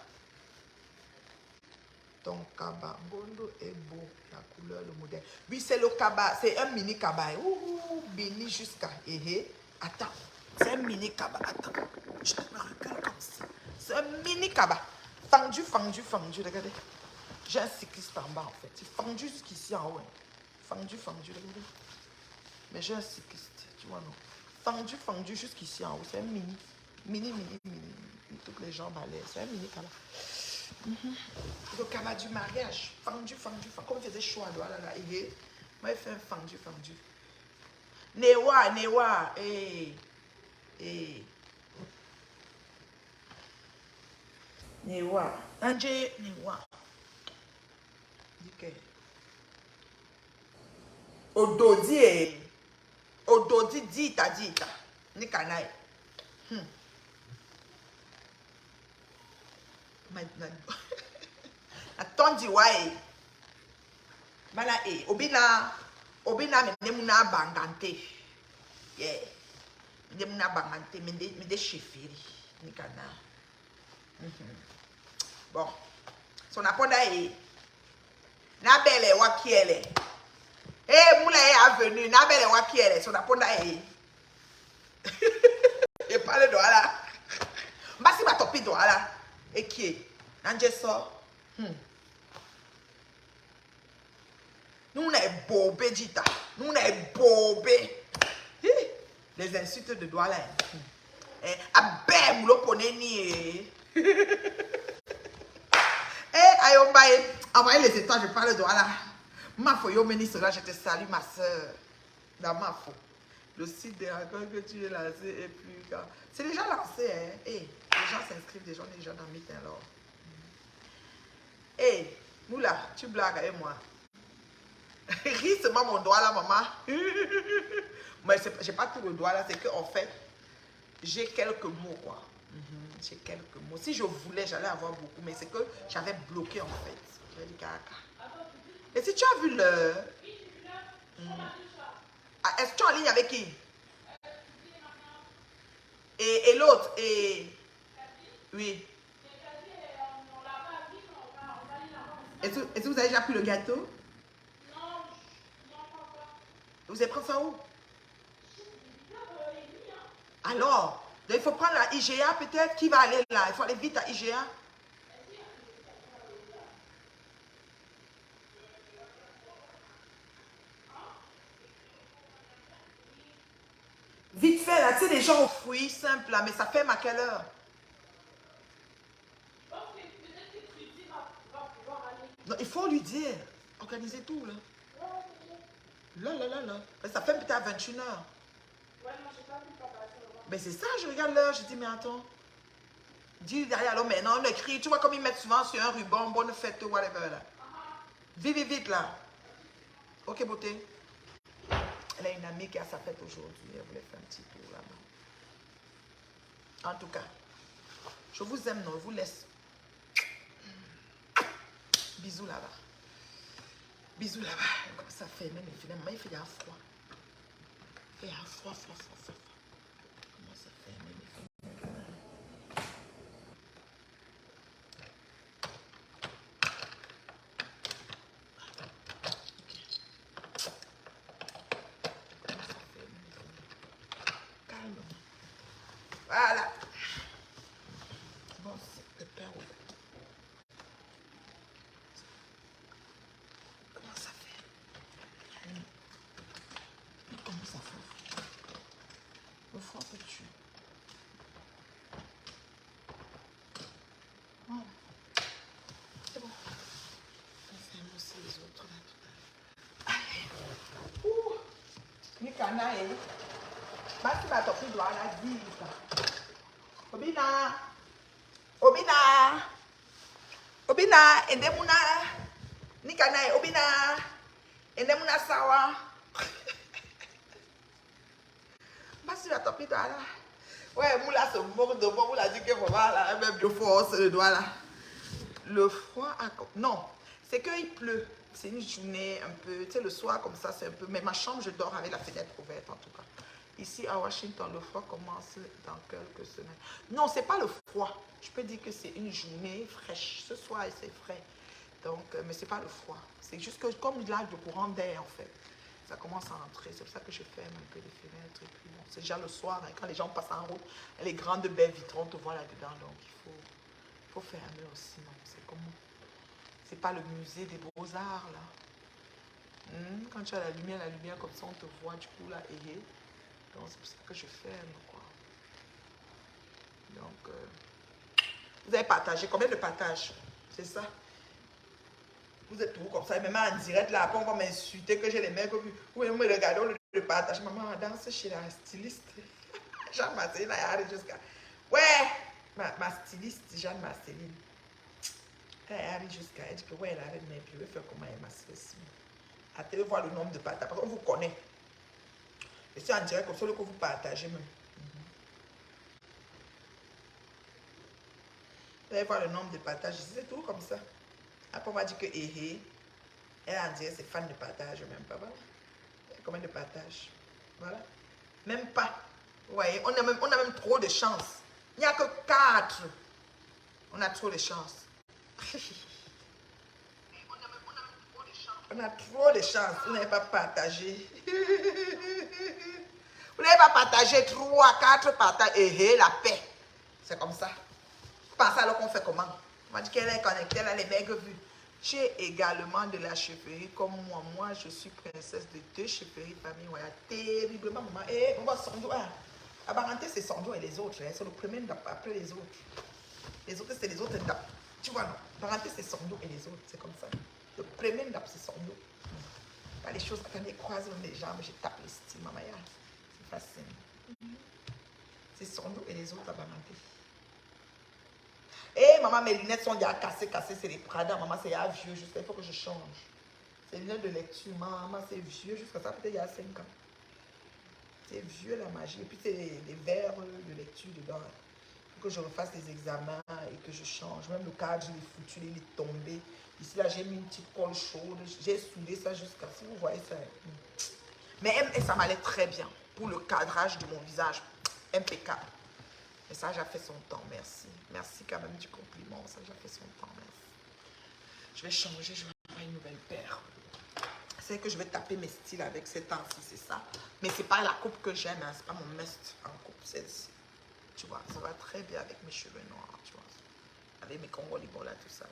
Ton kaba, Ngondo est beau, la couleur, le modèle. Oui, c'est le kaba, c'est un mini kaba. Ouh, béni jusqu'à. Attends, c'est un mini kaba. Attends, je me recule comme ça. C'est un mini kaba. Fendu, regardez. J'ai un cycliste en bas en fait. C'est fendu jusqu'ici en haut. Hein. Fendu, regardez. Mais j'ai un cycliste, tu vois non. Fendu jusqu'ici en haut. C'est un mini. Toutes les jambes à l'aise. C'est un mini kaba. Le kaba du mariage. Fendu. Comme il faisait chaud à Douala là. Moi, il fait un fendu. Newa. Newa. Anje, Newa. Ok. Ododi dita. Ni kanai. Atondi wae. Mala obina me muna bangante. Yeah. Me muna bangante me de chefiri ni kana. Bon. Son aponda na belle wakiele. Moula est avenue, na belle wakiele, son aponda et parle de voilà. Mbasi ba topi de voilà. Et qui est? Nanje so. Nous on est bobé dita. Nous on est bobé. Les insultes de Douala. Abé moulo poneni. Ayomba, envoyez les étoiles, je parle de Douala. Ma foyo meni cela, je te salue ma soeur. Dans ma fo. Le site de rencontre que tu es lancé est plus grand. C'est déjà lancé, hein. Les gens s'inscrivent déjà, on est déjà dans le meeting alors. Moula, tu blagues avec moi. Ris seulement mon doigt là, maman. Mais j'ai pas tout le doigt là, c'est qu'en fait, j'ai quelques mots, quoi. J'ai quelques mots. Si je voulais, j'allais avoir beaucoup, mais c'est que j'avais bloqué en fait. J'avais dit caca. Et si tu as vu le... Est-ce que tu es en ligne avec qui? Et l'autre, oui. Est-ce que vous avez déjà pris le gâteau? Vous allez prendre ça où? Alors, il faut prendre la IGA peut-être. Qui va aller là? Il faut aller vite à IGA. Vite fait là, tu sais, les gens au fruits simple là, mais ça ferme à quelle heure? Non, il faut lui dire. Organisez tout, là. Là. Ça fait peut-être à 21h. Ouais, moi, j'ai pas vu papa. Mais c'est ça, je regarde l'heure, je dis, mais attends. Dis derrière, alors maintenant, on écrit, tu vois comme ils mettent souvent sur un ruban, bonne fête, whatever, là. Vite, là. Ok, beauté. Elle a une amie qui a sa fête aujourd'hui, elle voulait faire un petit tour là-bas. En tout cas, je vous aime, non, je vous laisse. Bisous là-bas. Bisous là-bas. Comme ça fait, même finalement, il fait un froid. Il fait un froid. Comment ça fait, même calme. Voilà. Bon, c'est le père. Comment ça fait? Comment ça fait? Le froid peut tuer. Voilà. C'est bon. On fait aussi les autres là. Ouh. Ni canaille. Basi ba topi doit la dire ça. Obina, endemuna, ni canaille, Obina, endemuna sawa. Basi ba topi doit là. Ouais, moula se moque de moi, moula dit que voilà, même je force le doigt là. Le froid, non, c'est qu'il pleut. C'est une journée un peu, tu sais, le soir comme ça, c'est un peu. Mais ma chambre, je dors avec la fenêtre ouverte en tout cas. Ici à Washington, le froid commence dans quelques semaines. Non, c'est pas le froid. Je peux dire que c'est une journée fraîche. Ce soir, c'est frais. Donc, mais c'est pas le froid. C'est juste que comme là, le courant d'air en fait, ça commence à entrer. C'est pour ça que je ferme un peu les fenêtres. Et puis bon, c'est déjà le soir, hein, quand les gens passent en route, les grandes baies vitrines, on te voit là-dedans. Donc, il faut fermer aussi. Non, c'est comme. C'est pas le musée des beaux-arts là. Quand tu as la lumière comme ça, on te voit du coup là. Donc c'est pour ça que je ferme quoi. Donc vous avez partagé. Combien de partages? C'est ça. Vous êtes tout comme ça. Même en direct là, après on va m'insulter que j'ai les mecs. Oui, me regardons le partage. Maman danse chez la styliste. Jeanne-Marceline a arrivé jusqu'à. Ouais, ma styliste Jeanne-Marceline. Elle arrive jusqu'à. Elle dit que ouais, elle arrête, mais je vais faire comment elle m'a fait. Attendez voir le nombre de partages. Parce qu'on vous connaît. Et c'est en direct comme ça que vous partagez même. Vous allez voir le nombre de partages. C'est tout comme ça. Après, on va dire que elle en direct, c'est fan de partage, même pas. Voilà. Combien de partages? Voilà. Même pas. Vous voyez, on a même trop de chance. Il n'y a que 4. On a trop de chance. On a trop de chance. Vous n'avez pas partagé. Vous n'avez pas partagé 3, 4 partages. La paix. C'est comme ça. Pensez alors qu'on fait comment? On m'a dit qu'elle est connectée, elle a les mecs vus. J'ai également de la chefferie comme moi. Moi, je suis princesse de 2 chefferies famille. Ouais, terriblement, maman. Et on va Sando. La parenté, c'est Sando et les autres. Hein. C'est le premier après les autres. Les autres, c'est les autres. Tu vois, non? Parenté, c'est Sando et les autres. C'est comme ça. Le premier c'est Sando. Pas les choses, attendez, croise les jambes, je tape les styles, maman. C'est facile. C'est Sando et les autres, la parenté. Eh, maman, mes lunettes sont déjà cassées, c'est les Prada. Maman, c'est déjà vieux, jusqu'à il faut que je change. C'est les lunettes de lecture, maman, c'est vieux, jusqu'à ça, peut-être il y a 5 ans. C'est vieux, la magie. Et puis, c'est les verres de lecture dedans. Il faut que je refasse les examens et que je change. Même le cadre, je l'ai foutu, il est tombé. Ici, là, j'ai mis une petite colle chaude. J'ai soudé ça jusqu'à, si vous voyez ça. Mais ça m'allait très bien pour le cadrage de mon visage. Impeccable. Et ça, j'ai fait son temps, merci. Merci quand même du compliment, ça, j'ai fait son temps, merci. Je vais changer, je vais avoir une nouvelle paire. C'est que je vais taper mes styles avec ces temps-ci, c'est ça. Mais c'est pas la coupe que j'aime, hein, c'est pas mon must en coupe, celle-ci. Tu vois, ça va très bien avec mes cheveux noirs, tu vois. Avec mes congolais, là, tout ça.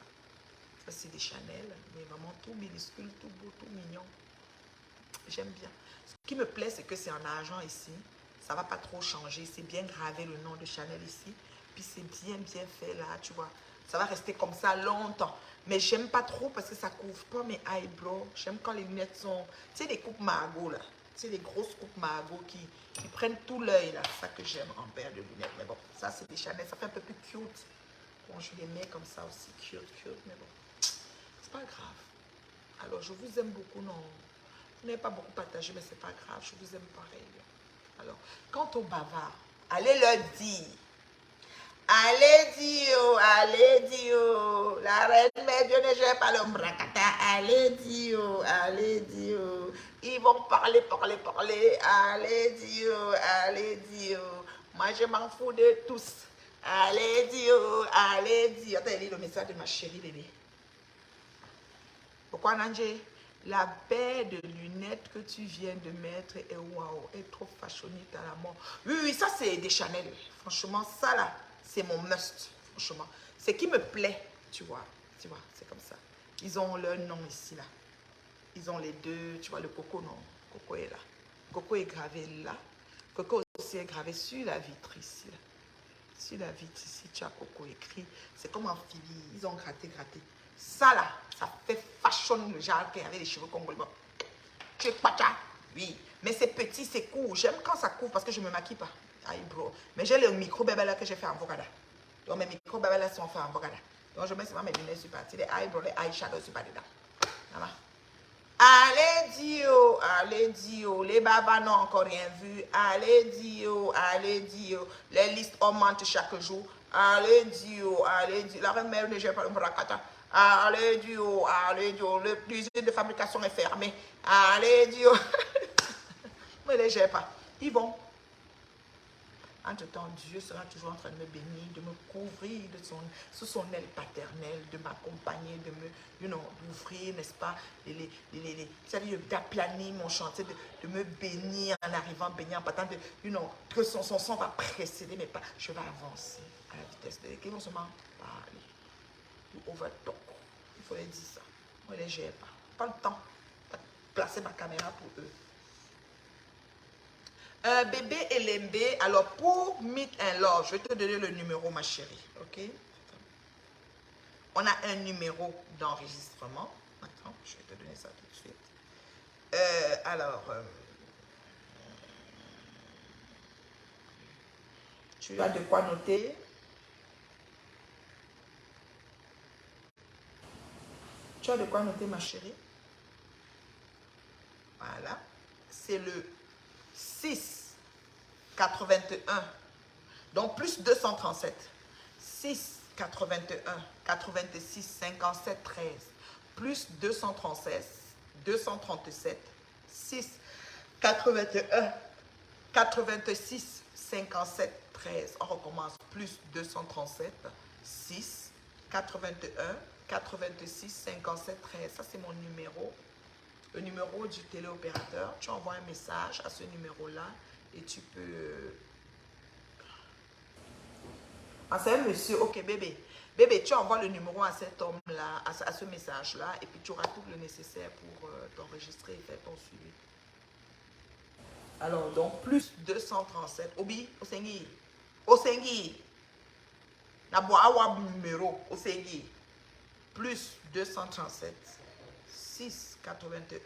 Ça, c'est des Chanel, mais vraiment tout minuscule, tout beau, tout mignon. J'aime bien. Ce qui me plaît, c'est que c'est en argent ici. Ça va pas trop changer. C'est bien gravé le nom de Chanel ici. Puis c'est bien fait là, tu vois. Ça va rester comme ça longtemps. Mais j'aime pas trop parce que ça couvre pas mes eyebrows. J'aime quand les lunettes sont... Tu sais, les coupes Margot, là. Tu sais, les grosses coupes Margot qui prennent tout l'œil, là. C'est ça que j'aime en paire de lunettes. Mais bon, ça, c'est des Chanel. Ça fait un peu plus cute. Bon, je les mets comme ça aussi. Cute. Mais bon, c'est pas grave. Alors, je vous aime beaucoup, non. Vous n'avez pas beaucoup partagé, mais c'est pas grave. Je vous aime pareil. Alors, quant au bavard, allez leur dire. Allez dire, la reine mère Dieu ne gère pas le bracata, allez dire, ils vont parler, allez dire, moi je m'en fous de tous, allez dire, attends, lis le message de ma chérie bébé. Pourquoi Nangé? La paire de lunettes que tu viens de mettre est waouh, est trop fashioniste à la mort. Oui, ça c'est des Chanel, franchement, ça là. C'est mon must, franchement. C'est qui me plaît, tu vois, c'est comme ça. Ils ont leur nom ici, là. Ils ont les deux, tu vois, le Coco, non. Coco est là. Coco est gravé là. Coco aussi est gravé sur la vitre ici, là. Sur la vitre ici, tu as Coco écrit. C'est comme amphibie, ils ont gratté. Ça, là, ça fait fashion, le genre qui avait les cheveux congolais. Tu es pacha, oui. Mais c'est petit, c'est court. J'aime quand ça couvre parce que je ne me maquille pas. Eyebrow. Mais j'ai le micro bébé là que j'ai fait en Vogada. Donc mes micro bébé là sont faits en Vogada. Donc je mets seulement mes lunettes sur partie. Les eyebrows, les eyeshadows sur partie dedans. Voilà. Allez Dio. Les babas n'ont encore rien vu. Allez Dio. Les listes augmentent chaque jour. Allez Dio. La reine mère ne gère pas le bracata. Allez Dio. L'usine de fabrication est fermée. Allez Dio. Mais ne les gère pas. Ils vont. Entre-temps, Dieu sera toujours en train de me bénir, de me couvrir sous son aile paternelle, de m'accompagner, de me, d'ouvrir, n'est-ce pas, d'aplanir mon chantier, de me bénir en arrivant, bénir en partant, que son sang va précéder mes pas. Je vais avancer à la vitesse de l'équipe, non seulement parler, ou overtalk. Il faut les dire ça. Moi, je ne les gère pas. Pas le temps de placer ma caméra pour eux. Bébé Elembe, alors pour Meet and Love, je vais te donner le numéro, ma chérie, ok? On a un numéro d'enregistrement. Attends, je vais te donner ça tout de suite. Tu as de quoi noter? Tu as de quoi noter, ma chérie? Voilà. C'est le 6 81, donc plus 237, 6 81 86 57 13, plus 237 6 81 86 57 13. On recommence, plus 237 6 81 86 57 13. Ça c'est mon numéro. Le numéro du téléopérateur, tu envoies un message à ce numéro-là et tu peux... Ah, c'est un monsieur, ok bébé. Bébé, tu envoies le numéro à cet homme-là, à ce message-là, et puis tu auras tout le nécessaire pour t'enregistrer et faire ton suivi. Alors, donc, plus 237. Obi, Osengi. Naboawa numéro, Osengi. Plus 237. 6 81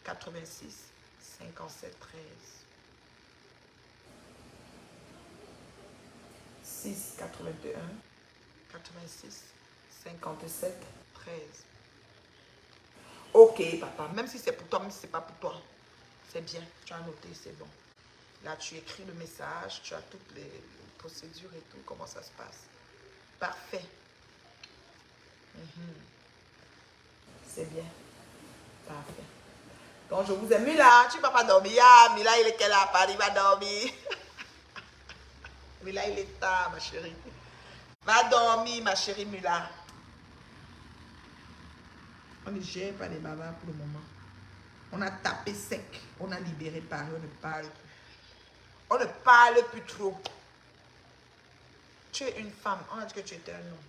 86 57 13 6 81 86 57 13. Ok papa, même si c'est pour toi, même si c'est pas pour toi, c'est bien, tu as noté, c'est bon. Là tu écris le message, tu as toutes les procédures et tout, comment ça se passe. Parfait. C'est bien. Parfait. Donc, je vous aime. Mila, tu ne vas pas dormir. Ah, Mila, il est quelle heure à Paris? Il va dormir. Mila, il est tard, ma chérie. Va dormir, ma chérie Mila. On ne gère pas les bavards pour le moment. On a tapé sec. On a libéré Paris. On ne parle plus. On ne parle plus trop. Tu es une femme. On a dit que tu étais un homme.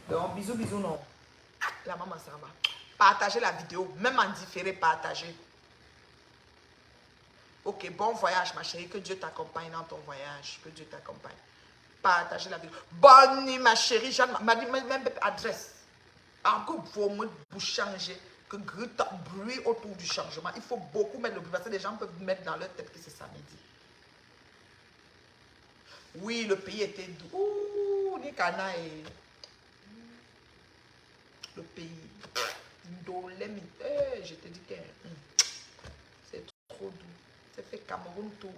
Donc, bisous, non. La maman s'en va. Partagez la vidéo, même en différé, partagez. Ok, bon voyage, ma chérie. Que Dieu t'accompagne dans ton voyage. Que Dieu t'accompagne. Partagez la vidéo. Bonne nuit, ma chérie. Jeanne m'a dit même adresse. Encore pour moi, pour changer. Que bruit autour du changement. Il faut beaucoup mettre le bruit. Parce que les gens peuvent mettre dans leur tête que c'est samedi. Oui, le pays était doux. Ouh, Nikana et... Le pays. Je te dis que c'est trop doux. C'est fait Cameroun tout.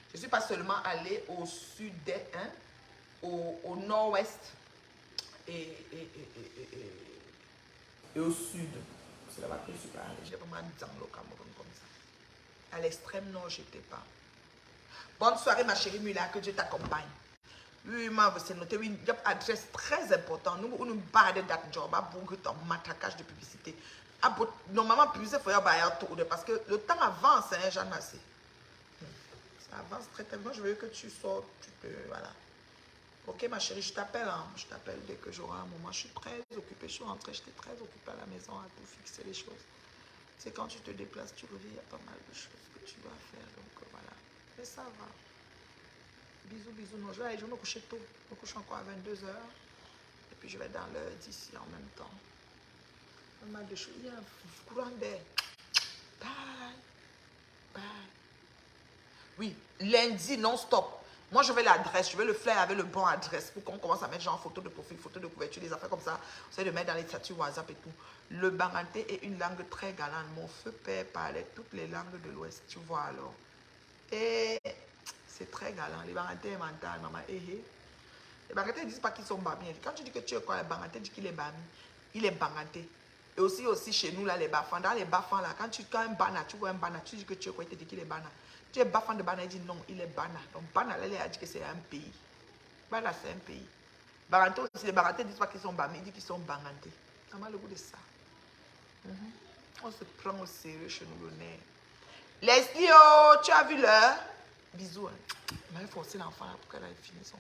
Je ne suis pas seulement allée au sud, hein, au nord-ouest et au sud. C'est là-bas que je suis pas allée. J'ai vraiment dans le Cameroun comme ça. À l'extrême nord, je n'étais pas. Bonne soirée, ma chérie Mula, que Dieu t'accompagne. Oui, c'est noté, oui, une adresse très importante. Nous, nous parlons de date job, un matraquage de publicité. Normalement, publicité, il faut y avoir tout, parce que le temps avance, hein, Jeanne Massé. Ça avance très tellement. Je veux que tu sors, voilà. Ok, ma chérie, je t'appelle, hein. Je t'appelle dès que j'aurai un moment. Je suis très occupée, je suis rentrée, j'étais très occupée à la maison à tout fixer les choses. C'est quand tu te déplaces, tu reviens, il y a pas mal de choses que tu dois faire, donc voilà. Mais ça va. Bisous, bisous. Non, je vais me coucher tôt. Je me couche encore à 22h. Et puis je vais dans l'heure d'ici en même temps. Pas mal de choses. Il y a un courant d'air. Bye. Bye. Oui, lundi non-stop. Moi, je veux l'adresse. Je veux le flyer avec le bon adresse pour qu'on commence à mettre genre photo de profil, photo de couverture, des affaires comme ça. Vous savez, de mettre dans les statuts WhatsApp et tout. Le baranté est une langue très galante. Mon feu père parlait toutes les langues de l'Ouest. Tu vois alors. Et c'est très galant. Les barantés mental, maman. Les barantés ne disent pas qu'ils sont bami. Quand tu dis que tu es quoi, les barantés disent qu'il est bami. Il est baranté. Et aussi chez nous, là, les bafans. Dans les bafans, là, quand un bana, tu vois un bana, tu dis que tu es quoi, il te dit qu'il est bana. Tu es bafan de bana, il dit non, il est bana. Donc, bana, là, il a dit que c'est un pays. Bana, c'est un pays. Baranté aussi, les barantés ne disent pas qu'ils sont bami, ils disent qu'ils sont barantés. Ça m'a le goût de ça. On se prend au sérieux chez nous, le nez. Leslie, oh, tu as vu l'heure? Bisous. Hein. Il m'avait forcé l'enfant pour qu'elle ait fini son